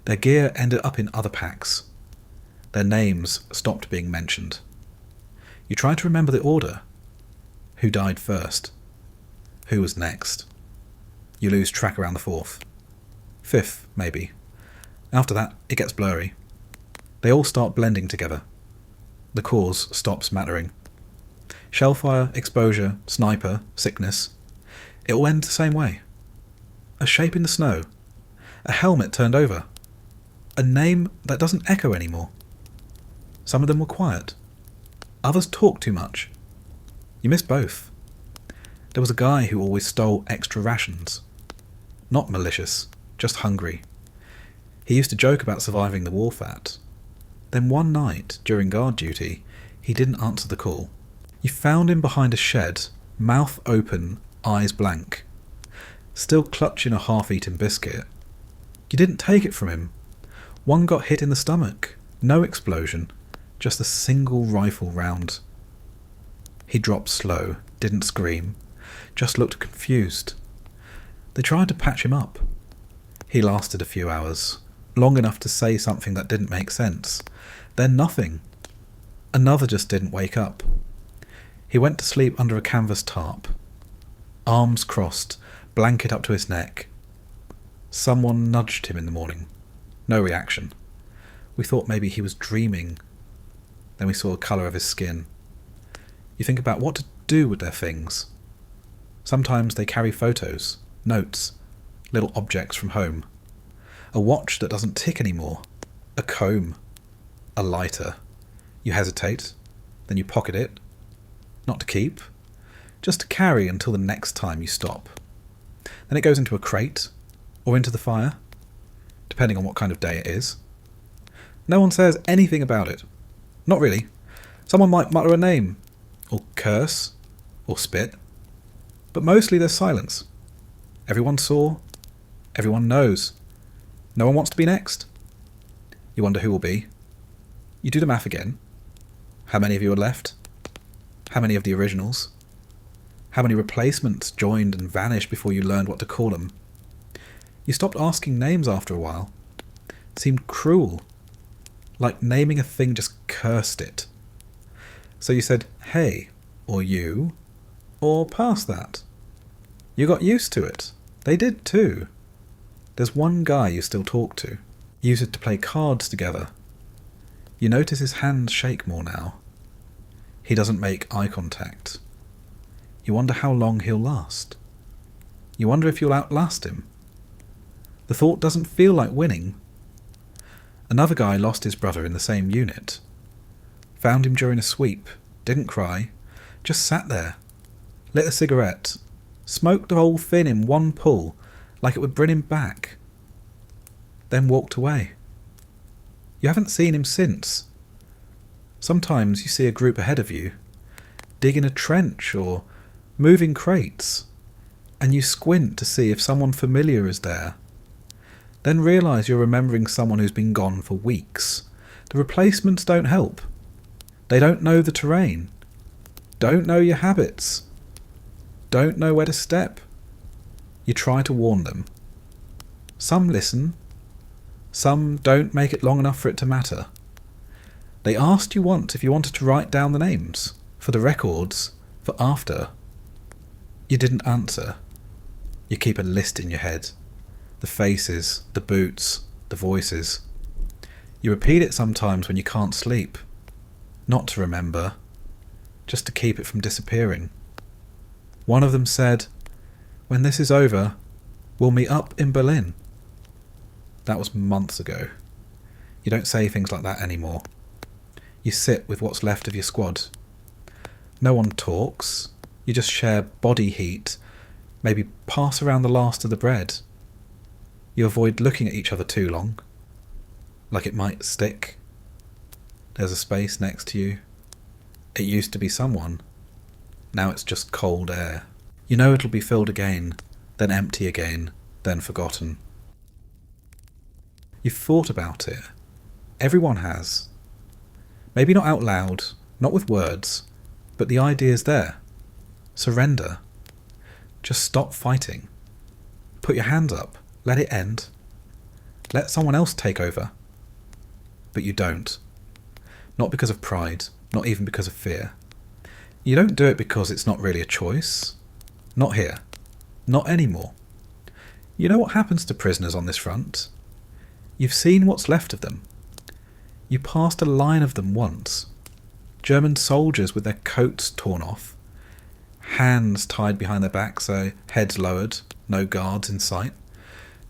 Speaker 1: Their gear ended up in other packs. Their names stopped being mentioned. You try to remember the order. Who died first? Who was next? You lose track around the 4th. 5th, maybe. After that, it gets blurry. They all start blending together. The cause stops mattering. Shellfire, exposure, sniper, sickness. It will end the same way. A shape in the snow. A helmet turned over. A name that doesn't echo anymore. Some of them were quiet. Others talked too much. You miss both. There was a guy who always stole extra rations. Not malicious, just hungry. He used to joke about surviving the war fat. Then one night, during guard duty, he didn't answer the call. You found him behind a shed, mouth open, eyes blank. Still clutching a half-eaten biscuit. You didn't take it from him. One got hit in the stomach. No explosion. Just a single rifle round. He dropped slow, didn't scream, just looked confused. They tried to patch him up. He lasted a few hours, long enough to say something that didn't make sense. Then nothing. Another just didn't wake up. He went to sleep under a canvas tarp. Arms crossed, blanket up to his neck. Someone nudged him in the morning. No reaction. We thought maybe he was dreaming. Then we saw the colour of his skin. You think about what to do with their things. Sometimes they carry photos, notes, little objects from home. A watch that doesn't tick anymore. A comb. A lighter. You hesitate, then you pocket it. Not to keep, just to carry until the next time you stop. Then it goes into a crate, or into the fire, depending on what kind of day it is. No one says anything about it. Not really. Someone might mutter a name, or curse, or spit. But mostly there's silence. Everyone saw, everyone knows. No one wants to be next. You wonder who will be. You do the math again. How many of you are left? How many of the originals? How many replacements joined and vanished before you learned what to call them? You stopped asking names after a while. It seemed cruel. Like naming a thing just cursed it. So you said, hey, or you, or past that. You got used to it. They did too. There's one guy you still talk to. You use it to play cards together. You notice his hands shake more now. He doesn't make eye contact. You wonder how long he'll last. You wonder if you'll outlast him. The thought doesn't feel like winning. Another guy lost his brother in the same unit. Found him during a sweep, didn't cry, just sat there, lit a cigarette, smoked the whole thing in one pull, like it would bring him back. Then walked away. You haven't seen him since. Sometimes you see a group ahead of you, digging a trench or moving crates, and you squint to see if someone familiar is there. Then realise you're remembering someone who's been gone for weeks. The replacements don't help. They don't know the terrain, don't know your habits, don't know where to step. You try to warn them. Some listen, some don't make it long enough for it to matter. They asked you once if you wanted to write down the names, for the records, for after. You didn't answer. You keep a list in your head. The faces, the boots, the voices. You repeat it sometimes when you can't sleep. Not to remember, just to keep it from disappearing. One of them said, "When this is over, we'll meet up in Berlin." That was months ago. You don't say things like that anymore. You sit with what's left of your squad. No one talks. You just share body heat, maybe pass around the last of the bread. You avoid looking at each other too long, like it might stick. There's a space next to you. It used to be someone. Now it's just cold air. You know it'll be filled again, then empty again, then forgotten. You've thought about it. Everyone has. Maybe not out loud, not with words, but the idea's there. Surrender. Just stop fighting. Put your hands up. Let it end. Let someone else take over. But you don't. Not because of pride, not even because of fear. You don't do it because it's not really a choice. Not here. Not anymore. You know what happens to prisoners on this front? You've seen what's left of them. You passed a line of them once. German soldiers with their coats torn off, hands tied behind their backs, so heads lowered, no guards in sight.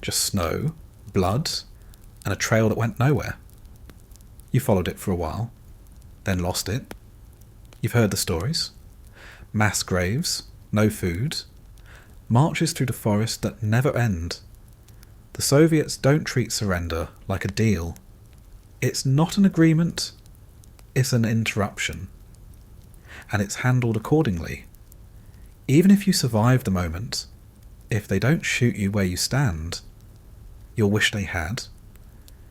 Speaker 1: Just snow, blood, and a trail that went nowhere. You followed it for a while, then lost it. You've heard the stories. Mass graves, no food, marches through the forest that never end. The Soviets don't treat surrender like a deal. It's not an agreement, it's an interruption. And it's handled accordingly. Even if you survive the moment, if they don't shoot you where you stand, you'll wish they had.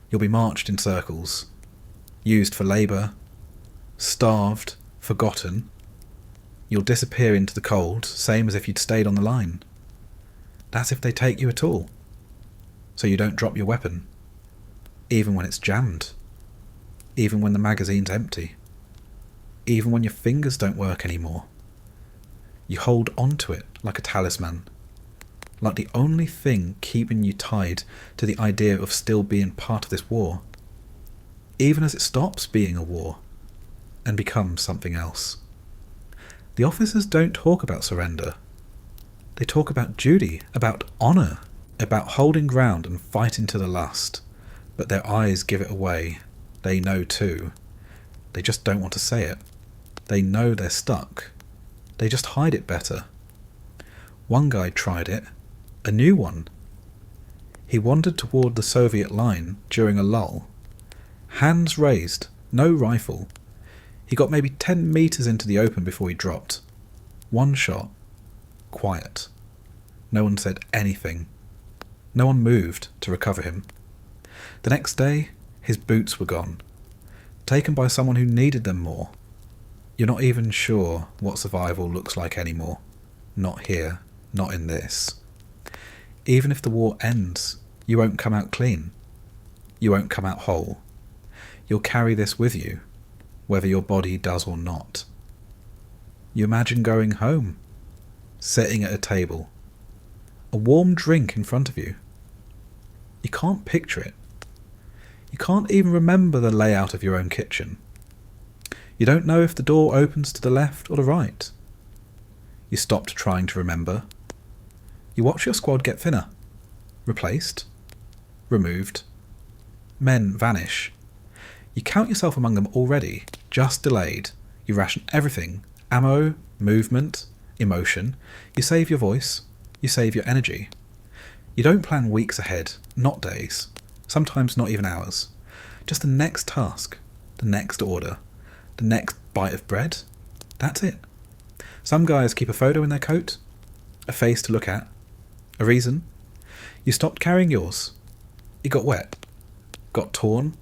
Speaker 1: You'll be marched in circles, used for labour, starved, forgotten. You'll disappear into the cold, same as if you'd stayed on the line. That's if they take you at all. So you don't drop your weapon. Even when it's jammed. Even when the magazine's empty. Even when your fingers don't work anymore. You hold onto it like a talisman. Like the only thing keeping you tied to the idea of still being part of this war. Even as it stops being a war and becomes something else. The officers don't talk about surrender. They talk about duty, about honour, about holding ground and fighting to the last. But their eyes give it away. They know too. They just don't want to say it. They know they're stuck. They just hide it better. One guy tried it. A new one. He wandered toward the Soviet line during a lull. Hands raised, no rifle. He got maybe 10 meters into the open before he dropped. One shot. Quiet. No one said anything. No one moved to recover him. The next day, his boots were gone. Taken by someone who needed them more. You're not even sure what survival looks like anymore. Not here. Not in this. Even if the war ends, you won't come out clean. You won't come out whole. You'll carry this with you, whether your body does or not. You imagine going home, sitting at a table, a warm drink in front of you. You can't picture it. You can't even remember the layout of your own kitchen. You don't know if the door opens to the left or the right. You stopped trying to remember. You watch your squad get thinner. Replaced. Removed. Men vanish. You count yourself among them already, just delayed. You ration everything. Ammo, movement, emotion. You save your voice. You save your energy. You don't plan weeks ahead, not days. Sometimes not even hours. Just the next task. The next order. The next bite of bread. That's it. Some guys keep a photo in their coat. A face to look at. A reason? You stopped carrying yours. You got wet. Got torn.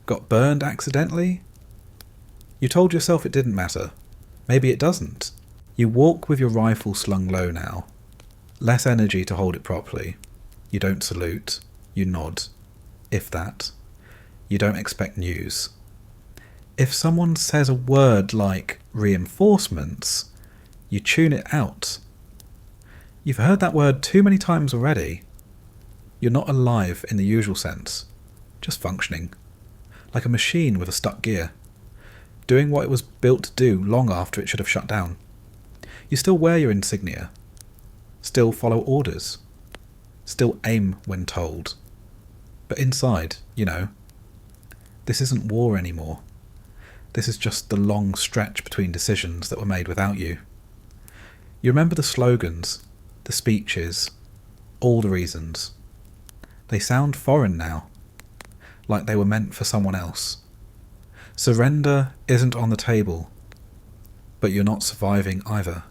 Speaker 1: Got burned accidentally. You told yourself it didn't matter. Maybe it doesn't. You walk with your rifle slung low now. Less energy to hold it properly. You don't salute. You nod. If that. You don't expect news. If someone says a word like reinforcements, you tune it out. You've heard that word too many times already. You're not alive in the usual sense, just functioning, like a machine with a stuck gear, doing what it was built to do long after it should have shut down. You still wear your insignia, still follow orders, still aim when told. But inside, you know, this isn't war anymore. This is just the long stretch between decisions that were made without you. You remember the slogans, the speeches, all the reasons. They sound foreign now, like they were meant for someone else. Surrender isn't on the table, but you're not surviving either.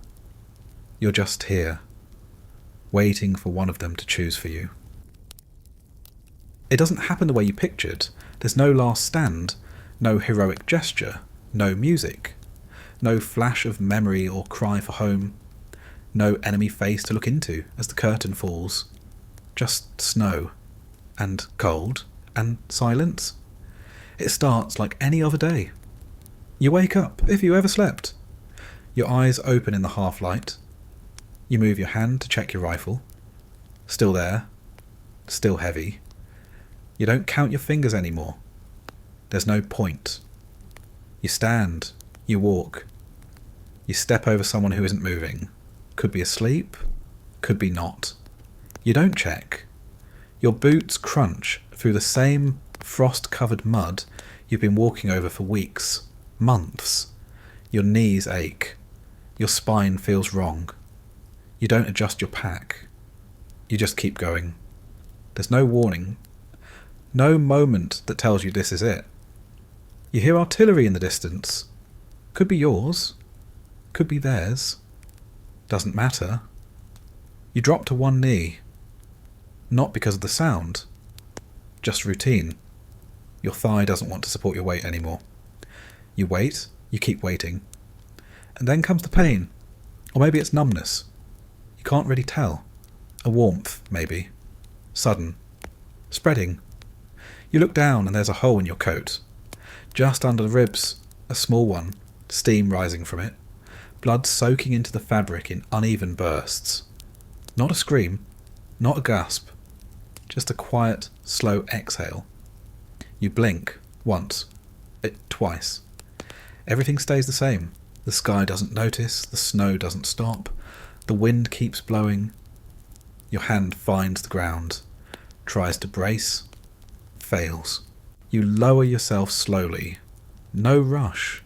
Speaker 1: You're just here, waiting for one of them to choose for you. It doesn't happen the way you pictured. There's no last stand, no heroic gesture, no music, no flash of memory or cry for home, no enemy face to look into as the curtain falls. Just snow, and cold, and silence. It starts like any other day. You wake up, if you ever slept. Your eyes open in the half-light. You move your hand to check your rifle. Still there. Still heavy. You don't count your fingers anymore. There's no point. You stand. You walk. You step over someone who isn't moving. Could be asleep. Could be not. You don't check. Your boots crunch through the same frost-covered mud you've been walking over for weeks, months. Your knees ache. Your spine feels wrong. You don't adjust your pack. You just keep going. There's no warning. No moment that tells you this is it. You hear artillery in the distance. Could be yours. Could be theirs. Doesn't matter. You drop to one knee. Not because of the sound. Just routine. Your thigh doesn't want to support your weight anymore. You wait, you keep waiting. And then comes the pain. Or maybe it's numbness. You can't really tell. A warmth, maybe. Sudden. Spreading. You look down and there's a hole in your coat. Just under the ribs, a small one, steam rising from it. Blood soaking into the fabric in uneven bursts. Not a scream, not a gasp. Just a quiet, slow exhale. You blink, once. Twice. Everything stays the same. The sky doesn't notice, the snow doesn't stop, the wind keeps blowing. Your hand finds the ground, tries to brace, fails. You lower yourself slowly. No rush.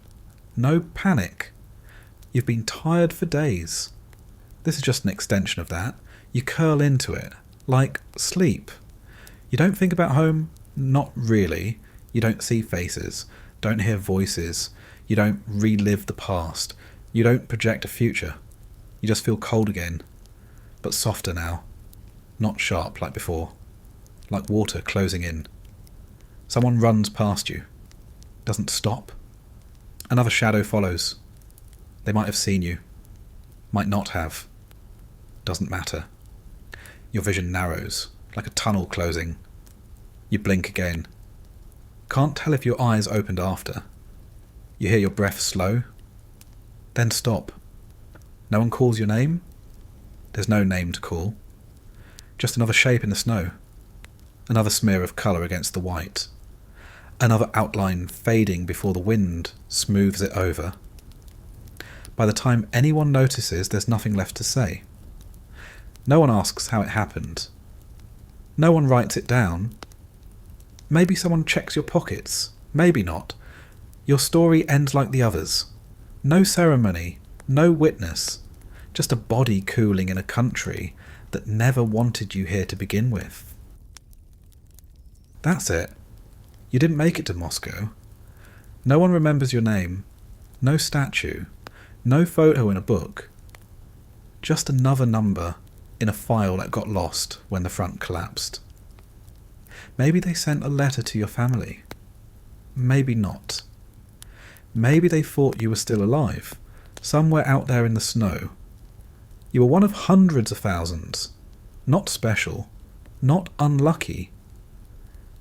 Speaker 1: No panic. You've been tired for days. This is just an extension of that. You curl into it, like sleep. You don't think about home, not really. You don't see faces, don't hear voices. You don't relive the past. You don't project a future. You just feel cold again, but softer now. Not sharp like before. Like water closing in. Someone runs past you. Doesn't stop. Another shadow follows. They might have seen you. Might not have. Doesn't matter. Your vision narrows, like a tunnel closing. You blink again. Can't tell if your eyes opened after. You hear your breath slow, then stop. No one calls your name. There's no name to call. Just another shape in the snow. Another smear of colour against the white. Another outline fading before the wind smooths it over. By the time anyone notices, there's nothing left to say. No one asks how it happened. No one writes it down. Maybe someone checks your pockets. Maybe not. Your story ends like the others. No ceremony, no witness, just a body cooling in a country that never wanted you here to begin with. That's it. You didn't make it to Moscow. No one remembers your name. No statue. No photo in a book. Just another number in a file that got lost when the front collapsed. Maybe they sent a letter to your family. Maybe not. Maybe they thought you were still alive, somewhere out there in the snow. You were one of hundreds of thousands. Not special. Not unlucky.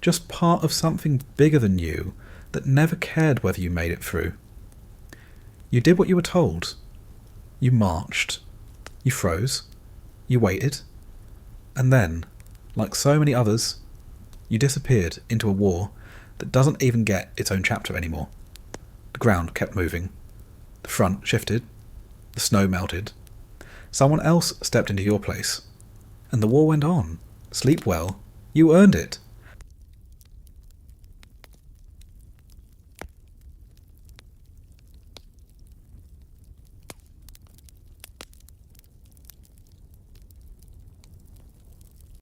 Speaker 1: Just part of something bigger than you that never cared whether you made it through. You did what you were told. You marched. You froze. You waited. And then, like so many others, you disappeared into a war that doesn't even get its own chapter anymore. The ground kept moving. The front shifted. The snow melted. Someone else stepped into your place. And the war went on. Sleep well. You earned it.